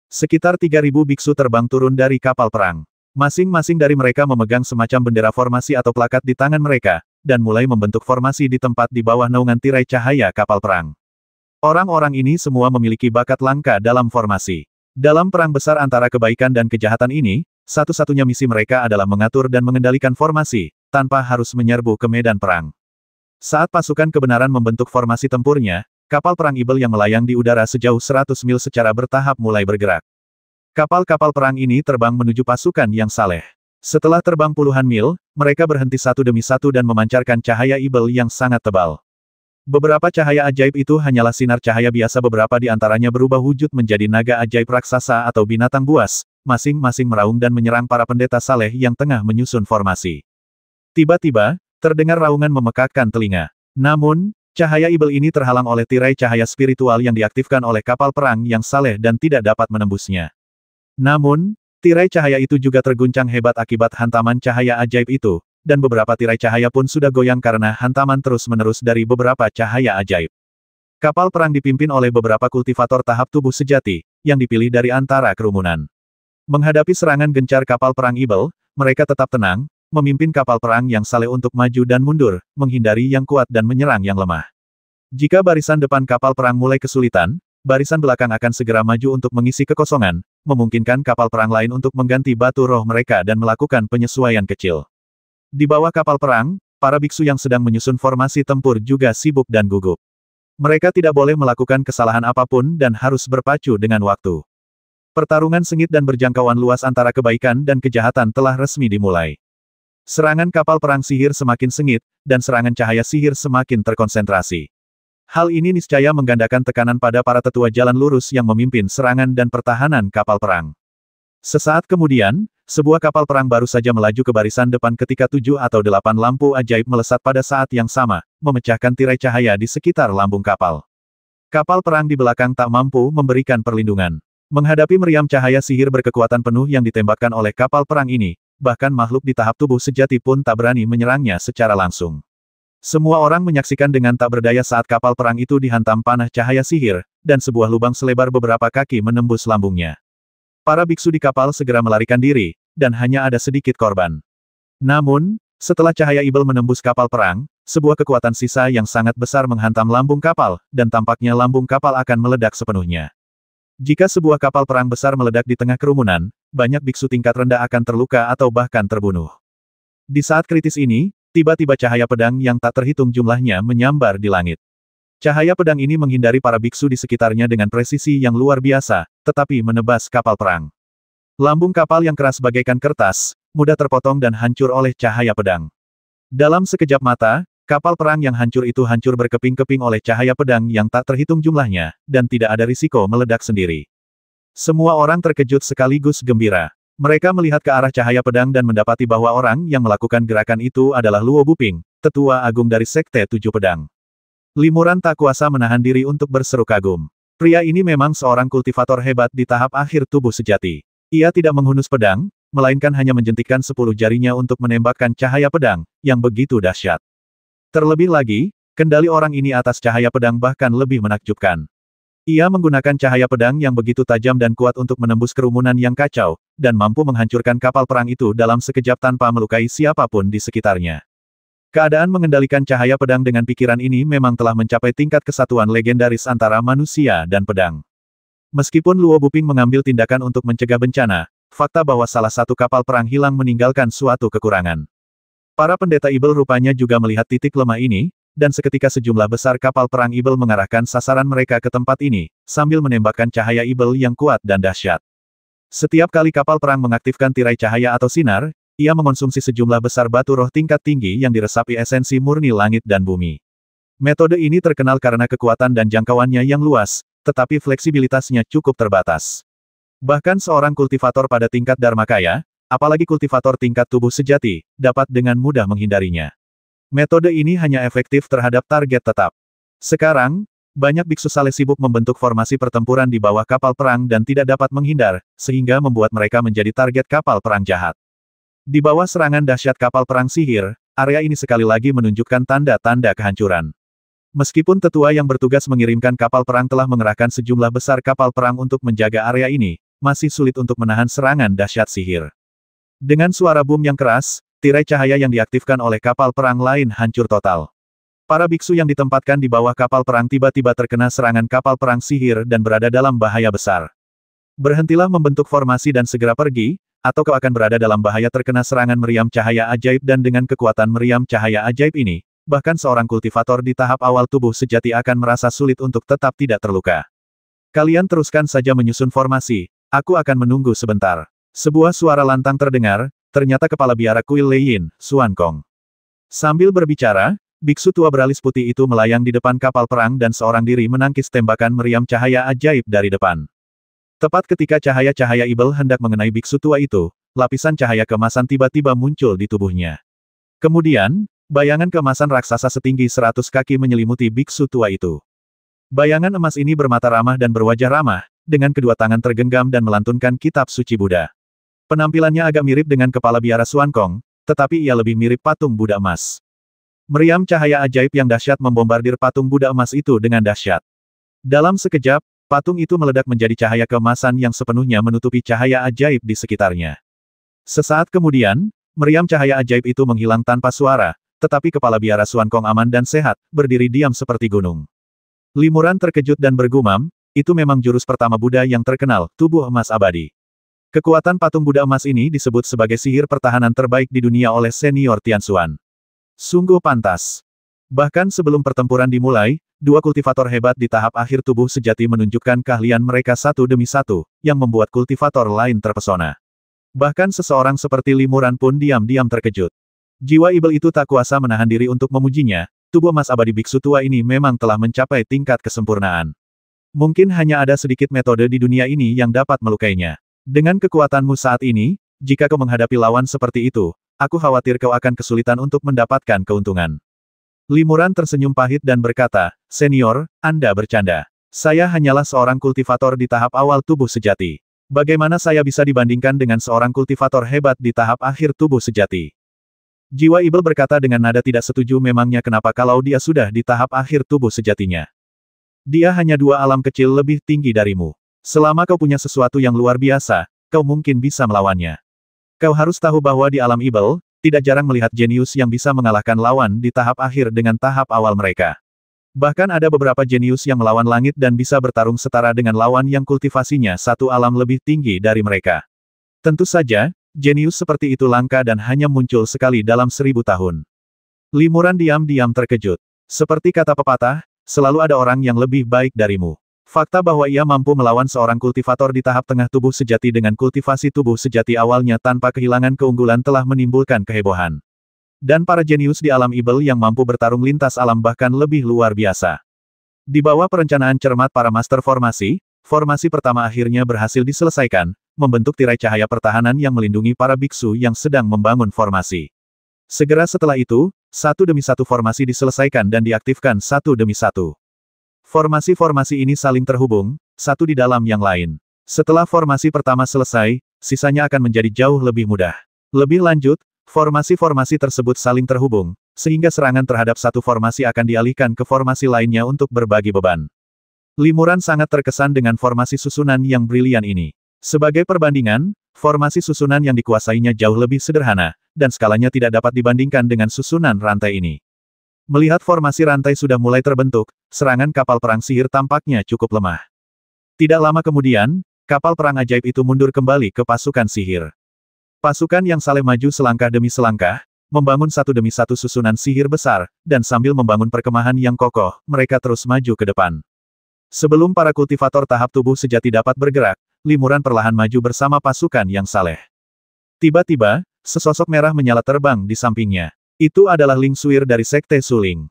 Sekitar 3000 biksu terbang turun dari kapal perang. Masing-masing dari mereka memegang semacam bendera formasi atau plakat di tangan mereka, dan mulai membentuk formasi di tempat di bawah naungan tirai cahaya kapal perang. Orang-orang ini semua memiliki bakat langka dalam formasi. Dalam perang besar antara kebaikan dan kejahatan ini, satu-satunya misi mereka adalah mengatur dan mengendalikan formasi, tanpa harus menyerbu ke medan perang. Saat pasukan kebenaran membentuk formasi tempurnya, kapal perang ibel yang melayang di udara sejauh 100 mil secara bertahap mulai bergerak. Kapal-kapal perang ini terbang menuju pasukan yang saleh. Setelah terbang puluhan mil, mereka berhenti satu demi satu dan memancarkan cahaya ibel yang sangat tebal. Beberapa cahaya ajaib itu hanyalah sinar cahaya biasa, beberapa di antaranya berubah wujud menjadi naga ajaib raksasa atau binatang buas, masing-masing meraung dan menyerang para pendeta saleh yang tengah menyusun formasi. Tiba-tiba, terdengar raungan memekakkan telinga. Namun, cahaya ibel ini terhalang oleh tirai cahaya spiritual yang diaktifkan oleh kapal perang yang saleh dan tidak dapat menembusnya. Namun, tirai cahaya itu juga terguncang hebat akibat hantaman cahaya ajaib itu, dan beberapa tirai cahaya pun sudah goyang karena hantaman terus-menerus dari beberapa cahaya ajaib. Kapal perang dipimpin oleh beberapa kultivator tahap tubuh sejati, yang dipilih dari antara kerumunan. Menghadapi serangan gencar kapal perang ibel, mereka tetap tenang, memimpin kapal perang yang saleh untuk maju dan mundur, menghindari yang kuat dan menyerang yang lemah. Jika barisan depan kapal perang mulai kesulitan, barisan belakang akan segera maju untuk mengisi kekosongan, memungkinkan kapal perang lain untuk mengganti batu roh mereka dan melakukan penyesuaian kecil. Di bawah kapal perang, para biksu yang sedang menyusun formasi tempur juga sibuk dan gugup. Mereka tidak boleh melakukan kesalahan apapun dan harus berpacu dengan waktu. Pertarungan sengit dan berjangkauan luas antara kebaikan dan kejahatan telah resmi dimulai. Serangan kapal perang sihir semakin sengit, dan serangan cahaya sihir semakin terkonsentrasi. Hal ini niscaya menggandakan tekanan pada para tetua jalan lurus yang memimpin serangan dan pertahanan kapal perang. Sesaat kemudian, sebuah kapal perang baru saja melaju ke barisan depan ketika 7 atau 8 lampu ajaib melesat pada saat yang sama, memecahkan tirai cahaya di sekitar lambung kapal. Kapal perang di belakang tak mampu memberikan perlindungan. Menghadapi meriam cahaya sihir berkekuatan penuh yang ditembakkan oleh kapal perang ini, bahkan makhluk di tahap tubuh sejati pun tak berani menyerangnya secara langsung. Semua orang menyaksikan dengan tak berdaya saat kapal perang itu dihantam panah cahaya sihir, dan sebuah lubang selebar beberapa kaki menembus lambungnya. Para biksu di kapal segera melarikan diri, dan hanya ada sedikit korban. Namun, setelah cahaya ibel menembus kapal perang, sebuah kekuatan sisa yang sangat besar menghantam lambung kapal, dan tampaknya lambung kapal akan meledak sepenuhnya. Jika sebuah kapal perang besar meledak di tengah kerumunan, banyak biksu tingkat rendah akan terluka atau bahkan terbunuh. Di saat kritis ini, tiba-tiba cahaya pedang yang tak terhitung jumlahnya menyambar di langit. Cahaya pedang ini menghindari para biksu di sekitarnya dengan presisi yang luar biasa, tetapi menebas kapal perang. Lambung kapal yang keras bagaikan kertas, mudah terpotong dan hancur oleh cahaya pedang. Dalam sekejap mata, kapal perang yang hancur itu hancur berkeping-keping oleh cahaya pedang yang tak terhitung jumlahnya, dan tidak ada risiko meledak sendiri. Semua orang terkejut sekaligus gembira. Mereka melihat ke arah cahaya pedang dan mendapati bahwa orang yang melakukan gerakan itu adalah Luo Buping, tetua agung dari Sekte Tujuh Pedang. Limuran tak kuasa menahan diri untuk berseru kagum. Pria ini memang seorang kultivator hebat di tahap akhir tubuh sejati. Ia tidak menghunus pedang, melainkan hanya menjentikkan 10 jarinya untuk menembakkan cahaya pedang, yang begitu dahsyat. Terlebih lagi, kendali orang ini atas cahaya pedang bahkan lebih menakjubkan. Ia menggunakan cahaya pedang yang begitu tajam dan kuat untuk menembus kerumunan yang kacau, dan mampu menghancurkan kapal perang itu dalam sekejap tanpa melukai siapapun di sekitarnya. Keadaan mengendalikan cahaya pedang dengan pikiran ini memang telah mencapai tingkat kesatuan legendaris antara manusia dan pedang. Meskipun Luo Buping mengambil tindakan untuk mencegah bencana, fakta bahwa salah satu kapal perang hilang meninggalkan suatu kekurangan. Para pendeta Ibel rupanya juga melihat titik lemah ini, dan seketika sejumlah besar kapal perang Ibel mengarahkan sasaran mereka ke tempat ini, sambil menembakkan cahaya Ibel yang kuat dan dahsyat. Setiap kali kapal perang mengaktifkan tirai cahaya atau sinar, ia mengonsumsi sejumlah besar batu roh tingkat tinggi yang diresapi esensi murni langit dan bumi. Metode ini terkenal karena kekuatan dan jangkauannya yang luas, tetapi fleksibilitasnya cukup terbatas. Bahkan seorang kultivator pada tingkat Dharmakaya, apalagi kultivator tingkat tubuh sejati, dapat dengan mudah menghindarinya. Metode ini hanya efektif terhadap target tetap. Sekarang, banyak biksu saleh sibuk membentuk formasi pertempuran di bawah kapal perang dan tidak dapat menghindar, sehingga membuat mereka menjadi target kapal perang jahat. Di bawah serangan dahsyat kapal perang sihir, area ini sekali lagi menunjukkan tanda-tanda kehancuran. Meskipun tetua yang bertugas mengirimkan kapal perang telah mengerahkan sejumlah besar kapal perang untuk menjaga area ini, masih sulit untuk menahan serangan dahsyat sihir. Dengan suara boom yang keras, tirai cahaya yang diaktifkan oleh kapal perang lain hancur total. Para biksu yang ditempatkan di bawah kapal perang tiba-tiba terkena serangan kapal perang sihir dan berada dalam bahaya besar. Berhentilah membentuk formasi dan segera pergi, atau kau akan berada dalam bahaya terkena serangan meriam cahaya ajaib dan dengan kekuatan meriam cahaya ajaib ini, bahkan seorang kultivator di tahap awal tubuh sejati akan merasa sulit untuk tetap tidak terluka. Kalian teruskan saja menyusun formasi, aku akan menunggu sebentar. Sebuah suara lantang terdengar, ternyata kepala biara kuil Leiyin, Xuan Kong. Sambil berbicara, biksu tua beralis putih itu melayang di depan kapal perang dan seorang diri menangkis tembakan meriam cahaya ajaib dari depan. Tepat ketika cahaya-cahaya Ibel hendak mengenai biksu tua itu, lapisan cahaya keemasan tiba-tiba muncul di tubuhnya. Kemudian, bayangan keemasan raksasa setinggi 100 kaki menyelimuti biksu tua itu. Bayangan emas ini bermata ramah dan berwajah ramah, dengan kedua tangan tergenggam dan melantunkan kitab suci Buddha. Penampilannya agak mirip dengan kepala biara Xuan Kong, tetapi ia lebih mirip patung Buddha emas. Meriam cahaya ajaib yang dahsyat membombardir patung Buddha emas itu dengan dahsyat. Dalam sekejap, patung itu meledak menjadi cahaya keemasan yang sepenuhnya menutupi cahaya ajaib di sekitarnya. Sesaat kemudian, meriam cahaya ajaib itu menghilang tanpa suara, tetapi kepala biara Xuan Kong aman dan sehat, berdiri diam seperti gunung. Limuran terkejut dan bergumam, itu memang jurus pertama Buddha yang terkenal, tubuh emas abadi. Kekuatan patung Buddha emas ini disebut sebagai sihir pertahanan terbaik di dunia oleh senior Tianxuan. Sungguh pantas. Bahkan sebelum pertempuran dimulai, dua kultivator hebat di tahap akhir tubuh sejati menunjukkan keahlian mereka satu demi satu, yang membuat kultivator lain terpesona. Bahkan seseorang seperti Limuran pun diam-diam terkejut. Jiwa ibel itu tak kuasa menahan diri untuk memujinya, tubuh emas abadi biksu tua ini memang telah mencapai tingkat kesempurnaan. Mungkin hanya ada sedikit metode di dunia ini yang dapat melukainya. Dengan kekuatanmu saat ini, jika kau menghadapi lawan seperti itu, aku khawatir kau akan kesulitan untuk mendapatkan keuntungan. Limuran tersenyum pahit dan berkata, "Senior, Anda bercanda. Saya hanyalah seorang kultivator di tahap awal tubuh sejati. Bagaimana saya bisa dibandingkan dengan seorang kultivator hebat di tahap akhir tubuh sejati?" Jiwa ibel berkata dengan nada tidak setuju, memangnya kenapa kalau dia sudah di tahap akhir tubuh sejatinya. Dia hanya dua alam kecil lebih tinggi darimu. Selama kau punya sesuatu yang luar biasa, kau mungkin bisa melawannya. Kau harus tahu bahwa di alam ibel, tidak jarang melihat jenius yang bisa mengalahkan lawan di tahap akhir dengan tahap awal mereka. Bahkan ada beberapa jenius yang melawan langit dan bisa bertarung setara dengan lawan yang kultivasinya satu alam lebih tinggi dari mereka. Tentu saja, jenius seperti itu langka dan hanya muncul sekali dalam 1000 tahun. Limuran diam-diam terkejut. Seperti kata pepatah, selalu ada orang yang lebih baik darimu. Fakta bahwa ia mampu melawan seorang kultivator di tahap tengah tubuh sejati dengan kultivasi tubuh sejati awalnya tanpa kehilangan keunggulan telah menimbulkan kehebohan. Dan para jenius di alam ibel yang mampu bertarung lintas alam bahkan lebih luar biasa. Di bawah perencanaan cermat para master formasi, formasi pertama akhirnya berhasil diselesaikan, membentuk tirai cahaya pertahanan yang melindungi para biksu yang sedang membangun formasi. Segera setelah itu, satu demi satu formasi diselesaikan dan diaktifkan satu demi satu. Formasi-formasi ini saling terhubung, satu di dalam yang lain. Setelah formasi pertama selesai, sisanya akan menjadi jauh lebih mudah. Lebih lanjut, formasi-formasi tersebut saling terhubung, sehingga serangan terhadap satu formasi akan dialihkan ke formasi lainnya untuk berbagi beban. Limuran sangat terkesan dengan formasi susunan yang brilian ini. Sebagai perbandingan, formasi susunan yang dikuasainya jauh lebih sederhana, dan skalanya tidak dapat dibandingkan dengan susunan rantai ini. Melihat formasi rantai sudah mulai terbentuk, serangan kapal perang sihir tampaknya cukup lemah. Tidak lama kemudian, kapal perang ajaib itu mundur kembali ke pasukan sihir. Pasukan yang saling maju selangkah demi selangkah, membangun satu demi satu susunan sihir besar, dan sambil membangun perkemahan yang kokoh, mereka terus maju ke depan. Sebelum para kultivator tahap tubuh sejati dapat bergerak, Limuran perlahan maju bersama pasukan yang saleh. Tiba-tiba, sesosok merah menyala terbang di sampingnya. Itu adalah Ling Xuer dari Sekte Suling.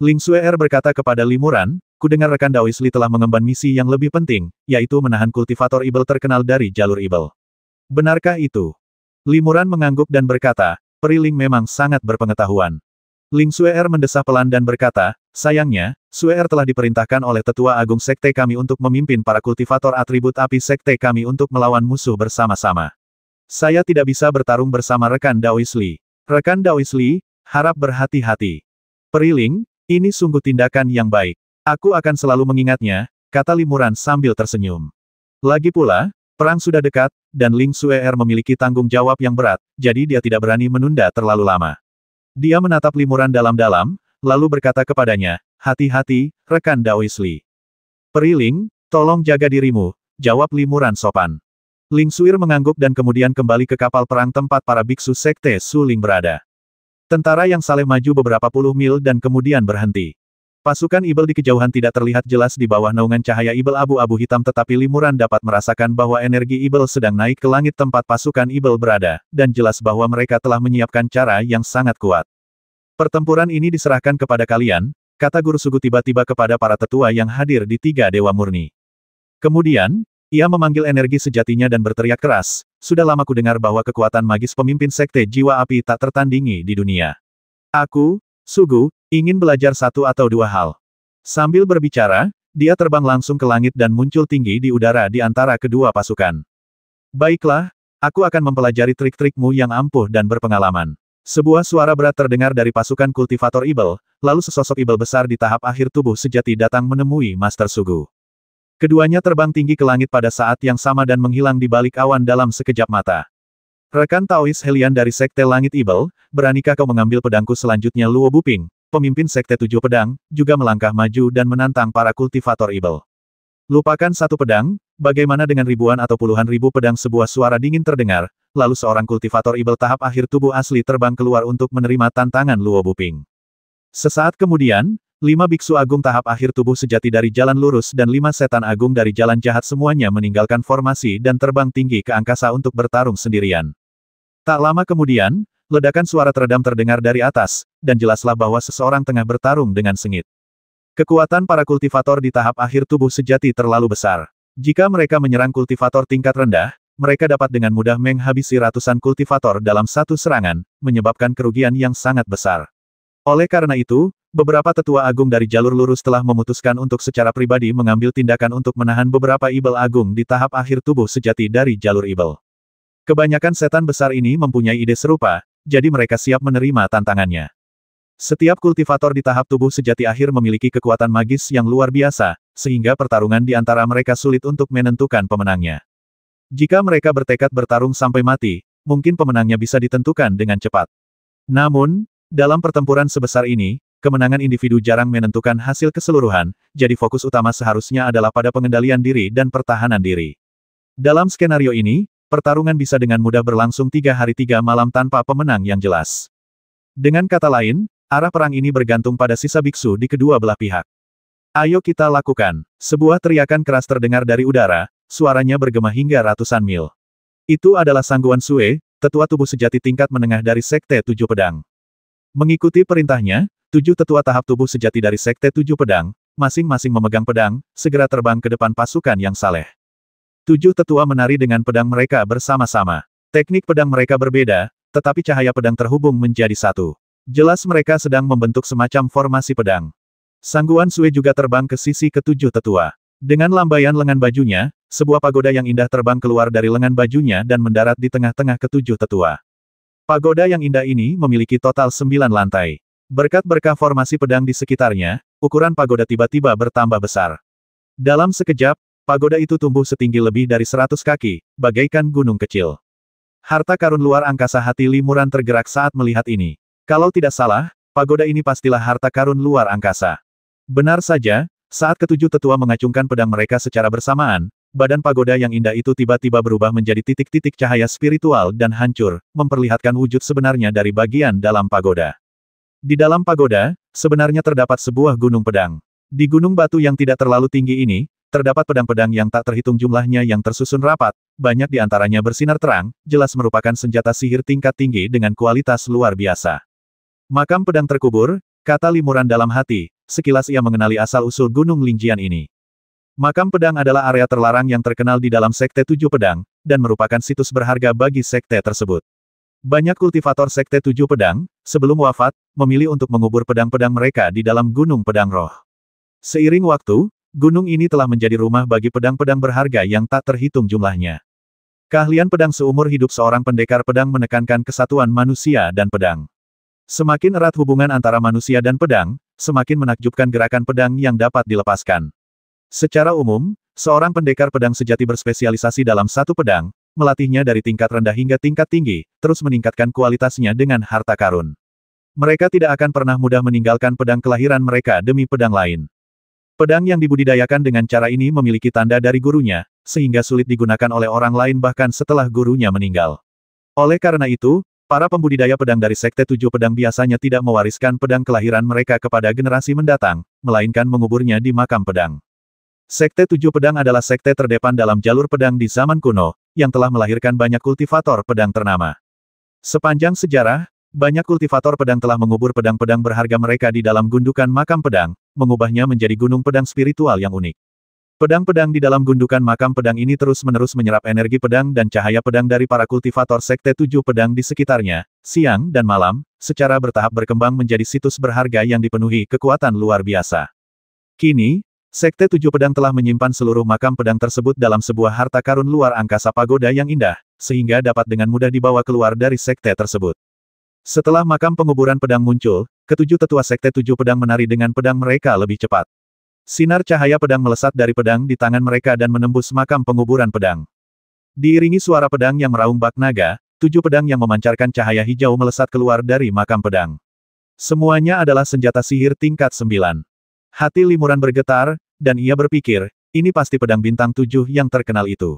Ling Xuer berkata kepada Limuran, "Kudengar rekan Daois Li telah mengemban misi yang lebih penting, yaitu menahan kultivator ibel terkenal dari jalur ibel. Benarkah itu?" Limuran mengangguk dan berkata, "Peri Ling memang sangat berpengetahuan." Ling Xuer mendesah pelan dan berkata, "Sayangnya, Xuer telah diperintahkan oleh Tetua Agung Sekte kami untuk memimpin para kultivator atribut api Sekte kami untuk melawan musuh bersama-sama. Saya tidak bisa bertarung bersama rekan Daois Li. Rekan Daois Li, harap berhati-hati. Peri Ling, ini sungguh tindakan yang baik. Aku akan selalu mengingatnya," kata Limuran sambil tersenyum. Lagi pula, perang sudah dekat, dan Ling Xuer memiliki tanggung jawab yang berat, jadi dia tidak berani menunda terlalu lama. Dia menatap Limuran dalam-dalam, lalu berkata kepadanya, "Hati-hati, rekan Daois Li." "Peri Ling, tolong jaga dirimu," jawab Limuran sopan. Ling Xuer mengangguk dan kemudian kembali ke kapal perang tempat para biksu Sekte Suling berada. Tentara yang saleh maju beberapa puluh mil dan kemudian berhenti. Pasukan ibel di kejauhan tidak terlihat jelas di bawah naungan cahaya ibel abu-abu hitam, tetapi Limuran dapat merasakan bahwa energi ibel sedang naik ke langit tempat pasukan ibel berada, dan jelas bahwa mereka telah menyiapkan cara yang sangat kuat. "Pertempuran ini diserahkan kepada kalian," kata Guru Sugu tiba-tiba kepada para tetua yang hadir di Tiga Dewa Murni. Kemudian, ia memanggil energi sejatinya dan berteriak keras, "Sudah lama ku dengar bahwa kekuatan magis pemimpin Sekte Jiwa Api tak tertandingi di dunia. Aku, Sugu, ingin belajar satu atau dua hal." Sambil berbicara, dia terbang langsung ke langit dan muncul tinggi di udara di antara kedua pasukan. "Baiklah, aku akan mempelajari trik-trikmu yang ampuh dan berpengalaman." Sebuah suara berat terdengar dari pasukan kultivator ibel, lalu sesosok ibel besar di tahap akhir tubuh sejati datang menemui Master Sugu. Keduanya terbang tinggi ke langit pada saat yang sama dan menghilang di balik awan dalam sekejap mata. "Rekan Taois Helian dari Sekte Langit Ibel, beranikah kau mengambil pedangku selanjutnya?" Luo Buping, pemimpin Sekte Tujuh Pedang, juga melangkah maju dan menantang para kultivator ibel. "Lupakan satu pedang, bagaimana dengan ribuan atau puluhan ribu pedang?" Sebuah suara dingin terdengar, lalu seorang kultivator ibel tahap akhir tubuh asli terbang keluar untuk menerima tantangan Luo Buping. Sesaat kemudian, 5 biksu agung tahap akhir tubuh sejati dari jalan lurus dan 5 setan agung dari jalan jahat semuanya meninggalkan formasi dan terbang tinggi ke angkasa untuk bertarung sendirian. Tak lama kemudian, ledakan suara teredam terdengar dari atas, dan jelaslah bahwa seseorang tengah bertarung dengan sengit. Kekuatan para kultivator di tahap akhir tubuh sejati terlalu besar. Jika mereka menyerang kultivator tingkat rendah, mereka dapat dengan mudah menghabisi ratusan kultivator dalam satu serangan, menyebabkan kerugian yang sangat besar. Oleh karena itu, beberapa tetua agung dari jalur lurus telah memutuskan untuk secara pribadi mengambil tindakan untuk menahan beberapa ibel agung di tahap akhir tubuh sejati dari jalur ibel. Kebanyakan setan besar ini mempunyai ide serupa, jadi mereka siap menerima tantangannya. Setiap kultivator di tahap tubuh sejati akhir memiliki kekuatan magis yang luar biasa, sehingga pertarungan di antara mereka sulit untuk menentukan pemenangnya. Jika mereka bertekad bertarung sampai mati, mungkin pemenangnya bisa ditentukan dengan cepat. Namun, dalam pertempuran sebesar ini, kemenangan individu jarang menentukan hasil keseluruhan, jadi fokus utama seharusnya adalah pada pengendalian diri dan pertahanan diri. Dalam skenario ini, pertarungan bisa dengan mudah berlangsung 3 hari 3 malam tanpa pemenang yang jelas. Dengan kata lain, arah perang ini bergantung pada sisa biksu di kedua belah pihak. Ayo kita lakukan. Sebuah teriakan keras terdengar dari udara, suaranya bergema hingga ratusan mil. Itu adalah Sangguan Sue, tetua tubuh sejati tingkat menengah dari Sekte Tujuh Pedang. Mengikuti perintahnya, 7 tetua tahap tubuh sejati dari Sekte Tujuh Pedang, masing-masing memegang pedang, segera terbang ke depan pasukan yang saleh. 7 tetua menari dengan pedang mereka bersama-sama. Teknik pedang mereka berbeda, tetapi cahaya pedang terhubung menjadi satu. Jelas mereka sedang membentuk semacam formasi pedang. Sangguan Sue juga terbang ke sisi ke-7 tetua. Dengan lambaian lengan bajunya, sebuah pagoda yang indah terbang keluar dari lengan bajunya dan mendarat di tengah-tengah ke-7 tetua. Pagoda yang indah ini memiliki total 9 lantai. Berkat berkah formasi pedang di sekitarnya, ukuran pagoda tiba-tiba bertambah besar. Dalam sekejap, pagoda itu tumbuh setinggi lebih dari 100 kaki, bagaikan gunung kecil. Harta karun luar angkasa. Hati Li Muran tergerak saat melihat ini. Kalau tidak salah, pagoda ini pastilah harta karun luar angkasa. Benar saja, saat ke-7 tetua mengacungkan pedang mereka secara bersamaan, badan pagoda yang indah itu tiba-tiba berubah menjadi titik-titik cahaya spiritual dan hancur, memperlihatkan wujud sebenarnya dari bagian dalam pagoda. Di dalam pagoda, sebenarnya terdapat sebuah gunung pedang. Di gunung batu yang tidak terlalu tinggi ini, terdapat pedang-pedang yang tak terhitung jumlahnya yang tersusun rapat, banyak di antaranya bersinar terang, jelas merupakan senjata sihir tingkat tinggi dengan kualitas luar biasa. Makam pedang terkubur, kata Li Muran dalam hati, sekilas ia mengenali asal-usul Gunung Lingjian ini. Makam pedang adalah area terlarang yang terkenal di dalam Sekte Tujuh Pedang, dan merupakan situs berharga bagi sekte tersebut. Banyak kultivator Sekte Tujuh Pedang, sebelum wafat, memilih untuk mengubur pedang-pedang mereka di dalam Gunung Pedang Roh. Seiring waktu, gunung ini telah menjadi rumah bagi pedang-pedang berharga yang tak terhitung jumlahnya. Keahlian pedang seumur hidup seorang pendekar pedang menekankan kesatuan manusia dan pedang. Semakin erat hubungan antara manusia dan pedang, semakin menakjubkan gerakan pedang yang dapat dilepaskan. Secara umum, seorang pendekar pedang sejati berspesialisasi dalam satu pedang, melatihnya dari tingkat rendah hingga tingkat tinggi, terus meningkatkan kualitasnya dengan harta karun. Mereka tidak akan pernah mudah meninggalkan pedang kelahiran mereka demi pedang lain. Pedang yang dibudidayakan dengan cara ini memiliki tanda dari gurunya, sehingga sulit digunakan oleh orang lain bahkan setelah gurunya meninggal. Oleh karena itu, para pembudidaya pedang dari Sekte Tujuh Pedang biasanya tidak mewariskan pedang kelahiran mereka kepada generasi mendatang, melainkan menguburnya di makam pedang. Sekte Tujuh Pedang adalah sekte terdepan dalam jalur pedang di zaman kuno, yang telah melahirkan banyak kultivator pedang ternama. Sepanjang sejarah, banyak kultivator pedang telah mengubur pedang-pedang berharga mereka di dalam gundukan makam pedang, mengubahnya menjadi gunung pedang spiritual yang unik. Pedang-pedang di dalam gundukan makam pedang ini terus-menerus menyerap energi pedang dan cahaya pedang dari para kultivator Sekte Tujuh Pedang di sekitarnya, siang dan malam, secara bertahap berkembang menjadi situs berharga yang dipenuhi kekuatan luar biasa. Kini, Sekte Tujuh Pedang telah menyimpan seluruh makam pedang tersebut dalam sebuah harta karun luar angkasa pagoda yang indah, sehingga dapat dengan mudah dibawa keluar dari sekte tersebut. Setelah makam penguburan pedang muncul, ke-7 tetua Sekte Tujuh Pedang menari dengan pedang mereka lebih cepat. Sinar cahaya pedang melesat dari pedang di tangan mereka dan menembus makam penguburan pedang. Diiringi suara pedang yang meraung bak naga, 7 pedang yang memancarkan cahaya hijau melesat keluar dari makam pedang. Semuanya adalah senjata sihir tingkat 9. Hati Li Muran bergetar, dan ia berpikir, ini pasti pedang bintang 7 yang terkenal itu.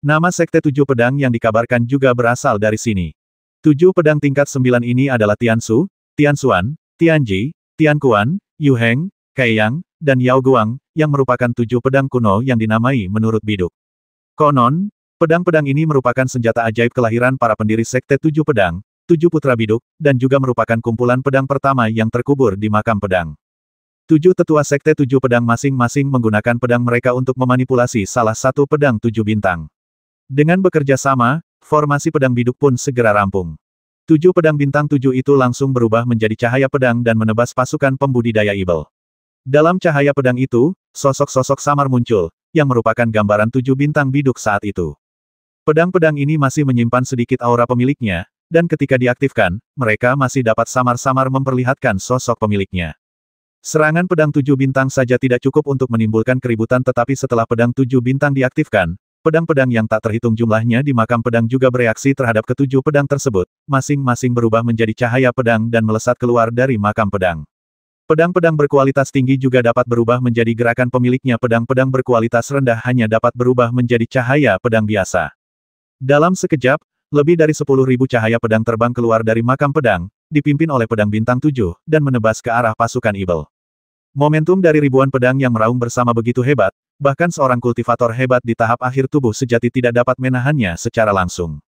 Nama Sekte Tujuh Pedang yang dikabarkan juga berasal dari sini. 7 pedang tingkat 9 ini adalah Tiansu, Tianxuan, Tianji, Tian Kuan, Yu Heng, Kai Yang, dan Yao Guang, yang merupakan 7 pedang kuno yang dinamai menurut biduk. Konon, pedang-pedang ini merupakan senjata ajaib kelahiran para pendiri Sekte 7 Pedang, 7 Putra Biduk, dan juga merupakan kumpulan pedang pertama yang terkubur di makam pedang. 7 tetua Sekte 7 Pedang masing-masing menggunakan pedang mereka untuk memanipulasi salah satu pedang 7 bintang. Dengan bekerja sama, formasi pedang biduk pun segera rampung. 7 pedang bintang 7 itu langsung berubah menjadi cahaya pedang dan menebas pasukan pembudidaya Ibel. Dalam cahaya pedang itu, sosok-sosok samar muncul, yang merupakan gambaran 7 bintang biduk saat itu. Pedang-pedang ini masih menyimpan sedikit aura pemiliknya, dan ketika diaktifkan, mereka masih dapat samar-samar memperlihatkan sosok pemiliknya. Serangan pedang 7 bintang saja tidak cukup untuk menimbulkan keributan, tetapi setelah pedang 7 bintang diaktifkan, pedang-pedang yang tak terhitung jumlahnya di makam pedang juga bereaksi terhadap ketujuh pedang tersebut, masing-masing berubah menjadi cahaya pedang dan melesat keluar dari makam pedang. Pedang-pedang berkualitas tinggi juga dapat berubah menjadi gerakan pemiliknya. Pedang-pedang berkualitas rendah hanya dapat berubah menjadi cahaya pedang biasa. Dalam sekejap, lebih dari 10.000 cahaya pedang terbang keluar dari makam pedang, dipimpin oleh pedang bintang 7, dan menebas ke arah pasukan Ibel. Momentum dari ribuan pedang yang meraung bersama begitu hebat, bahkan seorang kultivator hebat di tahap akhir tubuh sejati tidak dapat menahannya secara langsung.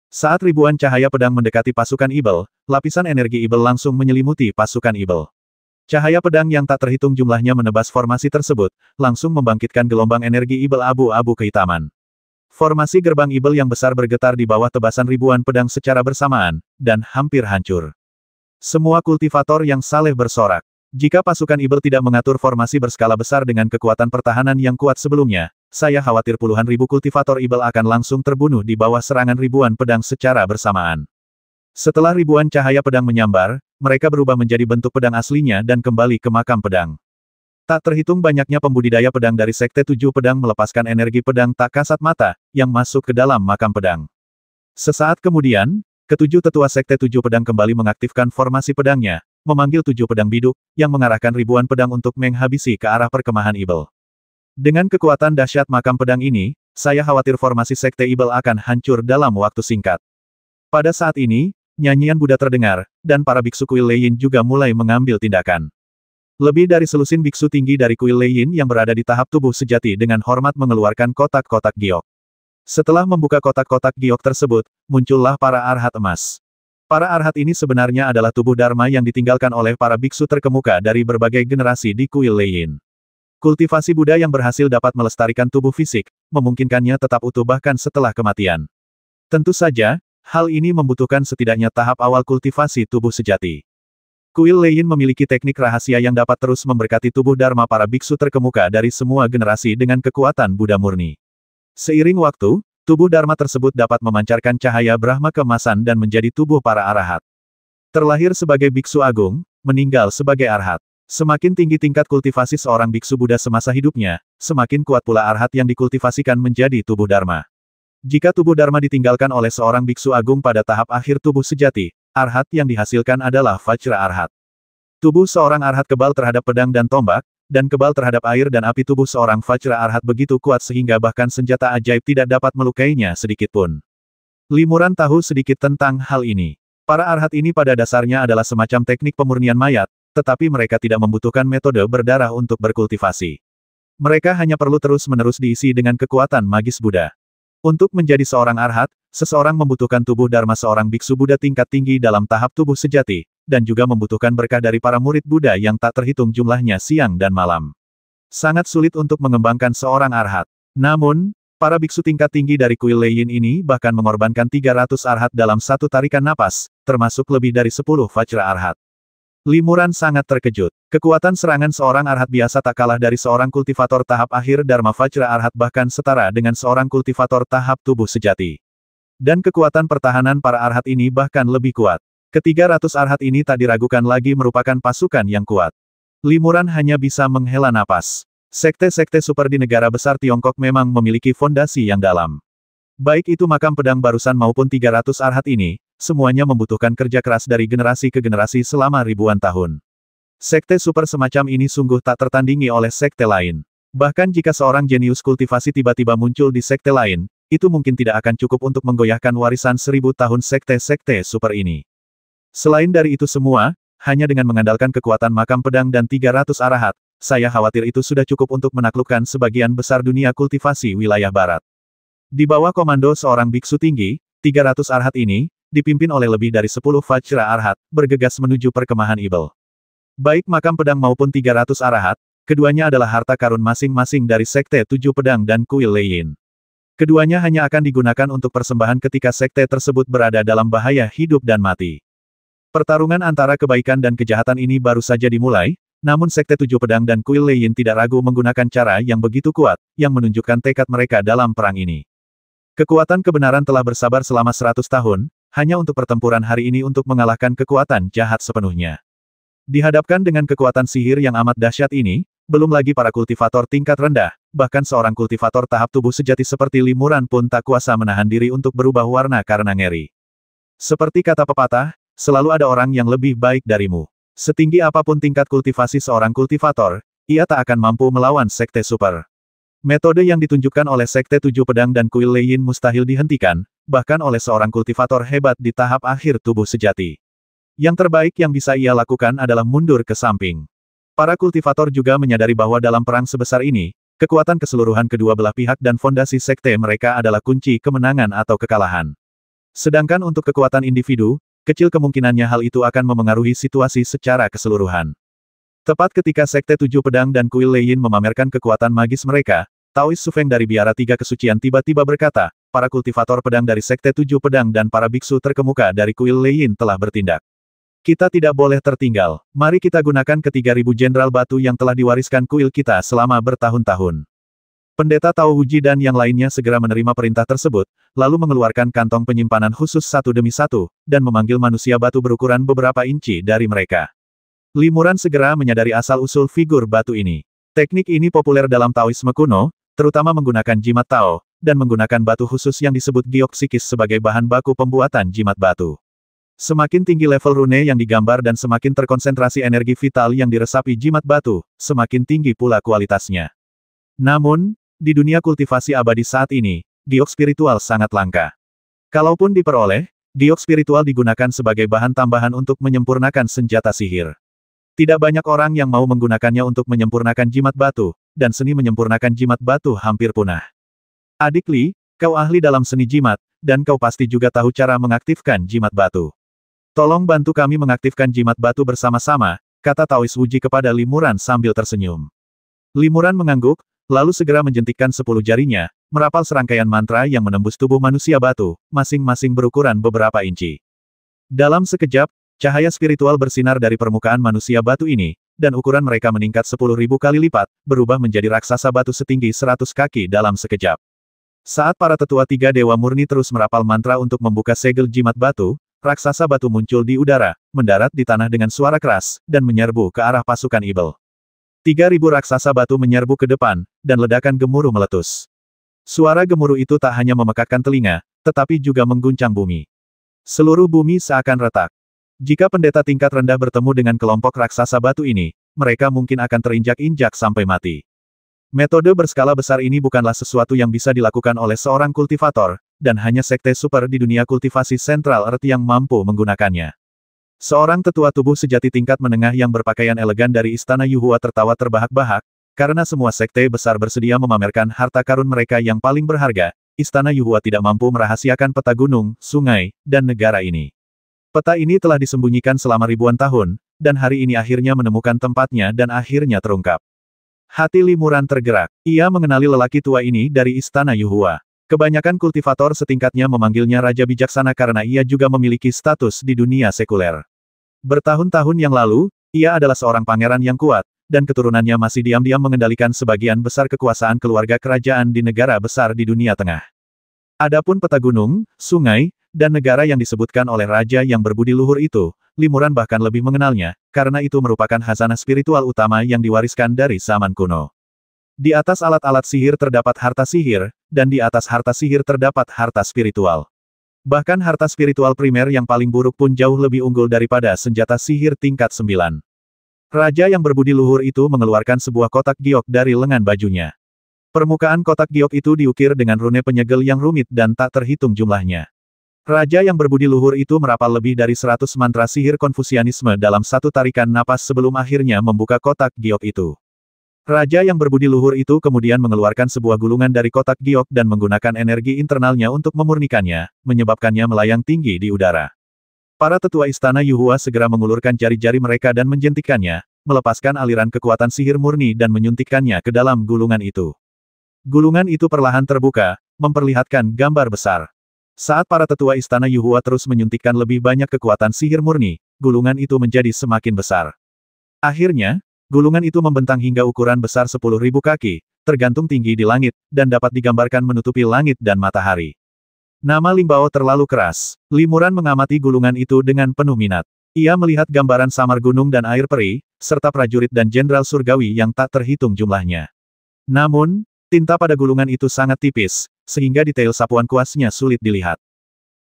Saat ribuan cahaya pedang mendekati pasukan Ibel, lapisan energi Ibel langsung menyelimuti pasukan Ibel. Cahaya pedang yang tak terhitung jumlahnya menebas formasi tersebut, langsung membangkitkan gelombang energi Ibel abu-abu kehitaman. Formasi gerbang Ibel yang besar bergetar di bawah tebasan ribuan pedang secara bersamaan, dan hampir hancur. Semua kultivator yang saleh bersorak. Jika pasukan Ibel tidak mengatur formasi berskala besar dengan kekuatan pertahanan yang kuat sebelumnya, saya khawatir puluhan ribu kultivator Ibel akan langsung terbunuh di bawah serangan ribuan pedang secara bersamaan. Setelah ribuan cahaya pedang menyambar, mereka berubah menjadi bentuk pedang aslinya dan kembali ke makam pedang. Tak terhitung banyaknya pembudidaya pedang dari Sekte 7 Pedang melepaskan energi pedang tak kasat mata, yang masuk ke dalam makam pedang. Sesaat kemudian, ketujuh tetua Sekte 7 Pedang kembali mengaktifkan formasi pedangnya, memanggil 7 pedang biduk, yang mengarahkan ribuan pedang untuk menghabisi ke arah perkemahan Ibel. Dengan kekuatan dahsyat makam pedang ini, saya khawatir formasi Sekte Ibel akan hancur dalam waktu singkat. Pada saat ini, nyanyian Buddha terdengar, dan para biksu kuil Leiyin juga mulai mengambil tindakan. Lebih dari selusin biksu tinggi dari kuil Leiyin yang berada di tahap tubuh sejati dengan hormat mengeluarkan kotak-kotak giok. Setelah membuka kotak-kotak giok tersebut, muncullah para arhat emas. Para arhat ini sebenarnya adalah tubuh dharma yang ditinggalkan oleh para biksu terkemuka dari berbagai generasi di kuil Leiyin. Kultivasi Buddha yang berhasil dapat melestarikan tubuh fisik, memungkinkannya tetap utuh bahkan setelah kematian. Tentu saja, hal ini membutuhkan setidaknya tahap awal kultivasi tubuh sejati. Kuil Leiyin memiliki teknik rahasia yang dapat terus memberkati tubuh dharma para biksu terkemuka dari semua generasi dengan kekuatan Buddha murni. Seiring waktu, tubuh dharma tersebut dapat memancarkan cahaya Brahma keemasan dan menjadi tubuh para arahat. Terlahir sebagai biksu agung, meninggal sebagai arhat. Semakin tinggi tingkat kultivasi seorang biksu Buddha semasa hidupnya, semakin kuat pula arhat yang dikultivasikan menjadi tubuh dharma. Jika tubuh dharma ditinggalkan oleh seorang biksu agung pada tahap akhir tubuh sejati, arhat yang dihasilkan adalah Vajra arhat. Tubuh seorang arhat kebal terhadap pedang dan tombak, dan kebal terhadap air dan api. Tubuh seorang Vajra arhat begitu kuat sehingga bahkan senjata ajaib tidak dapat melukainya sedikitpun. Limuran tahu sedikit tentang hal ini. Para arhat ini pada dasarnya adalah semacam teknik pemurnian mayat, tetapi mereka tidak membutuhkan metode berdarah untuk berkultivasi. Mereka hanya perlu terus-menerus diisi dengan kekuatan magis Buddha. Untuk menjadi seorang arhat, seseorang membutuhkan tubuh dharma seorang biksu Buddha tingkat tinggi dalam tahap tubuh sejati, dan juga membutuhkan berkah dari para murid Buddha yang tak terhitung jumlahnya siang dan malam. Sangat sulit untuk mengembangkan seorang arhat. Namun, para biksu tingkat tinggi dari kuil Leiyin ini bahkan mengorbankan 300 arhat dalam satu tarikan napas, termasuk lebih dari 10 Vajra arhat. Limuran sangat terkejut. Kekuatan serangan seorang arhat biasa tak kalah dari seorang kultivator tahap akhir Dharma Vajra arhat, bahkan setara dengan seorang kultivator tahap tubuh sejati. Dan kekuatan pertahanan para arhat ini bahkan lebih kuat. Ke-300 arhat ini tak diragukan lagi merupakan pasukan yang kuat. Limuran hanya bisa menghela napas. Sekte-sekte super di negara besar Tiongkok memang memiliki fondasi yang dalam. Baik itu makam pedang barusan maupun 300 arhat ini, semuanya membutuhkan kerja keras dari generasi ke generasi selama ribuan tahun. Sekte super semacam ini sungguh tak tertandingi oleh sekte lain. Bahkan jika seorang jenius kultivasi tiba-tiba muncul di sekte lain, itu mungkin tidak akan cukup untuk menggoyahkan warisan 1000 tahun sekte-sekte super ini. Selain dari itu semua, hanya dengan mengandalkan kekuatan makam pedang dan 300 arahat, saya khawatir itu sudah cukup untuk menaklukkan sebagian besar dunia kultivasi wilayah barat. Di bawah komando seorang biksu tinggi, 300 arahat ini, dipimpin oleh lebih dari 10 Vajra arahat, bergegas menuju perkemahan Ibel. Baik makam pedang maupun 300 arahat, keduanya adalah harta karun masing-masing dari Sekte Tujuh Pedang dan Kuil Leiyin. Keduanya hanya akan digunakan untuk persembahan ketika sekte tersebut berada dalam bahaya hidup dan mati. Pertarungan antara kebaikan dan kejahatan ini baru saja dimulai, namun Sekte Tujuh Pedang dan Kuil Leiyin tidak ragu menggunakan cara yang begitu kuat, yang menunjukkan tekad mereka dalam perang ini. Kekuatan kebenaran telah bersabar selama 100 tahun, hanya untuk pertempuran hari ini untuk mengalahkan kekuatan jahat sepenuhnya. Dihadapkan dengan kekuatan sihir yang amat dahsyat ini, belum lagi para kultivator tingkat rendah, bahkan seorang kultivator tahap tubuh sejati seperti Limuran pun tak kuasa menahan diri untuk berubah warna karena ngeri. Seperti kata pepatah, selalu ada orang yang lebih baik darimu. Setinggi apapun tingkat kultivasi seorang kultivator, ia tak akan mampu melawan Sekte Super. Metode yang ditunjukkan oleh Sekte Tujuh Pedang dan Kuil Leiyin mustahil dihentikan, bahkan oleh seorang kultivator hebat di tahap akhir tubuh sejati. Yang terbaik yang bisa ia lakukan adalah mundur ke samping. Para kultivator juga menyadari bahwa dalam perang sebesar ini, kekuatan keseluruhan kedua belah pihak dan fondasi sekte mereka adalah kunci kemenangan atau kekalahan. Sedangkan untuk kekuatan individu, kecil kemungkinannya hal itu akan memengaruhi situasi secara keseluruhan. Tepat ketika Sekte Tujuh Pedang dan Kuil Leiyin memamerkan kekuatan magis mereka, Taois Sufeng dari Biara Tiga Kesucian tiba-tiba berkata, para kultivator pedang dari Sekte Tujuh Pedang dan para biksu terkemuka dari Kuil Leiyin telah bertindak. Kita tidak boleh tertinggal, mari kita gunakan ke-3000 Jenderal Batu yang telah diwariskan kuil kita selama bertahun-tahun. Pendeta Tao Wuji dan yang lainnya segera menerima perintah tersebut, lalu mengeluarkan kantong penyimpanan khusus satu demi satu, dan memanggil manusia batu berukuran beberapa inci dari mereka. Limuran segera menyadari asal-usul figur batu ini. Teknik ini populer dalam Taoisme kuno, terutama menggunakan jimat Tao, dan menggunakan batu khusus yang disebut giok psikis sebagai bahan baku pembuatan jimat batu. Semakin tinggi level rune yang digambar dan semakin terkonsentrasi energi vital yang diresapi jimat batu, semakin tinggi pula kualitasnya. Namun, di dunia kultivasi abadi saat ini, giok spiritual sangat langka. Kalaupun diperoleh, giok spiritual digunakan sebagai bahan tambahan untuk menyempurnakan senjata sihir. Tidak banyak orang yang mau menggunakannya untuk menyempurnakan jimat batu, dan seni menyempurnakan jimat batu hampir punah. Adik Li, kau ahli dalam seni jimat, dan kau pasti juga tahu cara mengaktifkan jimat batu. Tolong bantu kami mengaktifkan jimat batu bersama-sama, kata Taois Wuji kepada Limuran sambil tersenyum. Limuran mengangguk, lalu segera menjentikkan 10 jarinya, merapal serangkaian mantra yang menembus tubuh manusia batu, masing-masing berukuran beberapa inci. Dalam sekejap, cahaya spiritual bersinar dari permukaan manusia batu ini, dan ukuran mereka meningkat 10.000 kali lipat, berubah menjadi raksasa batu setinggi 100 kaki dalam sekejap. Saat para tetua tiga dewa murni terus merapal mantra untuk membuka segel jimat batu, raksasa batu muncul di udara, mendarat di tanah dengan suara keras, dan menyerbu ke arah pasukan Ibel. 3.000 raksasa batu menyerbu ke depan, dan ledakan gemuruh meletus. Suara gemuruh itu tak hanya memekakkan telinga, tetapi juga mengguncang bumi. Seluruh bumi seakan retak. Jika pendeta tingkat rendah bertemu dengan kelompok raksasa batu ini, mereka mungkin akan terinjak-injak sampai mati. Metode berskala besar ini bukanlah sesuatu yang bisa dilakukan oleh seorang kultivator, dan hanya sekte super di dunia kultivasi Central Earth yang mampu menggunakannya. Seorang tetua tubuh sejati tingkat menengah yang berpakaian elegan dari Istana Yuhua tertawa terbahak-bahak, karena semua sekte besar bersedia memamerkan harta karun mereka yang paling berharga, Istana Yuhua tidak mampu merahasiakan peta gunung, sungai, dan negara ini. Peta ini telah disembunyikan selama ribuan tahun, dan hari ini akhirnya menemukan tempatnya dan akhirnya terungkap. Hati Limuran tergerak. Ia mengenali lelaki tua ini dari Istana Yuhua. Kebanyakan kultivator setingkatnya memanggilnya Raja Bijaksana karena ia juga memiliki status di dunia sekuler. Bertahun-tahun yang lalu, ia adalah seorang pangeran yang kuat, dan keturunannya masih diam-diam mengendalikan sebagian besar kekuasaan keluarga kerajaan di negara besar di dunia tengah. Adapun peta gunung, sungai, dan negara yang disebutkan oleh raja yang berbudi luhur itu, Limuran bahkan lebih mengenalnya, karena itu merupakan khazanah spiritual utama yang diwariskan dari zaman kuno. Di atas alat-alat sihir terdapat harta sihir, dan di atas harta sihir terdapat harta spiritual. Bahkan harta spiritual primer yang paling buruk pun jauh lebih unggul daripada senjata sihir tingkat 9. Raja yang berbudi luhur itu mengeluarkan sebuah kotak giok dari lengan bajunya. Permukaan kotak giok itu diukir dengan rune penyegel yang rumit dan tak terhitung jumlahnya. Raja yang berbudi luhur itu merapal lebih dari 100 mantra sihir Konfusianisme dalam satu tarikan napas sebelum akhirnya membuka kotak giok itu. Raja yang berbudi luhur itu kemudian mengeluarkan sebuah gulungan dari kotak giok dan menggunakan energi internalnya untuk memurnikannya, menyebabkannya melayang tinggi di udara. Para tetua istana Yuhua segera mengulurkan jari-jari mereka dan menjentikannya, melepaskan aliran kekuatan sihir murni dan menyuntikkannya ke dalam gulungan itu. Gulungan itu perlahan terbuka, memperlihatkan gambar besar. Saat para tetua istana Yuhua terus menyuntikkan lebih banyak kekuatan sihir murni, gulungan itu menjadi semakin besar. Akhirnya, gulungan itu membentang hingga ukuran besar 10.000 kaki, tergantung tinggi di langit, dan dapat digambarkan menutupi langit dan matahari. Nama Limbao terlalu keras. Limuran mengamati gulungan itu dengan penuh minat. Ia melihat gambaran samar gunung dan air peri, serta prajurit dan jenderal surgawi yang tak terhitung jumlahnya. Namun, tinta pada gulungan itu sangat tipis, sehingga detail sapuan kuasnya sulit dilihat.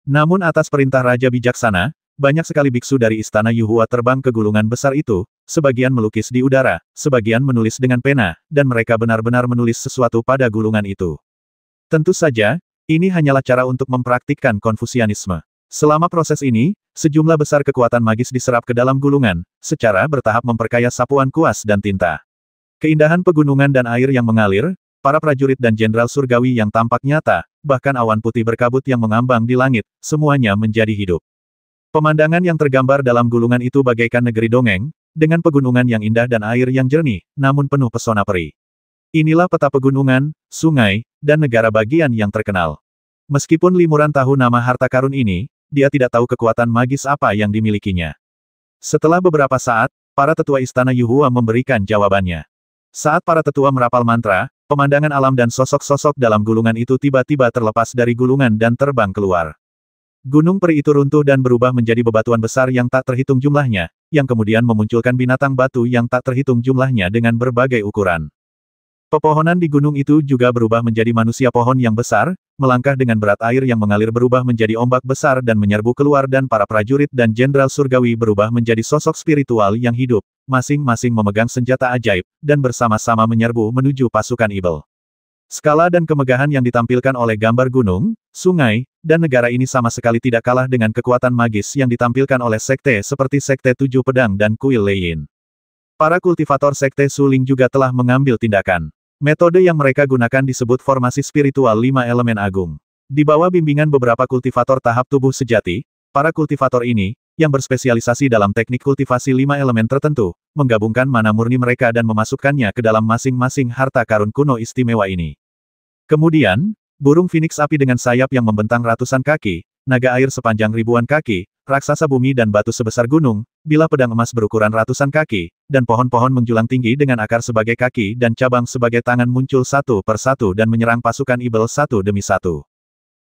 Namun atas perintah Raja Bijaksana, banyak sekali biksu dari istana Yuhua terbang ke gulungan besar itu, sebagian melukis di udara, sebagian menulis dengan pena, dan mereka benar-benar menulis sesuatu pada gulungan itu. Tentu saja, ini hanyalah cara untuk mempraktikkan Konfusianisme. Selama proses ini, sejumlah besar kekuatan magis diserap ke dalam gulungan, secara bertahap memperkaya sapuan kuas dan tinta. Keindahan pegunungan dan air yang mengalir, para prajurit dan jenderal surgawi yang tampak nyata, bahkan awan putih berkabut yang mengambang di langit, semuanya menjadi hidup. Pemandangan yang tergambar dalam gulungan itu bagaikan negeri dongeng, dengan pegunungan yang indah dan air yang jernih, namun penuh pesona peri. Inilah peta pegunungan, sungai, dan negara bagian yang terkenal. Meskipun Limuran tahu nama harta karun ini, dia tidak tahu kekuatan magis apa yang dimilikinya. Setelah beberapa saat, para tetua istana Yuhua memberikan jawabannya. Saat para tetua merapal mantra, pemandangan alam dan sosok-sosok dalam gulungan itu tiba-tiba terlepas dari gulungan dan terbang keluar. Gunung peri itu runtuh dan berubah menjadi bebatuan besar yang tak terhitung jumlahnya, yang kemudian memunculkan binatang batu yang tak terhitung jumlahnya dengan berbagai ukuran. Pepohonan di gunung itu juga berubah menjadi manusia pohon yang besar, melangkah dengan berat air yang mengalir berubah menjadi ombak besar dan menyerbu keluar dan para prajurit dan jenderal surgawi berubah menjadi sosok spiritual yang hidup, masing-masing memegang senjata ajaib, dan bersama-sama menyerbu menuju pasukan Ibel. Skala dan kemegahan yang ditampilkan oleh gambar gunung, sungai, dan negara ini sama sekali tidak kalah dengan kekuatan magis yang ditampilkan oleh sekte seperti Sekte Tujuh Pedang dan Kuil Leiyin. Para kultivator Sekte Suling juga telah mengambil tindakan. Metode yang mereka gunakan disebut formasi spiritual 5 elemen agung. Di bawah bimbingan beberapa kultivator tahap tubuh sejati, para kultivator ini, yang berspesialisasi dalam teknik kultivasi 5 elemen tertentu, menggabungkan mana murni mereka dan memasukkannya ke dalam masing-masing harta karun kuno istimewa ini. Kemudian, burung phoenix api dengan sayap yang membentang ratusan kaki, naga air sepanjang ribuan kaki, raksasa bumi dan batu sebesar gunung, bilah pedang emas berukuran ratusan kaki, dan pohon-pohon menjulang tinggi dengan akar sebagai kaki dan cabang sebagai tangan muncul satu per satu dan menyerang pasukan Ibel satu demi satu.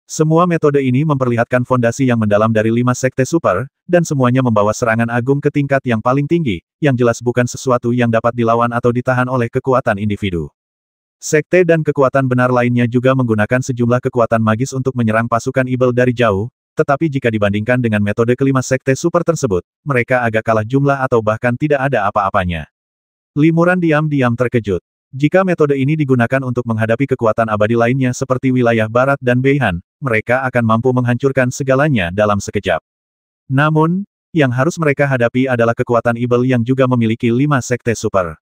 Semua metode ini memperlihatkan fondasi yang mendalam dari 5 sekte super, dan semuanya membawa serangan agung ke tingkat yang paling tinggi, yang jelas bukan sesuatu yang dapat dilawan atau ditahan oleh kekuatan individu. Sekte dan kekuatan benar lainnya juga menggunakan sejumlah kekuatan magis untuk menyerang pasukan Ibel dari jauh, tetapi jika dibandingkan dengan metode kelima sekte super tersebut, mereka agak kalah jumlah atau bahkan tidak ada apa-apanya. Limuran diam-diam terkejut. Jika metode ini digunakan untuk menghadapi kekuatan abadi lainnya seperti wilayah Barat dan Beihan, mereka akan mampu menghancurkan segalanya dalam sekejap. Namun, yang harus mereka hadapi adalah kekuatan Ibel yang juga memiliki 5 sekte super.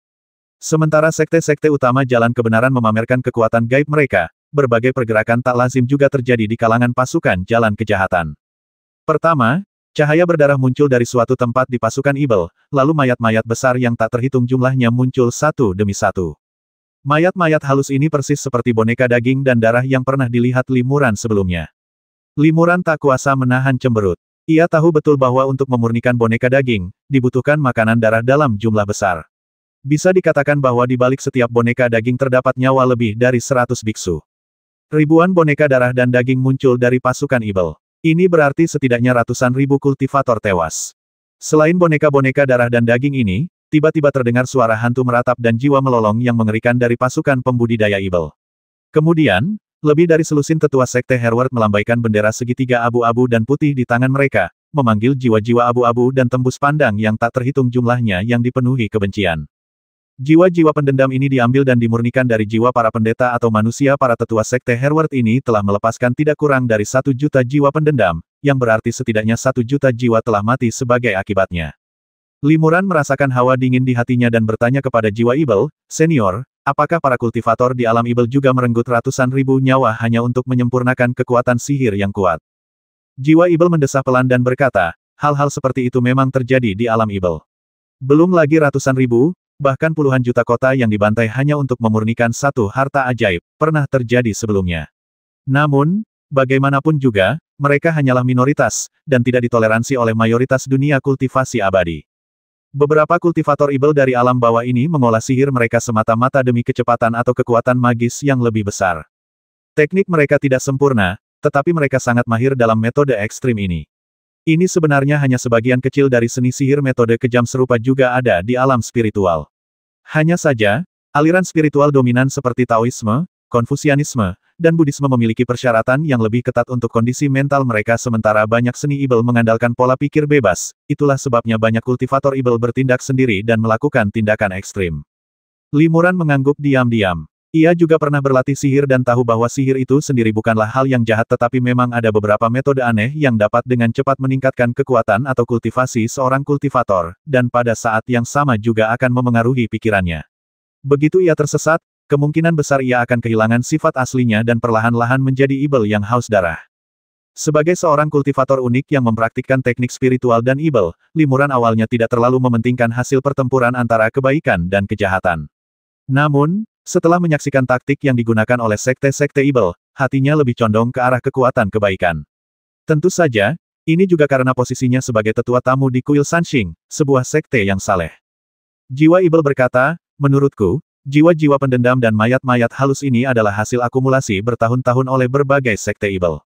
Sementara sekte-sekte utama jalan kebenaran memamerkan kekuatan gaib mereka, berbagai pergerakan tak lazim juga terjadi di kalangan pasukan jalan kejahatan. Pertama, cahaya berdarah muncul dari suatu tempat di pasukan Ibel, lalu mayat-mayat besar yang tak terhitung jumlahnya muncul satu demi satu. Mayat-mayat halus ini persis seperti boneka daging dan darah yang pernah dilihat Limuran sebelumnya. Limuran tak kuasa menahan cemberut. Ia tahu betul bahwa untuk memurnikan boneka daging, dibutuhkan makanan darah dalam jumlah besar. Bisa dikatakan bahwa di balik setiap boneka daging terdapat nyawa lebih dari 100 biksu. Ribuan boneka darah dan daging muncul dari pasukan Ibel. Ini berarti setidaknya ratusan ribu kultivator tewas. Selain boneka-boneka darah dan daging ini, tiba-tiba terdengar suara hantu meratap dan jiwa melolong yang mengerikan dari pasukan pembudidaya Ibel. Kemudian, lebih dari selusin tetua sekte Herward melambaikan bendera segitiga abu-abu dan putih di tangan mereka, memanggil jiwa-jiwa abu-abu dan tembus pandang yang tak terhitung jumlahnya yang dipenuhi kebencian. Jiwa-jiwa pendendam ini diambil dan dimurnikan dari jiwa para pendeta atau manusia. Para tetua sekte Herward ini telah melepaskan tidak kurang dari 1 juta jiwa pendendam, yang berarti setidaknya 1 juta jiwa telah mati sebagai akibatnya. Limuran merasakan hawa dingin di hatinya dan bertanya kepada jiwa Ibel, "Senior, apakah para kultivator di alam Ibel juga merenggut ratusan ribu nyawa hanya untuk menyempurnakan kekuatan sihir yang kuat?" Jiwa Ibel mendesah pelan dan berkata, "Hal-hal seperti itu memang terjadi di alam Ibel. Belum lagi ratusan ribu, bahkan puluhan juta kota yang dibantai hanya untuk memurnikan satu harta ajaib, pernah terjadi sebelumnya. Namun, bagaimanapun juga, mereka hanyalah minoritas, dan tidak ditoleransi oleh mayoritas dunia kultivasi abadi. Beberapa kultivator Ibel dari alam bawah ini mengolah sihir mereka semata-mata demi kecepatan atau kekuatan magis yang lebih besar. Teknik mereka tidak sempurna, tetapi mereka sangat mahir dalam metode ekstrim ini. Ini sebenarnya hanya sebagian kecil dari seni sihir metode kejam serupa juga ada di alam spiritual. Hanya saja, aliran spiritual dominan seperti Taoisme, Konfusianisme, dan Buddhisme memiliki persyaratan yang lebih ketat untuk kondisi mental mereka sementara banyak seni Ibel mengandalkan pola pikir bebas, itulah sebabnya banyak kultivator Ibel bertindak sendiri dan melakukan tindakan ekstrim. Limuran mengangguk diam-diam. Ia juga pernah berlatih sihir dan tahu bahwa sihir itu sendiri bukanlah hal yang jahat tetapi memang ada beberapa metode aneh yang dapat dengan cepat meningkatkan kekuatan atau kultivasi seorang kultivator, dan pada saat yang sama juga akan memengaruhi pikirannya. Begitu ia tersesat, kemungkinan besar ia akan kehilangan sifat aslinya dan perlahan-lahan menjadi Ibel yang haus darah. Sebagai seorang kultivator unik yang mempraktikkan teknik spiritual dan Ibel, Limuran awalnya tidak terlalu mementingkan hasil pertempuran antara kebaikan dan kejahatan. Namun, setelah menyaksikan taktik yang digunakan oleh sekte-sekte Ibel, hatinya lebih condong ke arah kekuatan kebaikan. Tentu saja, ini juga karena posisinya sebagai tetua tamu di Kuil Sanxing, sebuah sekte yang saleh. Jiwa Ibel berkata, "Menurutku, jiwa-jiwa pendendam dan mayat-mayat halus ini adalah hasil akumulasi bertahun-tahun oleh berbagai sekte Ibel.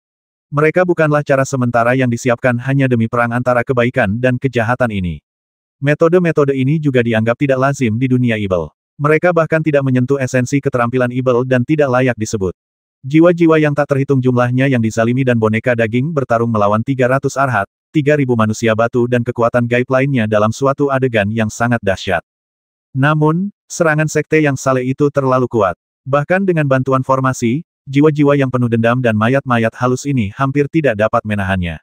Mereka bukanlah cara sementara yang disiapkan hanya demi perang antara kebaikan dan kejahatan ini. Metode-metode ini juga dianggap tidak lazim di dunia Ibel. Mereka bahkan tidak menyentuh esensi keterampilan Ibel dan tidak layak disebut. Jiwa-jiwa yang tak terhitung jumlahnya yang dizalimi dan boneka daging bertarung melawan 300 arhat, 3.000 manusia batu dan kekuatan gaib lainnya dalam suatu adegan yang sangat dahsyat. Namun, serangan sekte yang saleh itu terlalu kuat. Bahkan dengan bantuan formasi, jiwa-jiwa yang penuh dendam dan mayat-mayat halus ini hampir tidak dapat menahannya."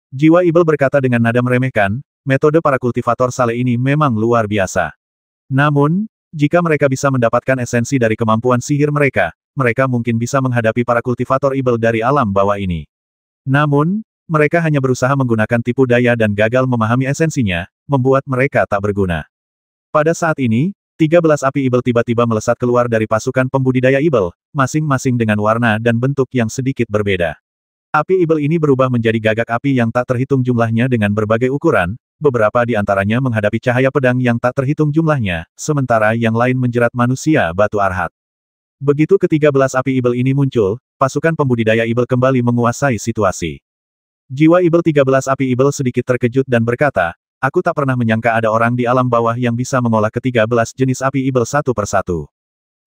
Jiwa Ibel berkata dengan nada meremehkan, "Metode para kultivator saleh ini memang luar biasa. Namun, jika mereka bisa mendapatkan esensi dari kemampuan sihir mereka, mereka mungkin bisa menghadapi para kultivator Ibel dari alam bawah ini. Namun, mereka hanya berusaha menggunakan tipu daya dan gagal memahami esensinya, membuat mereka tak berguna." Pada saat ini, 13 api Ibel tiba-tiba melesat keluar dari pasukan pembudidaya Ibel, masing-masing dengan warna dan bentuk yang sedikit berbeda. Api Ibel ini berubah menjadi gagak api yang tak terhitung jumlahnya dengan berbagai ukuran, beberapa di antaranya menghadapi cahaya pedang yang tak terhitung jumlahnya, sementara yang lain menjerat manusia batu arhat. Begitu ke-13 api Ibel ini muncul, pasukan pembudidaya Ibel kembali menguasai situasi. Jiwa Ibel 13 api Ibel sedikit terkejut dan berkata, "Aku tak pernah menyangka ada orang di alam bawah yang bisa mengolah ke-13 jenis api Ibel satu persatu.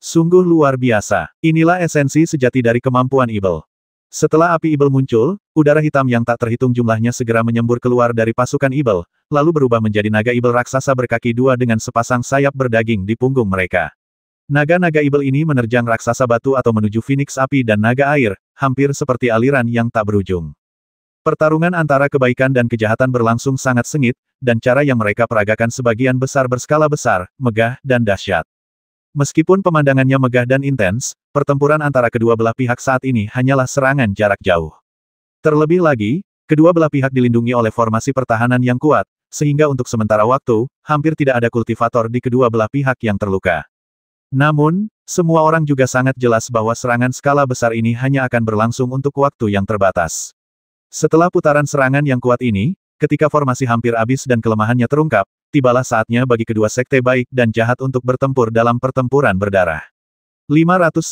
Sungguh luar biasa. Inilah esensi sejati dari kemampuan Ibel." Setelah api Ibel muncul, udara hitam yang tak terhitung jumlahnya segera menyembur keluar dari pasukan Ibel, lalu berubah menjadi naga Ibel raksasa berkaki dua dengan sepasang sayap berdaging di punggung mereka. Naga-naga Ibel ini menerjang raksasa batu atau menuju Phoenix api dan naga air, hampir seperti aliran yang tak berujung. Pertarungan antara kebaikan dan kejahatan berlangsung sangat sengit, dan cara yang mereka peragakan sebagian besar berskala besar, megah, dan dahsyat. Meskipun pemandangannya megah dan intens, pertempuran antara kedua belah pihak saat ini hanyalah serangan jarak jauh. Terlebih lagi, kedua belah pihak dilindungi oleh formasi pertahanan yang kuat, sehingga untuk sementara waktu, hampir tidak ada kultivator di kedua belah pihak yang terluka. Namun, semua orang juga sangat jelas bahwa serangan skala besar ini hanya akan berlangsung untuk waktu yang terbatas. Setelah putaran serangan yang kuat ini, ketika formasi hampir habis dan kelemahannya terungkap, tibalah saatnya bagi kedua sekte baik dan jahat untuk bertempur dalam pertempuran berdarah. 590.